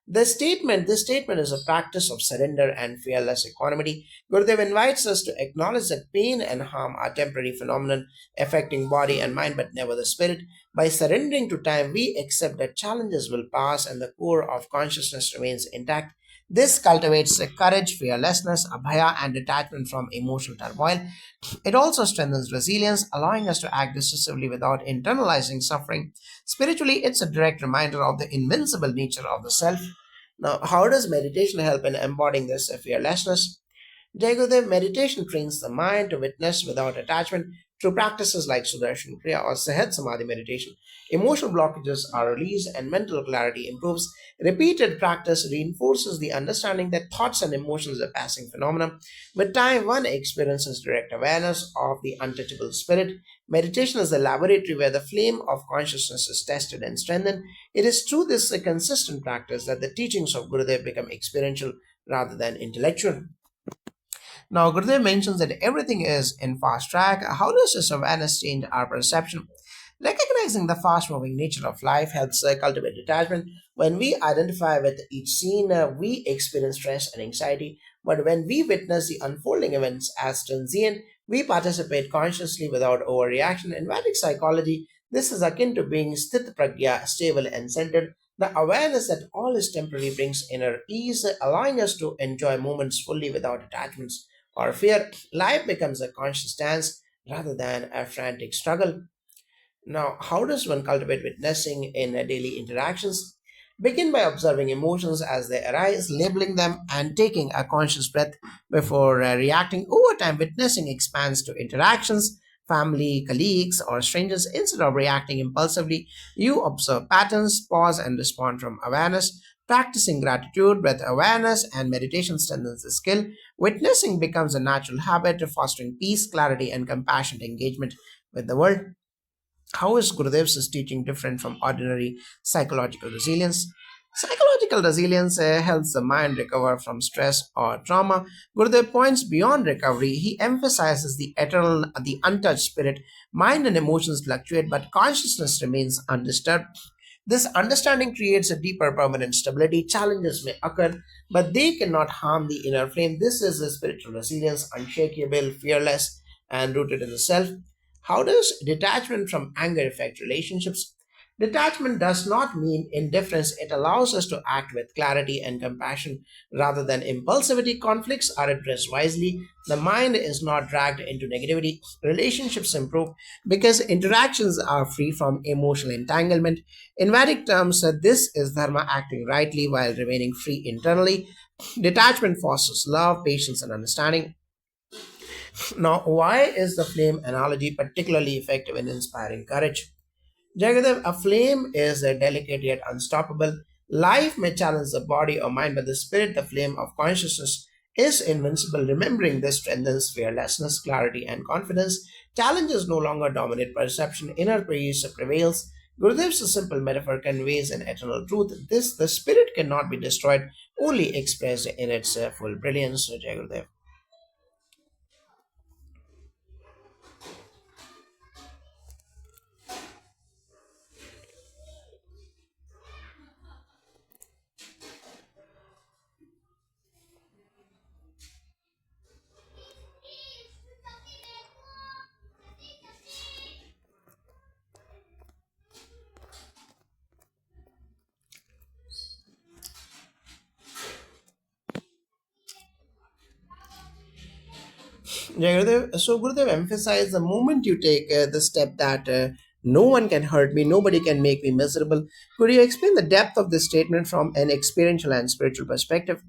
This statement is a practice of surrender and fearless equanimity. Gurudev invites us to acknowledge that pain and harm are temporary phenomena affecting body and mind, but never the spirit. By surrendering to time, we accept that challenges will pass and the core of consciousness remains intact. This cultivates a courage, fearlessness, abhaya, and detachment from emotional turmoil. It also strengthens resilience, allowing us to act decisively without internalizing suffering. Spiritually, it's a direct reminder of the invincible nature of the self. Now, how does meditation help in embodying this fearlessness? Jayagurudev, meditation trains the mind to witness without attachment through practices like Sudarshan Kriya or Sahat Samadhi meditation. Emotional blockages are released and mental clarity improves. Repeated practice reinforces the understanding that thoughts and emotions are passing phenomena. With time, one experiences direct awareness of the untouchable spirit. Meditation is the laboratory where the flame of consciousness is tested and strengthened. It is through this consistent practice that the teachings of Gurudev become experiential rather than intellectual. Now, Gurudev mentions that everything is in fast track. How does this awareness change our perception? Recognizing the fast moving nature of life helps cultivate detachment. When we identify with each scene, we experience stress and anxiety. But when we witness the unfolding events as transient, we participate consciously without overreaction. In Vedic psychology, this is akin to being sthit pragya, stable and centered. The awareness that all is temporary brings inner peace, allowing us to enjoy moments fully without attachments or fear. Life becomes a conscious dance rather than a frantic struggle. Now, how does one cultivate witnessing in daily interactions? Begin by observing emotions as they arise, labeling them, and taking a conscious breath before reacting. Over time, witnessing expands to interactions, family, colleagues, or strangers. Instead of reacting impulsively, you observe patterns, pause, and respond from awareness. Practicing gratitude, breath awareness, and meditation strengthens the skill. Witnessing becomes a natural habit, fostering peace, clarity, and compassionate engagement with the world. How is Gurudev's teaching different from ordinary psychological resilience? Psychological resilience helps the mind recover from stress or trauma. Gurudev points beyond recovery. He emphasizes the eternal, the untouched spirit. Mind and emotions fluctuate, but consciousness remains undisturbed. This understanding creates a deeper permanent stability. Challenges may occur, but they cannot harm the inner flame. This is the spiritual resilience, unshakable, fearless, and rooted in the self. How does detachment from anger affect relationships? Detachment does not mean indifference. It allows us to act with clarity and compassion rather than impulsivity. Conflicts are addressed wisely. The mind is not dragged into negativity. Relationships improve because interactions are free from emotional entanglement. In Vedic terms, this is dharma acting rightly while remaining free internally. Detachment fosters love, patience, and understanding. Now, why is the flame analogy particularly effective in inspiring courage? Jagadev, a flame is delicate yet unstoppable. Life may challenge the body or mind, but the spirit, the flame of consciousness, is invincible. Remembering this strengthens fearlessness, clarity, and confidence. Challenges no longer dominate perception, inner peace prevails. Gurudev's simple metaphor conveys an eternal truth. This, the spirit cannot be destroyed, only expressed in its full brilliance. Jai Gurudev. So Gurudev emphasized the moment you take the step that no one can hurt me, nobody can make me miserable. Could you explain the depth of this statement from an experiential and spiritual perspective?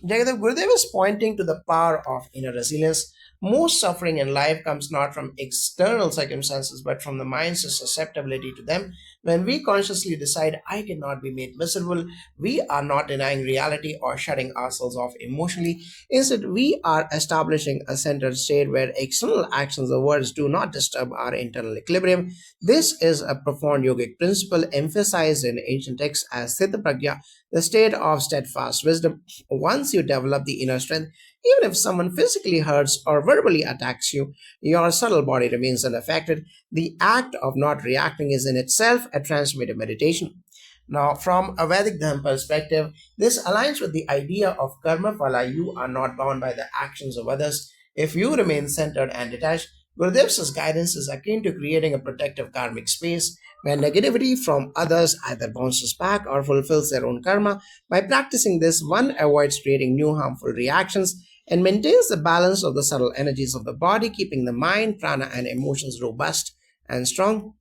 Jagadav, Gurudev is pointing to the power of inner resilience. Most suffering in life comes not from external circumstances but from the mind's susceptibility to them. When we consciously decide, I cannot be made miserable, we are not denying reality or shutting ourselves off emotionally. Instead, we are establishing a centered state where external actions or words do not disturb our internal equilibrium. This is a profound yogic principle emphasized in ancient texts as Siddha Pragya, the state of steadfast wisdom. Once you develop the inner strength, even if someone physically hurts or verbally attacks you, your subtle body remains unaffected. The act of not reacting is in itself a transformative meditation. Now, from a Vedic Dharma perspective, this aligns with the idea of karma phala. You are not bound by the actions of others. If you remain centered and detached, Gurudev's guidance is akin to creating a protective karmic space where negativity from others either bounces back or fulfills their own karma. By practicing this, one avoids creating new harmful reactions and maintains the balance of the subtle energies of the body, keeping the mind, prana, and emotions robust and strong.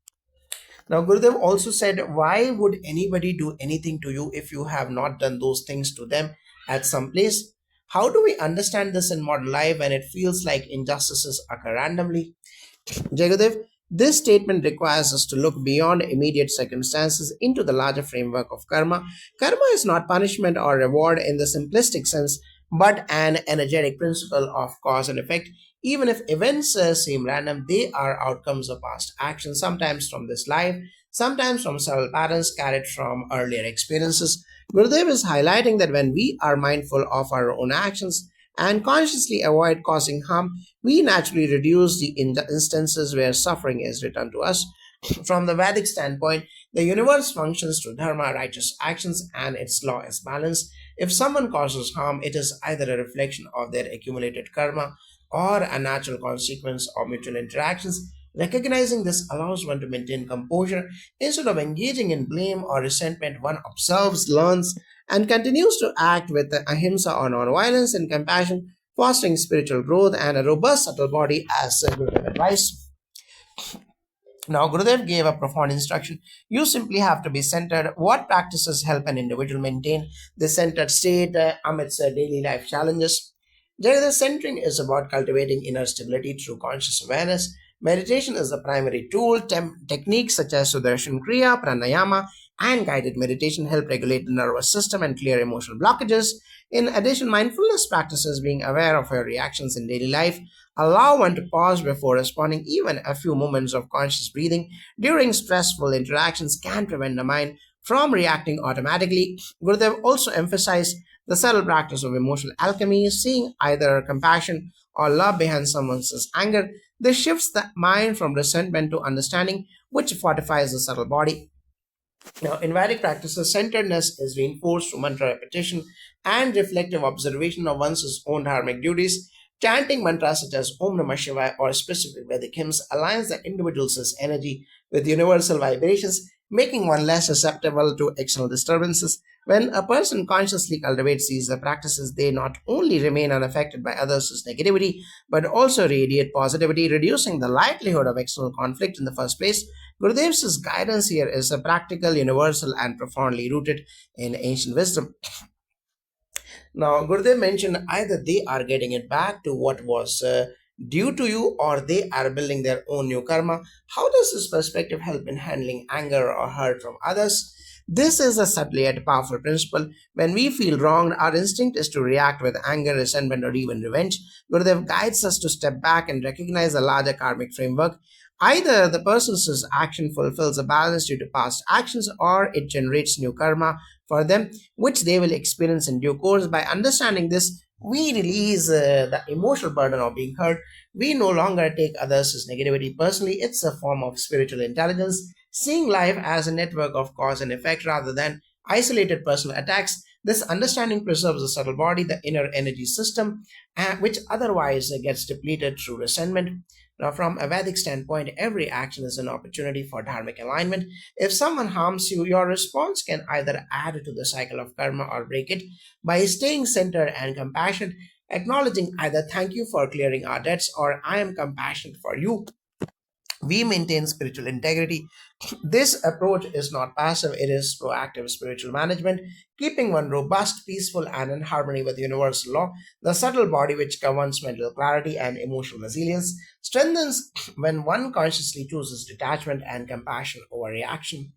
Now, Gurudev also said, why would anybody do anything to you if you have not done those things to them at some place? How do we understand this in modern life when it feels like injustices occur randomly? Jagadev, this statement requires us to look beyond immediate circumstances into the larger framework of karma. Karma is not punishment or reward in the simplistic sense, but an energetic principle of cause and effect. Even if events seem random, they are outcomes of past actions, sometimes from this life, sometimes from several patterns carried from earlier experiences. Gurudev is highlighting that when we are mindful of our own actions and consciously avoid causing harm, we naturally reduce the instances where suffering is returned to us. From the Vedic standpoint, the universe functions through dharma, righteous actions, and its law is balance. If someone causes harm, it is either a reflection of their accumulated karma or a natural consequence of mutual interactions. Recognizing this allows one to maintain composure. Instead of engaging in blame or resentment, one observes, learns, and continues to act with ahimsa or non-violence and compassion, fostering spiritual growth and a robust subtle body as Gurudev advised. Now, Gurudev gave a profound instruction. You simply have to be centered. What practices help an individual maintain the centered state amidst daily life challenges? The centering is about cultivating inner stability through conscious awareness. Meditation is the primary tool. Techniques such as Sudarshan Kriya, Pranayama, and guided meditation help regulate the nervous system and clear emotional blockages. In addition, mindfulness practices, being aware of your reactions in daily life, allow one to pause before responding. Even a few moments of conscious breathing during stressful interactions can prevent the mind from reacting automatically. Gurudev also emphasized the subtle practice of emotional alchemy, seeing either compassion or love behind someone's anger. This shifts the mind from resentment to understanding, which fortifies the subtle body. Now, in Vedic practices, centeredness is reinforced through mantra repetition and reflective observation of one's own dharmic duties. Chanting mantras such as Om Namah Shivaya or specific Vedic hymns aligns the individual's energy with universal vibrations, making one less susceptible to external disturbances. When a person consciously cultivates these practices, they not only remain unaffected by others' negativity, but also radiate positivity, reducing the likelihood of external conflict in the first place. Gurudev's guidance here is a practical, universal, and profoundly rooted in ancient wisdom. Now, Gurudev mentioned either they are getting it back to what was due to you or they are building their own new karma. How does this perspective help in handling anger or hurt from others? This is a subtle yet powerful principle. When we feel wronged, our instinct is to react with anger, resentment, or even revenge. Gurudev guides us to step back and recognize a larger karmic framework. Either the person's action fulfills a balance due to past actions or it generates new karma for them, which they will experience in due course. By understanding this, we release the emotional burden of being hurt. We no longer take others' negativity personally. It's a form of spiritual intelligence, seeing life as a network of cause and effect rather than isolated personal attacks. This understanding preserves the subtle body, the inner energy system, which otherwise gets depleted through resentment. Now, from a Vedic standpoint, every action is an opportunity for dharmic alignment. If someone harms you, your response can either add to the cycle of karma or break it. By staying centered and compassionate, acknowledging either thank you for clearing our debts or I am compassionate for you, we maintain spiritual integrity. This approach is not passive, it is proactive spiritual management, keeping one robust, peaceful, and in harmony with universal law. The subtle body, which governs mental clarity and emotional resilience, strengthens when one consciously chooses detachment and compassion over reaction.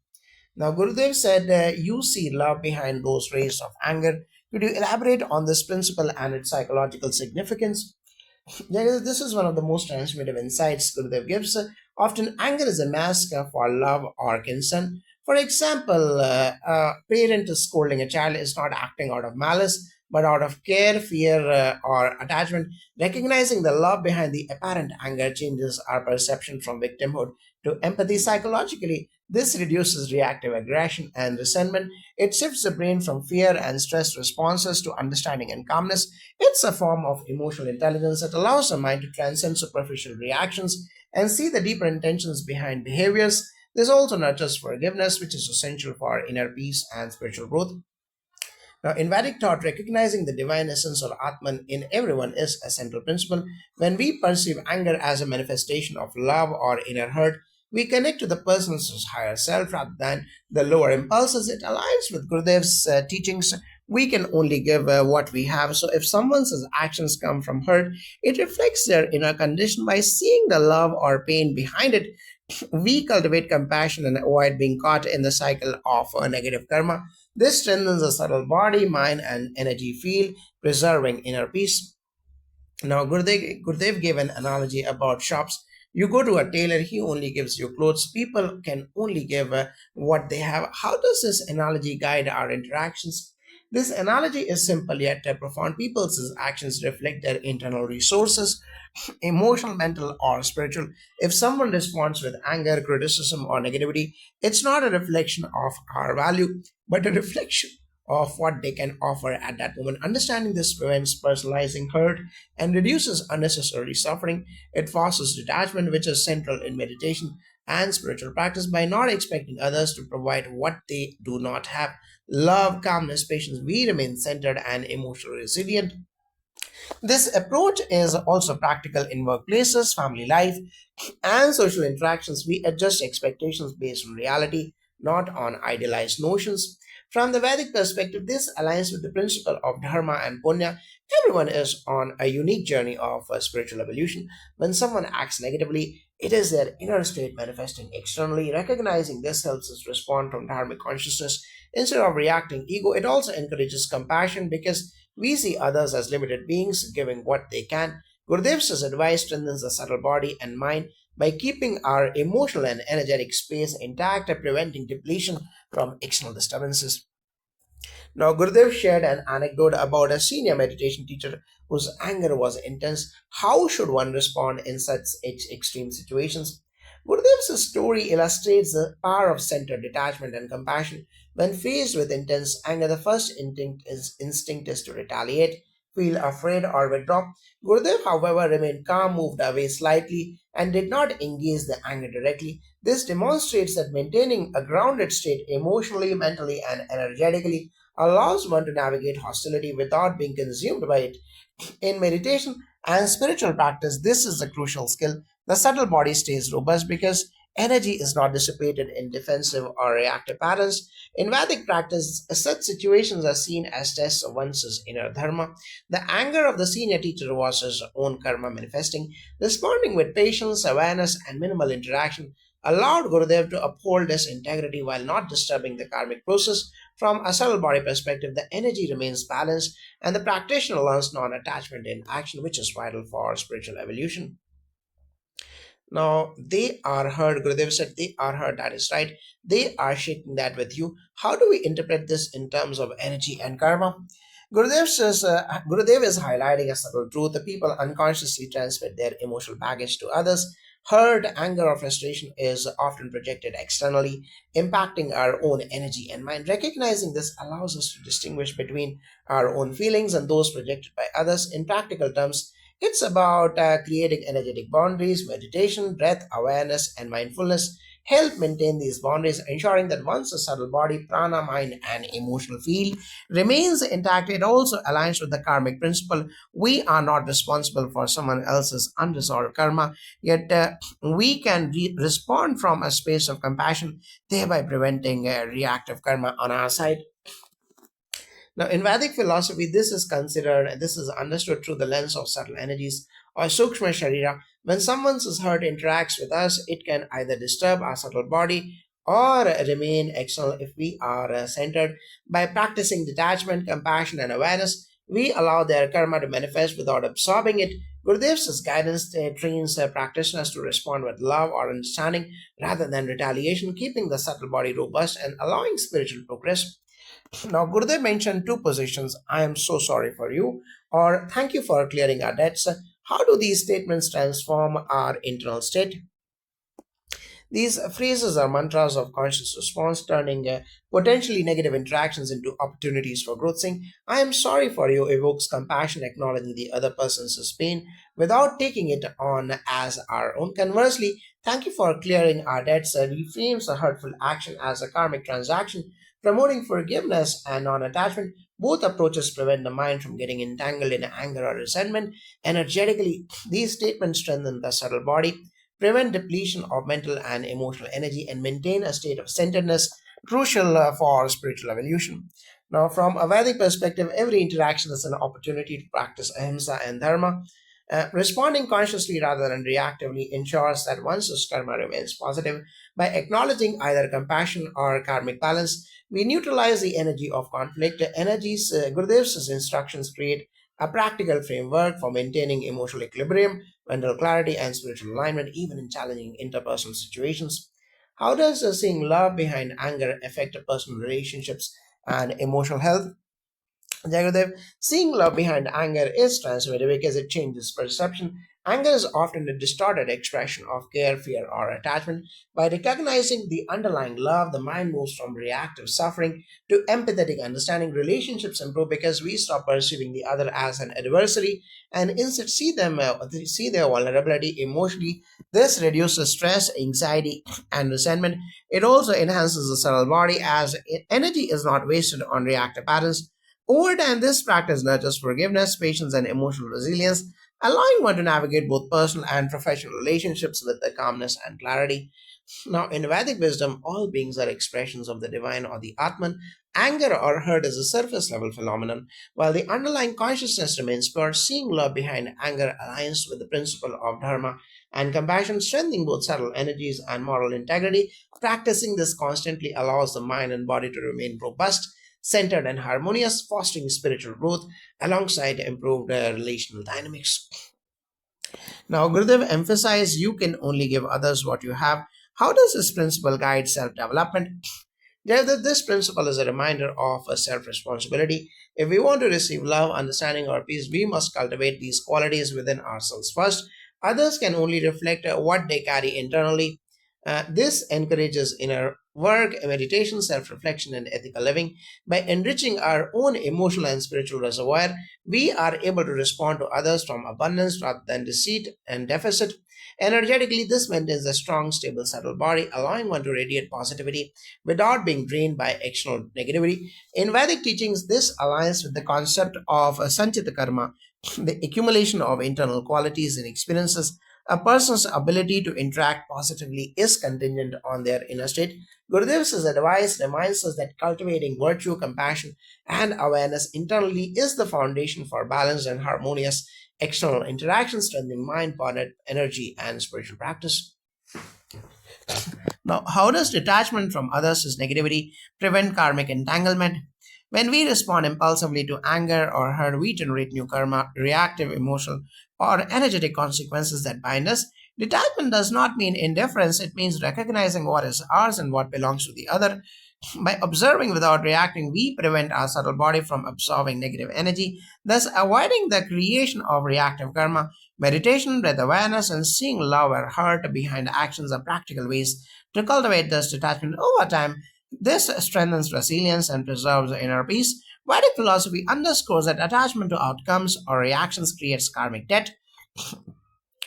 Now, Gurudev said, You see love behind those rays of anger. Could you elaborate on this principle and its psychological significance? This is one of the most transformative insights Gurudev gives. Often, anger is a mask for love or concern. For example, a parent is scolding a child is not acting out of malice, but out of care, fear, or attachment. Recognizing the love behind the apparent anger changes our perception from victimhood to empathy psychologically. This reduces reactive aggression and resentment. It shifts the brain from fear and stress responses to understanding and calmness. It's a form of emotional intelligence that allows the mind to transcend superficial reactions and see the deeper intentions behind behaviors. This also nurtures forgiveness, which is essential for inner peace and spiritual growth. Now, in Vedic thought, recognizing the divine essence or Atman in everyone is a central principle. When we perceive anger as a manifestation of love or inner hurt, we connect to the person's higher self rather than the lower impulses. It aligns with Gurudev's teachings. We can only give what we have. So, if someone's actions come from hurt, it reflects their inner condition. By seeing the love or pain behind it, we cultivate compassion and avoid being caught in the cycle of negative karma. This strengthens the subtle body, mind, and energy field, preserving inner peace. Now, Gurudev gave an analogy about shops. You go to a tailor, he only gives you clothes. People can only give what they have. How does this analogy guide our interactions? This analogy is simple yet profound. People's actions reflect their internal resources, emotional, mental, or spiritual. If someone responds with anger, criticism, or negativity, it's not a reflection of our value, but a reflection of what they can offer at that moment. Understanding this prevents personalizing hurt and reduces unnecessary suffering. It fosters detachment, which is central in meditation and spiritual practice. By not expecting others to provide what they do not have, love, calmness, patience, we remain centered and emotionally resilient. This approach is also practical in workplaces, family life, and social interactions. We adjust expectations based on reality, not on idealized notions. From the Vedic perspective, this aligns with the principle of dharma and punya. Everyone is on a unique journey of spiritual evolution. When someone acts negatively, it is their inner state manifesting externally. Recognizing this helps us respond from dharmic consciousness instead of reacting ego. It also encourages compassion because we see others as limited beings giving what they can. Gurudev's advice strengthens the subtle body and mind by keeping our emotional and energetic space intact and preventing depletion from external disturbances. Now, Gurudev shared an anecdote about a senior meditation teacher whose anger was intense. How should one respond in such extreme situations? Gurudev's story illustrates the power of centered detachment and compassion. When faced with intense anger, the first instinct is to retaliate, feel afraid, or withdraw. Gurudev, however, remained calm, moved away slightly, and did not engage the anger directly. This demonstrates that maintaining a grounded state emotionally, mentally, and energetically allows one to navigate hostility without being consumed by it. In meditation and spiritual practice, this is a crucial skill. The subtle body stays robust because energy is not dissipated in defensive or reactive patterns. In Vedic practice, such situations are seen as tests of one's inner dharma. The anger of the senior teacher was his own karma manifesting. Responding with patience, awareness, and minimal interaction allowed Gurudev to uphold his integrity while not disturbing the karmic process. From a subtle body perspective, the energy remains balanced and the practitioner learns non attachment in action, which is vital for spiritual evolution. Now, they are heard, Gurudev said, they are heard, that is right. They are shaking that with you. How do we interpret this in terms of energy and karma? Gurudev is highlighting a subtle truth. The people unconsciously transmit their emotional baggage to others. Hurt, anger, or frustration is often projected externally, impacting our own energy and mind. Recognizing this allows us to distinguish between our own feelings and those projected by others. In practical terms, it's about creating energetic boundaries. Meditation, breath awareness, and mindfulness help maintain these boundaries, ensuring that once a subtle body, prana, mind, and emotional field remains intact. It also aligns with the karmic principle. We are not responsible for someone else's unresolved karma, yet we can respond from a space of compassion, thereby preventing reactive karma on our side. Now, in Vedic philosophy, this is understood through the lens of subtle energies or Sukshma Sharira. When someone's heart interacts with us, it can either disturb our subtle body or remain external if we are centered. By practicing detachment, compassion, and awareness, we allow their karma to manifest without absorbing it. Gurudev's guidance trains practitioners to respond with love or understanding rather than retaliation, keeping the subtle body robust and allowing spiritual progress. Now, Gurudev mentioned two positions: I am so sorry for you, or thank you for clearing our debts. How do these statements transform our internal state? These phrases are mantras of conscious response, turning potentially negative interactions into opportunities for growth. Saying, I am sorry for you evokes compassion, acknowledging the other person's pain without taking it on as our own. Conversely, thank you for clearing our debts reframes a hurtful action as a karmic transaction, promoting forgiveness and non attachment. Both approaches prevent the mind from getting entangled in anger or resentment. Energetically, these statements strengthen the subtle body, prevent depletion of mental and emotional energy, and maintain a state of centeredness crucial for spiritual evolution. Now, from a Vedic perspective, every interaction is an opportunity to practice ahimsa and dharma. Responding consciously rather than reactively ensures that one's karma remains positive. By acknowledging either compassion or karmic balance, we neutralize the energy of conflict. Gurudev's instructions create a practical framework for maintaining emotional equilibrium, mental clarity, and spiritual alignment, even in challenging interpersonal situations. How does seeing love behind anger affect personal relationships and emotional health? Jagadev, seeing love behind anger is transformative because it changes perception. Anger is often a distorted expression of care, fear, or attachment. By recognizing the underlying love, the mind moves from reactive suffering to empathetic understanding. Relationships improve because we stop perceiving the other as an adversary and instead see their vulnerability emotionally. This reduces stress, anxiety, and resentment. It also enhances the subtle body as energy is not wasted on reactive patterns. Over time, this practice nurtures forgiveness, patience, and emotional resilience, allowing one to navigate both personal and professional relationships with the calmness and clarity. Now, in Vedic wisdom, all beings are expressions of the divine or the Atman. Anger or hurt is a surface level phenomenon, while the underlying consciousness remains pure. Seeing love behind anger aligns with the principle of dharma and compassion, strengthening both subtle energies and moral integrity. Practicing this constantly allows the mind and body to remain robust, centered, and harmonious, fostering spiritual growth alongside improved relational dynamics. Now, Gurudev emphasized you can only give others what you have. How does this principle guide self development? This principle is a reminder of a self responsibility. If we want to receive love, understanding, or peace, we must cultivate these qualities within ourselves first. Others can only reflect what they carry internally. This encourages inner work, meditation, self reflection, and ethical living. By enriching our own emotional and spiritual reservoir, we are able to respond to others from abundance rather than deceit and deficit. Energetically, this maintains a strong, stable, subtle body, allowing one to radiate positivity without being drained by external negativity. In Vedic teachings, this aligns with the concept of Sanchita Karma, the accumulation of internal qualities and experiences. A person's ability to interact positively is contingent on their inner state. Gurudev's advice reminds us that cultivating virtue, compassion, and awareness internally is the foundation for balanced and harmonious external interactions, strengthening mind, body, energy, and spiritual practice. Now, how does detachment from others' negativity prevent karmic entanglement? When we respond impulsively to anger or hurt, we generate new karma, reactive, emotional, or energetic consequences that bind us. Detachment does not mean indifference, it means recognizing what is ours and what belongs to the other. By observing without reacting, we prevent our subtle body from absorbing negative energy, thus avoiding the creation of reactive karma. Meditation, breath awareness, and seeing love or hurt behind actions are practical ways to cultivate this detachment over time. This strengthens resilience and preserves inner peace. Vedic philosophy underscores that attachment to outcomes or reactions creates karmic debt.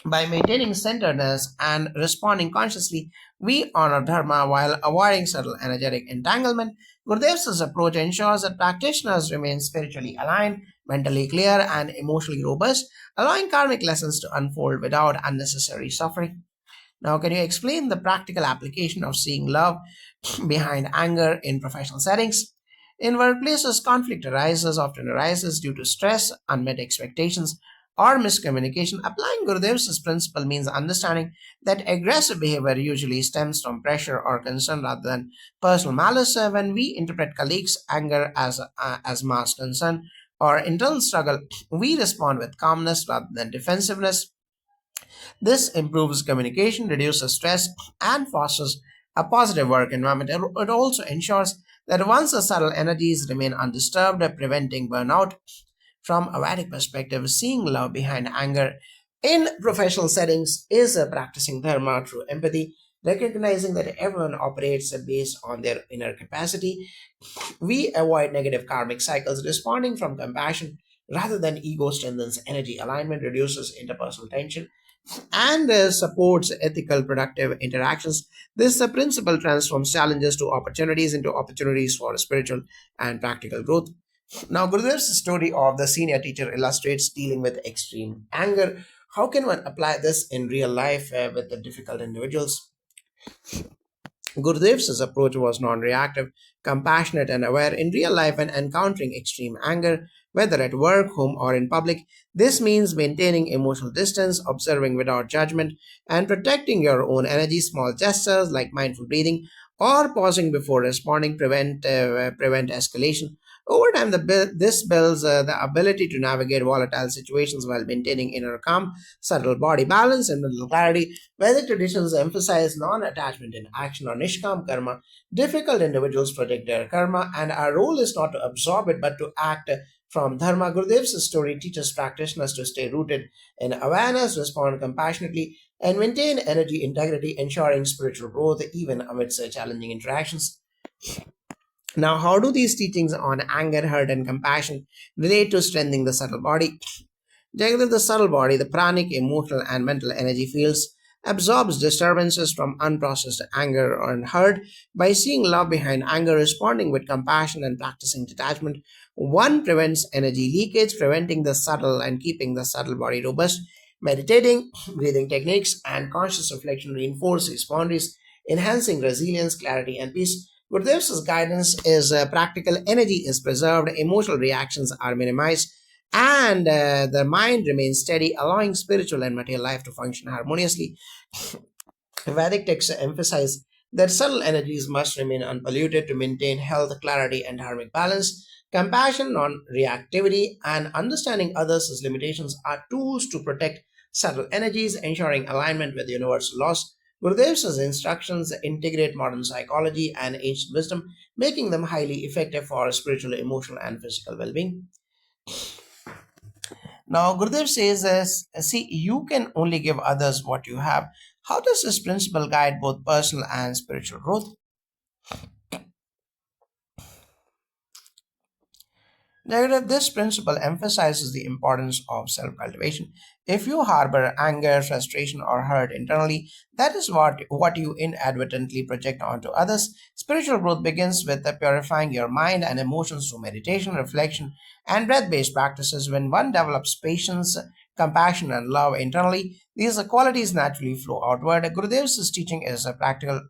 By maintaining centeredness and responding consciously, we honor dharma while avoiding subtle energetic entanglement. Gurudev's approach ensures that practitioners remain spiritually aligned, mentally clear, and emotionally robust, allowing karmic lessons to unfold without unnecessary suffering. Now, can you explain the practical application of seeing love behind anger in professional settings? In workplaces, conflict often arises due to stress, unmet expectations, or miscommunication. Applying Gurudev's principle means understanding that aggressive behavior usually stems from pressure or concern rather than personal malice. When we interpret colleagues' anger as mass concern or internal struggle, we respond with calmness rather than defensiveness. This improves communication, reduces stress, and fosters a positive work environment. It also ensures that once the subtle energies remain undisturbed, preventing burnout. From a Vedic perspective, seeing love behind anger in professional settings is practicing dharma through empathy, recognizing that everyone operates based on their inner capacity. We avoid negative karmic cycles, responding from compassion rather than ego strengthens energy alignment, reduces interpersonal tension, and supports ethical, productive interactions. This principle transforms challenges to opportunities into opportunities for spiritual and practical growth. Now, Gurudev's story of the senior teacher illustrates dealing with extreme anger. How can one apply this in real life with the difficult individuals? Gurudev's approach was non reactive, compassionate, and aware in real life when encountering extreme anger, whether at work, home, or in public. This means maintaining emotional distance, observing without judgment, and protecting your own energy. Small gestures like mindful breathing or pausing before responding prevent escalation. Over time, this builds the ability to navigate volatile situations while maintaining inner calm, subtle body balance, and mental clarity. Vedic traditions emphasize non attachment in action or nishkam karma. Difficult individuals protect their karma, and our role is not to absorb it but to act from Dharma. Gurudev's story teaches practitioners to stay rooted in awareness, respond compassionately, and maintain energy integrity, ensuring spiritual growth even amidst challenging interactions. Now, how do these teachings on anger, hurt, and compassion relate to strengthening the subtle body? Jagadiv, the subtle body, the pranic, emotional, and mental energy fields, absorbs disturbances from unprocessed anger or hurt. By seeing love behind anger, responding with compassion, and practicing detachment, one prevents energy leakage, preventing the subtle and keeping the subtle body robust. Meditating, breathing techniques, and conscious reflection reinforce these boundaries, enhancing resilience, clarity, and peace. Gurudev's guidance is practical, energy is preserved, emotional reactions are minimized, and the mind remains steady, allowing spiritual and material life to function harmoniously. Vedic texts emphasize that subtle energies must remain unpolluted to maintain health, clarity, and dharmic balance. Compassion, non reactivity, and understanding others' limitations are tools to protect subtle energies, ensuring alignment with universal laws. Gurudev's instructions integrate modern psychology and ancient wisdom, making them highly effective for spiritual, emotional, and physical well being. Now, Gurudev says, see, you can only give others what you have. How does this principle guide both personal and spiritual growth? Jagadish, this principle emphasizes the importance of self cultivation. If you harbor anger, frustration, or hurt internally, that is what you inadvertently project onto others. Spiritual growth begins with the purifying your mind and emotions through meditation, reflection, and breath based practices. When one develops patience, compassion, and love internally, these qualities naturally flow outward. Gurudev's teaching is a practical.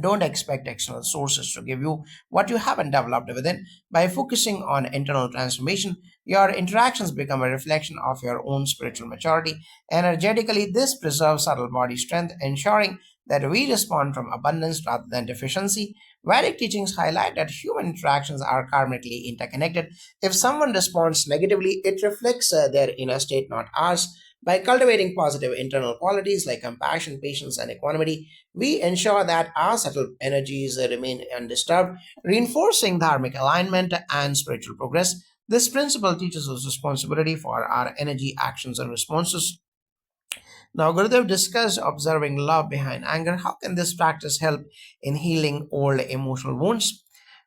Don't expect external sources to give you what you haven't developed within. By focusing on internal transformation, your interactions become a reflection of your own spiritual maturity. Energetically, this preserves subtle body strength, ensuring that we respond from abundance rather than deficiency. Vedic teachings highlight that human interactions are karmically interconnected. If someone responds negatively, it reflects their inner state, not ours. By cultivating positive internal qualities like compassion, patience, and equanimity, we ensure that our subtle energies remain undisturbed, reinforcing dharmic alignment and spiritual progress. This principle teaches us responsibility for our energy, actions, and responses. Now, Gurudev discussed observing love behind anger. How can this practice help in healing old emotional wounds?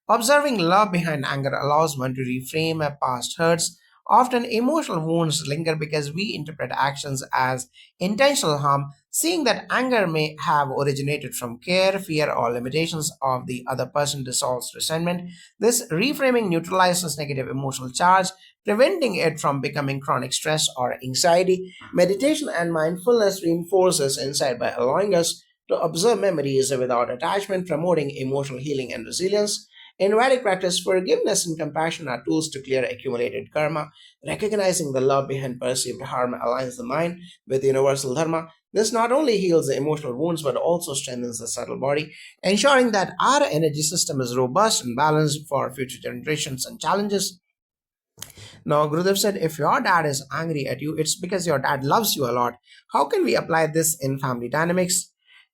Observing love behind anger allows one to reframe a past hurts. Often, emotional wounds linger because we interpret actions as intentional harm, seeing that anger may have originated from care, fear, or limitations of the other person dissolves resentment. This reframing neutralizes negative emotional charge, preventing it from becoming chronic stress or anxiety. Meditation and mindfulness reinforces insight by allowing us to observe memories without attachment, promoting emotional healing and resilience. In Vedic practice, forgiveness and compassion are tools to clear accumulated karma. Recognizing the love behind perceived harm aligns the mind with universal dharma. This not only heals the emotional wounds but also strengthens the subtle body, ensuring that our energy system is robust and balanced for future generations and challenges. Now, Gurudev said, if your dad is angry at you, it's because your dad loves you a lot. How can we apply this in family dynamics?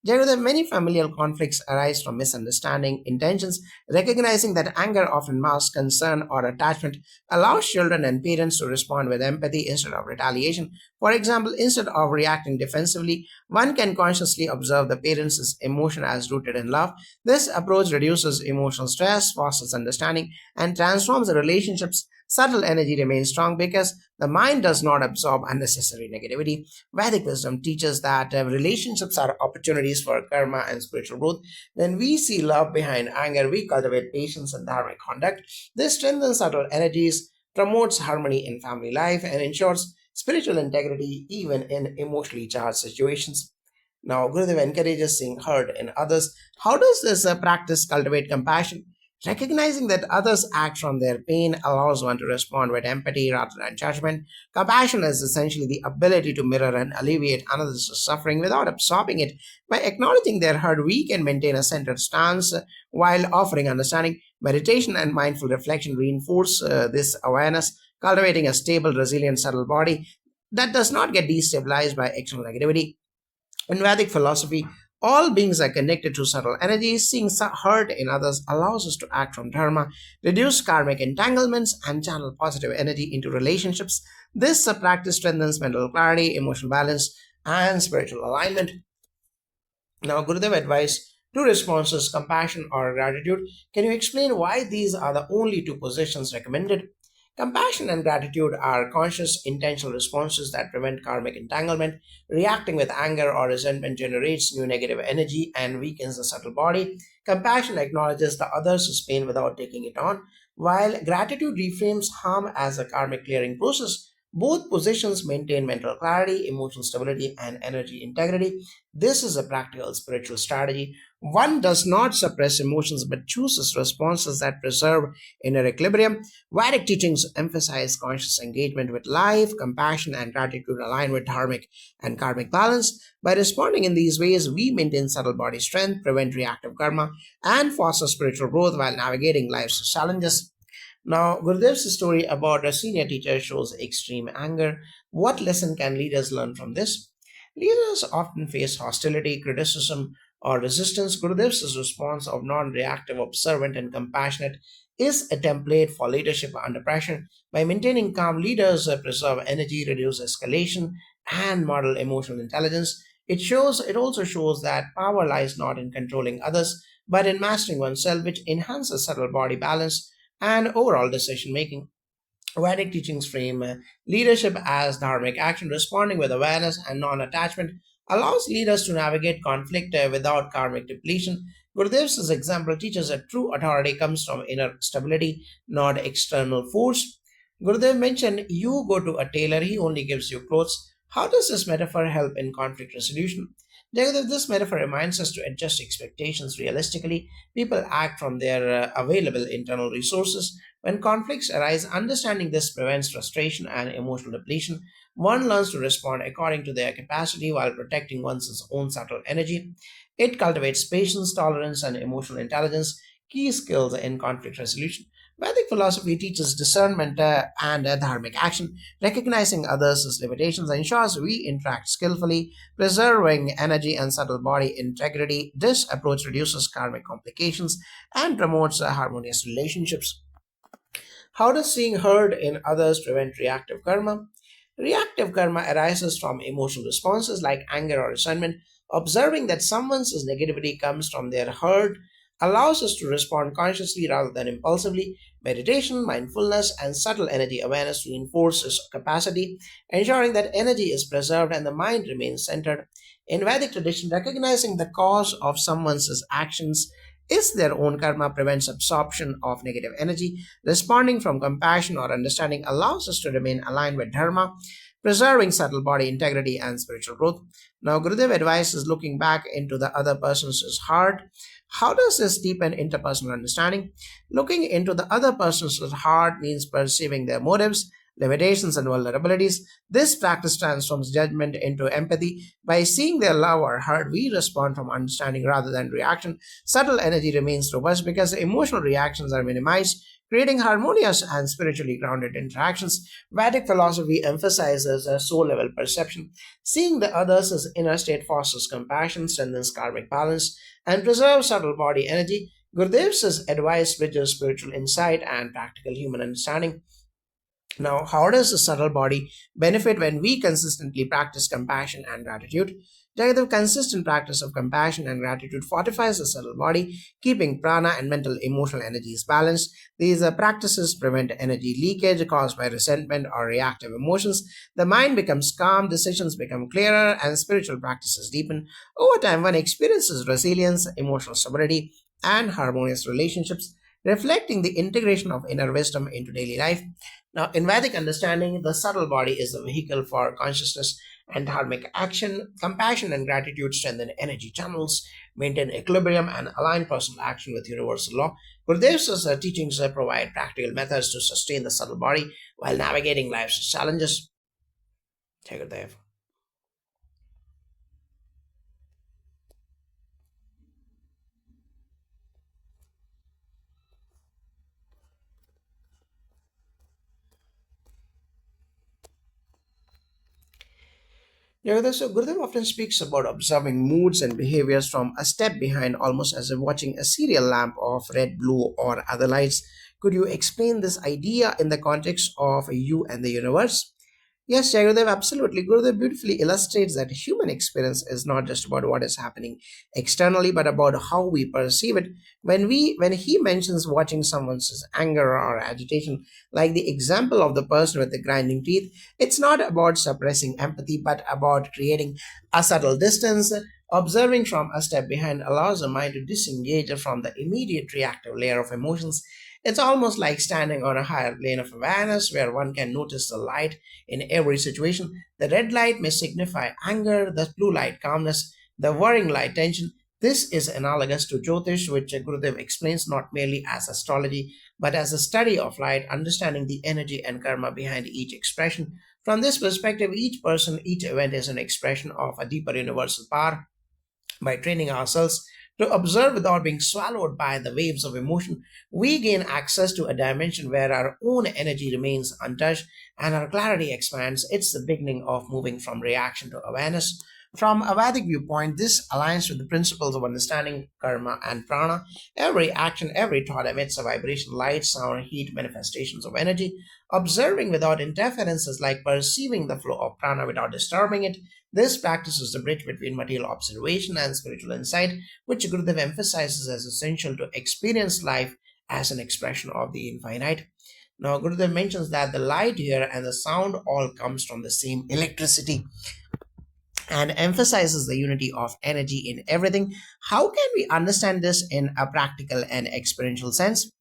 Gurudev, many familial conflicts arise from misunderstanding, intentions. Recognizing that anger often masks concern or attachment allows children and parents to respond with empathy instead of retaliation. For example, instead of reacting defensively, one can consciously observe the parents' emotion as rooted in love. This approach reduces emotional stress, fosters understanding, and transforms the relationships. Subtle energy remains strong because the mind does not absorb unnecessary negativity. Vedic wisdom teaches that relationships are opportunities for karma and spiritual growth. When we see love behind anger, we cultivate patience and dharmic conduct. This strengthens subtle energies, promotes harmony in family life, and ensures spiritual integrity even in emotionally charged situations. Now, Gurudev encourages seeing hurt in others. How does this practice cultivate compassion? Recognizing that others act from their pain allows one to respond with empathy rather than judgment. Compassion is essentially the ability to mirror and alleviate another's suffering without absorbing it. By acknowledging their hurt, we can maintain a centered stance while offering understanding. Meditation and mindful reflection reinforce this awareness, cultivating a stable, resilient, subtle body that does not get destabilized by external negativity. In Vedic philosophy, all beings are connected to subtle energies. Seeing hurt in others allows us to act from dharma, reduce karmic entanglements, and channel positive energy into relationships. This practice strengthens mental clarity, emotional balance, and spiritual alignment. Now, Gurudev advised two responses, compassion or gratitude. Can you explain why these are the only two positions recommended? Compassion and gratitude are conscious, intentional responses that prevent karmic entanglement. Reacting with anger or resentment generates new negative energy and weakens the subtle body. Compassion acknowledges the other's pain without taking it on, while gratitude reframes harm as a karmic clearing process. Both positions maintain mental clarity, emotional stability, and energy integrity. This is a practical spiritual strategy. One does not suppress emotions but chooses responses that preserve inner equilibrium. Vedic teachings emphasize conscious engagement with life, compassion, and gratitude align with dharmic and karmic balance. By responding in these ways, we maintain subtle body strength, prevent reactive karma, and foster spiritual growth while navigating life's challenges. Now, Gurudev's story about a senior teacher shows extreme anger. What lesson can leaders learn from this? Leaders often face hostility, criticism, or resistance. Gurudev's response of non reactive, observant, and compassionate is a template for leadership under pressure. By maintaining calm, leaders preserve energy, reduce escalation, and model emotional intelligence. It also shows that power lies not in controlling others, but in mastering oneself, which enhances subtle body balance and overall decision making. Vedic teachings frame leadership as dharmic action, responding with awareness and non attachment allows leaders to navigate conflict without karmic depletion. Gurudev's example teaches that true authority comes from inner stability, not external force. Gurudev mentioned, you go to a tailor, he only gives you clothes. How does this metaphor help in conflict resolution? Jagadev, this metaphor reminds us to adjust expectations realistically. People act from their available internal resources. When conflicts arise, understanding this prevents frustration and emotional depletion. One learns to respond according to their capacity while protecting one's own subtle energy. It cultivates patience, tolerance, and emotional intelligence, key skills in conflict resolution. Vedic philosophy teaches discernment and dharmic action. Recognizing others' limitations ensures we interact skillfully, preserving energy and subtle body integrity. This approach reduces karmic complications and promotes harmonious relationships. How does seeing hurt in others prevent reactive karma? Reactive karma arises from emotional responses like anger or resentment. Observing that someone's negativity comes from their hurt allows us to respond consciously rather than impulsively. Meditation, mindfulness, and subtle energy awareness reinforce this capacity, ensuring that energy is preserved and the mind remains centered. In Vedic tradition, recognizing the cause of someone's actions is their own karma prevents absorption of negative energy. Responding from compassion or understanding allows us to remain aligned with dharma, preserving subtle body integrity and spiritual growth. Now, Gurudev advises looking back into the other person's heart. How does this deepen interpersonal understanding? Looking into the other person's heart means perceiving their motives, limitations, and vulnerabilities. This practice transforms judgment into empathy. By seeing their love or hurt, we respond from understanding rather than reaction. Subtle energy remains robust because emotional reactions are minimized, creating harmonious and spiritually grounded interactions. Vedic philosophy emphasizes a soul level perception. Seeing the others as inner state fosters compassion, strengthens karmic balance, and preserves subtle body energy. Gurudev's advice bridges spiritual insight and practical human understanding. Now, how does the subtle body benefit when we consistently practice compassion and gratitude? The consistent practice of compassion and gratitude fortifies the subtle body, keeping prana and mental emotional energies balanced. These practices prevent energy leakage caused by resentment or reactive emotions. The mind becomes calm, decisions become clearer, and spiritual practices deepen. Over time, one experiences resilience, emotional stability, and harmonious relationships, reflecting the integration of inner wisdom into daily life. Now, in Vedic understanding, the subtle body is the vehicle for consciousness and dharmic action. Compassion and gratitude strengthen energy channels, maintain equilibrium, and align personal action with universal law. Gurudev's teachings provide practical methods to sustain the subtle body while navigating life's challenges. Jai Gurudev. So Gurudev often speaks about observing moods and behaviors from a step behind, almost as if watching a serial lamp of red, blue, or other lights. Could you explain this idea in the context of you and the universe? Yes, Jagadev, absolutely. Gurudev beautifully illustrates that human experience is not just about what is happening externally, but about how we perceive it. When he mentions watching someone's anger or agitation, like the example of the person with the grinding teeth, it's not about suppressing empathy, but about creating a subtle distance. Observing from a step behind allows the mind to disengage from the immediate reactive layer of emotions. It's almost like standing on a higher plane of awareness where one can notice the light in every situation. The red light may signify anger, the blue light calmness, the worrying light tension. This is analogous to Jyotish, which Gurudev explains not merely as astrology, but as a study of light, understanding the energy and karma behind each expression. From this perspective, each person, each event is an expression of a deeper universal power. By training ourselves to observe without being swallowed by the waves of emotion, we gain access to a dimension where our own energy remains untouched and our clarity expands. It's the beginning of moving from reaction to awareness. From a Vedic viewpoint, this aligns with the principles of understanding karma and prana. Every action, every thought emits a vibration, light, sound, heat, manifestations of energy. Observing without interference is like perceiving the flow of prana without disturbing it. This practice is the bridge between material observation and spiritual insight, which Gurudev emphasizes as essential to experience life as an expression of the infinite. Now, Gurudev mentions that the light here and the sound all comes from the same electricity and emphasizes the unity of energy in everything. How can we understand this in a practical and experiential sense?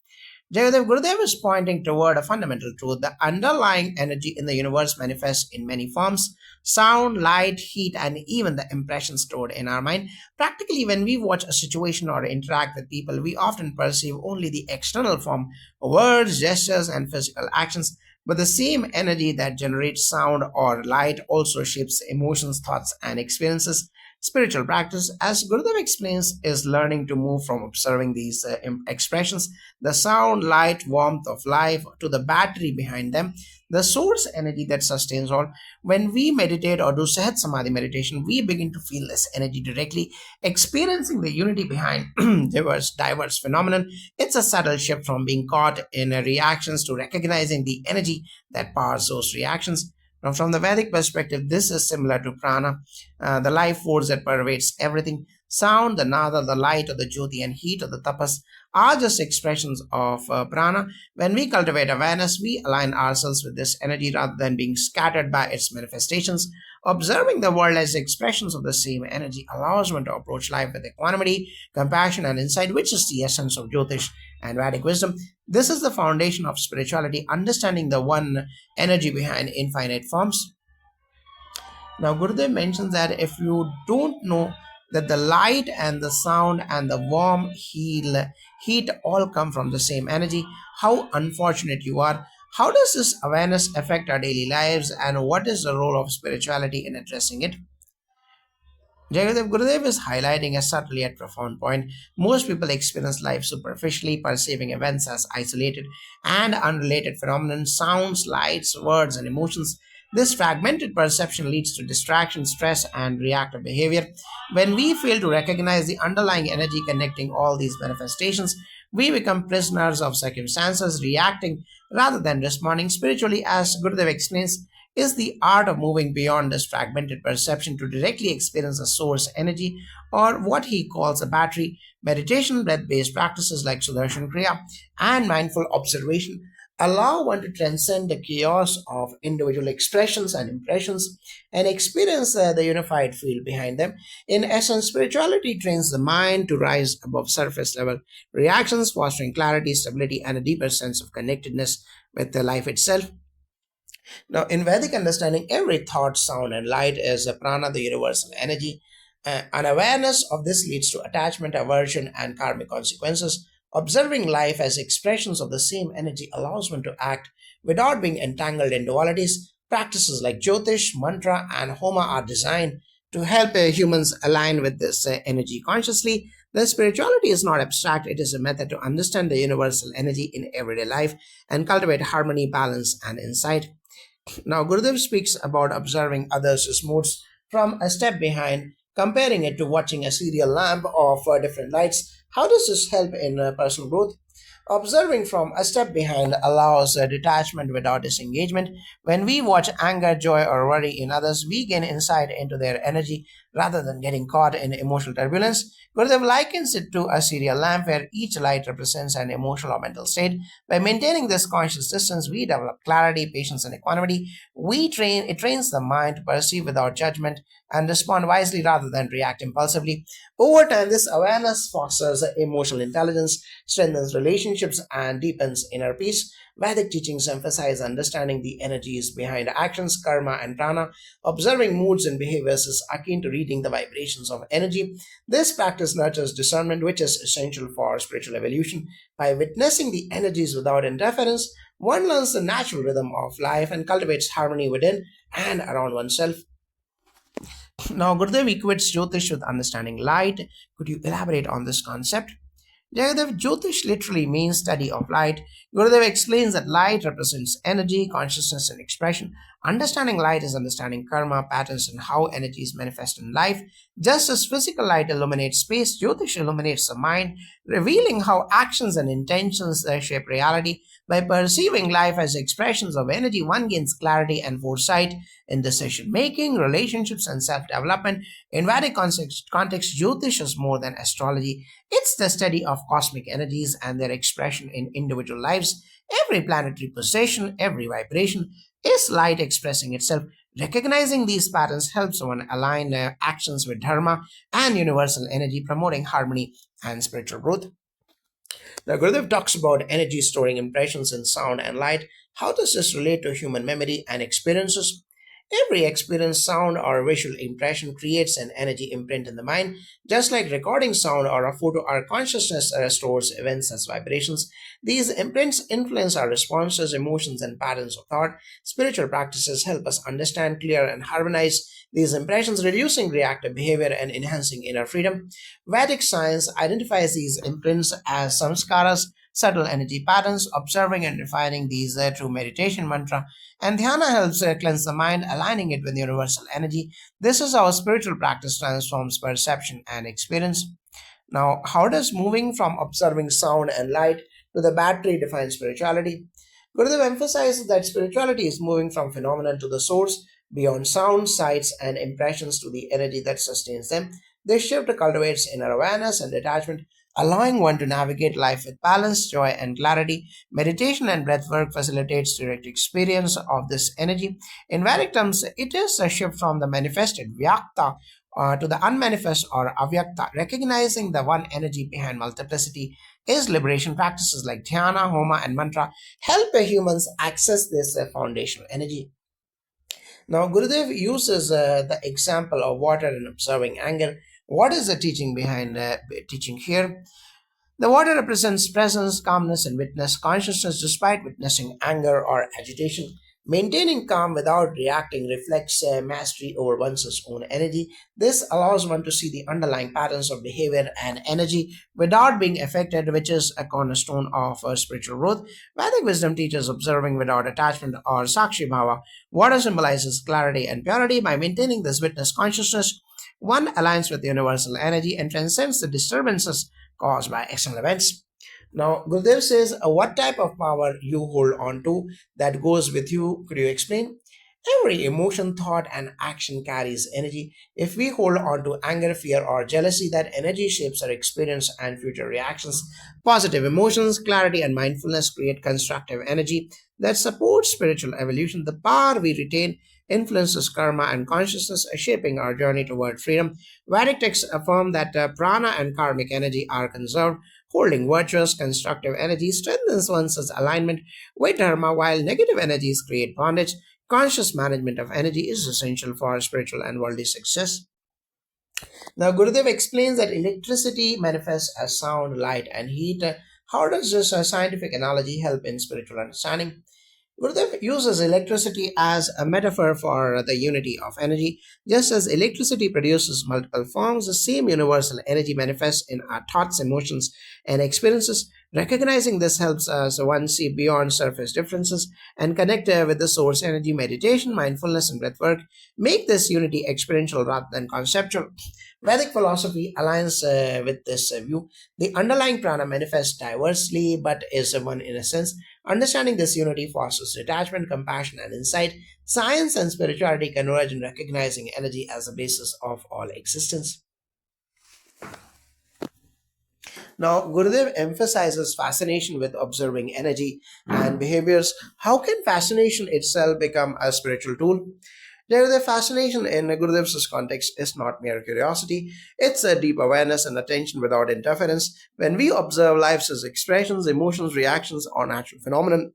Jagadev Gurudev is pointing toward a fundamental truth. The underlying energy in the universe manifests in many forms: sound, light, heat, and even the impressions stored in our mind. Practically, when we watch a situation or interact with people, we often perceive only the external form: words, gestures, and physical actions. But the same energy that generates sound or light also shapes emotions, thoughts, and experiences. Spiritual practice, as Gurudev explains, is learning to move from observing these expressions, the sound, light, warmth of life, to the battery behind them, the source energy that sustains all. When we meditate or do Sahat Samadhi meditation, we begin to feel this energy directly, experiencing the unity behind diverse phenomenon. It's a subtle shift from being caught in reactions to recognizing the energy that powers those reactions. Now, from the Vedic perspective, this is similar to prana, the life force that pervades everything. Sound, the nada, the light, or the jyoti, and heat, or the tapas are just expressions of prana. When we cultivate awareness, we align ourselves with this energy rather than being scattered by its manifestations. Observing the world as expressions of the same energy allows one to approach life with equanimity, compassion, and insight, which is the essence of Jyotish and Vedic wisdom. This is the foundation of spirituality, understanding the one energy behind infinite forms. Now, Gurudev mentions that if you don't know that the light and the sound and the warm heat all come from the same energy, how unfortunate you are. How does this awareness affect our daily lives, and what is the role of spirituality in addressing it? Jagadev Gurudev is highlighting a subtle yet profound point. Most people experience life superficially, perceiving events as isolated and unrelated phenomena, sounds, lights, words, and emotions. This fragmented perception leads to distraction, stress, and reactive behavior. When we fail to recognize the underlying energy connecting all these manifestations, we become prisoners of circumstances, reacting rather than responding spiritually, as Gurudev explains, is the art of moving beyond this fragmented perception to directly experience the source energy, or what he calls a battery. Meditation, breath based practices like Sudarshan Kriya, and mindful observation allow one to transcend the chaos of individual expressions and impressions and experience the unified field behind them. In essence, spirituality trains the mind to rise above surface level reactions, fostering clarity, stability, and a deeper sense of connectedness with the life itself. Now, in Vedic understanding, every thought, sound, and light is a prana, the universal energy. An awareness of this leads to attachment, aversion, and karmic consequences. Observing life as expressions of the same energy allows one to act without being entangled in dualities. Practices like Jyotish, mantra, and Homa are designed to help humans align with this energy consciously. The spirituality is not abstract, it is a method to understand the universal energy in everyday life and cultivate harmony, balance, and insight. Now, Gurudev speaks about observing others' moods from a step behind, comparing it to watching a serial lamp of different lights. How does this help in personal growth? Observing from a step behind allows detachment without disengagement. When we watch anger, joy, or worry in others, we gain insight into their energy rather than getting caught in emotional turbulence. Gurudev likens it to a serial lamp where each light represents an emotional or mental state. By maintaining this conscious distance, we develop clarity, patience, and equanimity. It trains the mind to perceive without judgment and respond wisely rather than react impulsively. Over time, this awareness fosters emotional intelligence, strengthens relationships, and deepens inner peace. Vedic teachings emphasize understanding the energies behind actions, karma, and prana. Observing moods and behaviors is akin to reading the vibrations of energy. This practice nurtures discernment, which is essential for spiritual evolution. By witnessing the energies without interference, one learns the natural rhythm of life and cultivates harmony within and around oneself. Now, Gurudev equates Jyotish with understanding light. Could you elaborate on this concept? Jagadev, Jyotish literally means study of light. Gurudev explains that light represents energy, consciousness, and expression. Understanding light is understanding karma, patterns, and how energies manifest in life. Just as physical light illuminates space, Jyotish illuminates the mind, revealing how actions and intentions shape reality. By perceiving life as expressions of energy, one gains clarity and foresight in decision making, relationships, and self development. In Vedic context, Jyotish is more than astrology. It's the study of cosmic energies and their expression in individual lives. Every planetary position, every vibration is light expressing itself. Recognizing these patterns helps one align actions with dharma and universal energy, promoting harmony and spiritual growth. Now, Gurudev talks about energy storing impressions in sound and light. How does this relate to human memory and experiences? Every experience, sound, or visual impression creates an energy imprint in the mind. Just like recording sound or a photo, our consciousness stores events as vibrations. These imprints influence our responses, emotions, and patterns of thought. Spiritual practices help us understand, clear, and harmonize these impressions, reducing reactive behavior and enhancing inner freedom. Vedic science identifies these imprints as samskaras, subtle energy patterns. Observing and refining these through meditation, mantra, and dhyana helps cleanse the mind, aligning it with universal energy. This is how spiritual practice transforms perception and experience. Now, how does moving from observing sound and light to the battery define spirituality? Gurudev emphasizes that spirituality is moving from phenomenon to the source, beyond sound, sights, and impressions to the energy that sustains them. This shift cultivates inner awareness and detachment, allowing one to navigate life with balance, joy, and clarity. Meditation and breathwork facilitates direct experience of this energy. In Vedic terms, it is a shift from the manifested vyakta to the unmanifest or avyakta. Recognizing the one energy behind multiplicity is liberation. Practices like dhyana, homa, and mantra help humans access this foundational energy. Now, Gurudev uses the example of water in observing anger. What is the teaching behind teaching here? The water represents presence, calmness, and witness consciousness despite witnessing anger or agitation. Maintaining calm without reacting reflects mastery over one's own energy. This allows one to see the underlying patterns of behavior and energy without being affected, which is a cornerstone of spiritual growth. Vedic wisdom teaches observing without attachment or sakshi bhava. Water symbolizes clarity and purity. By maintaining this witness consciousness, one aligns with universal energy and transcends the disturbances caused by external events. Now, Gurudev says, what type of power you hold on to that goes with you? Could you explain? Every emotion, thought, and action carries energy. If we hold on to anger, fear, or jealousy, that energy shapes our experience and future reactions. Positive emotions, clarity, and mindfulness create constructive energy that supports spiritual evolution. The power we retain influences karma and consciousness, shaping our journey toward freedom. Vedic texts affirm that prana and karmic energy are conserved. Holding virtuous, constructive energy strengthens one's alignment with dharma, while negative energies create bondage. conscious management of energy is essential for spiritual and worldly success. Now, Gurudev explains that electricity manifests as sound, light, and heat. How does this scientific analogy help in spiritual understanding? Gurudev uses electricity as a metaphor for the unity of energy. Just as electricity produces multiple forms, the same universal energy manifests in our thoughts, emotions, and experiences. Recognizing this helps us one see beyond surface differences and connect with the source energy. Meditation, mindfulness, and breathwork make this unity experiential rather than conceptual. Vedic philosophy aligns with this view. The underlying prana manifests diversely but is one in a sense. Understanding this unity fosters detachment, compassion, and insight. Science and spirituality converge in recognizing energy as the basis of all existence. Now, Gurudev emphasizes fascination with observing energy and behaviors. How can fascination itself become a spiritual tool? The fascination in Gurudev's context is not mere curiosity, it's a deep awareness and attention without interference. When we observe life's expressions, emotions, reactions, or natural phenomena,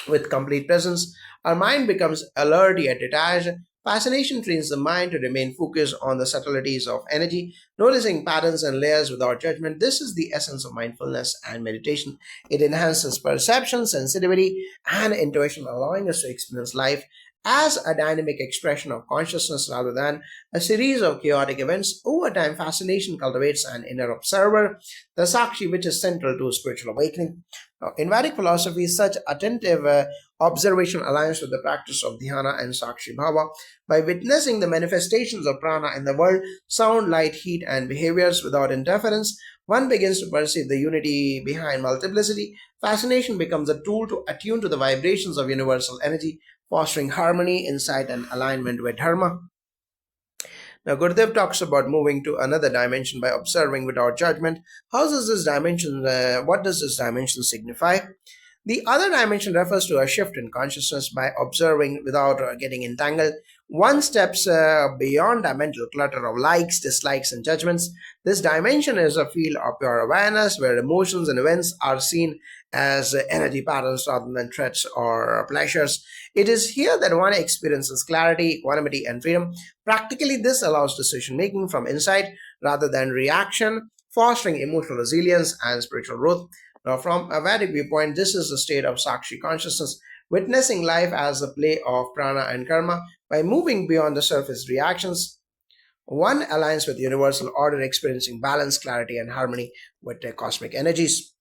with complete presence, our mind becomes alert yet detached. Fascination trains the mind to remain focused on the subtleties of energy, noticing patterns and layers without judgment. This is the essence of mindfulness and meditation. It enhances perception, sensitivity, and intuition, allowing us to experience life as a dynamic expression of consciousness rather than a series of chaotic events. Over time, fascination cultivates an inner observer, the Sakshi, which is central to spiritual awakening. Now, in Vedic philosophy, such attentive observation aligns with the practice of dhyana and Sakshi Bhava. By witnessing the manifestations of prana in the world, sound, light, heat, and behaviors without interference, one begins to perceive the unity behind multiplicity. Fascination becomes a tool to attune to the vibrations of universal energy, fostering harmony, insight, and alignment with dharma. Now, Gurudev talks about moving to another dimension by observing without judgment. What does this dimension signify? The other dimension refers to a shift in consciousness by observing without getting entangled. One steps beyond the mental clutter of likes, dislikes, and judgments. This dimension is a field of pure awareness where emotions and events are seen as energy patterns rather than threats or pleasures. It is here that one experiences clarity, equanimity, and freedom. Practically, this allows decision making from insight rather than reaction, fostering emotional resilience and spiritual growth. Now, from a Vedic viewpoint, this is the state of Sakshi consciousness, witnessing life as a play of prana and karma. By moving beyond the surface reactions, one aligns with universal order, experiencing balance, clarity, and harmony with the cosmic energies.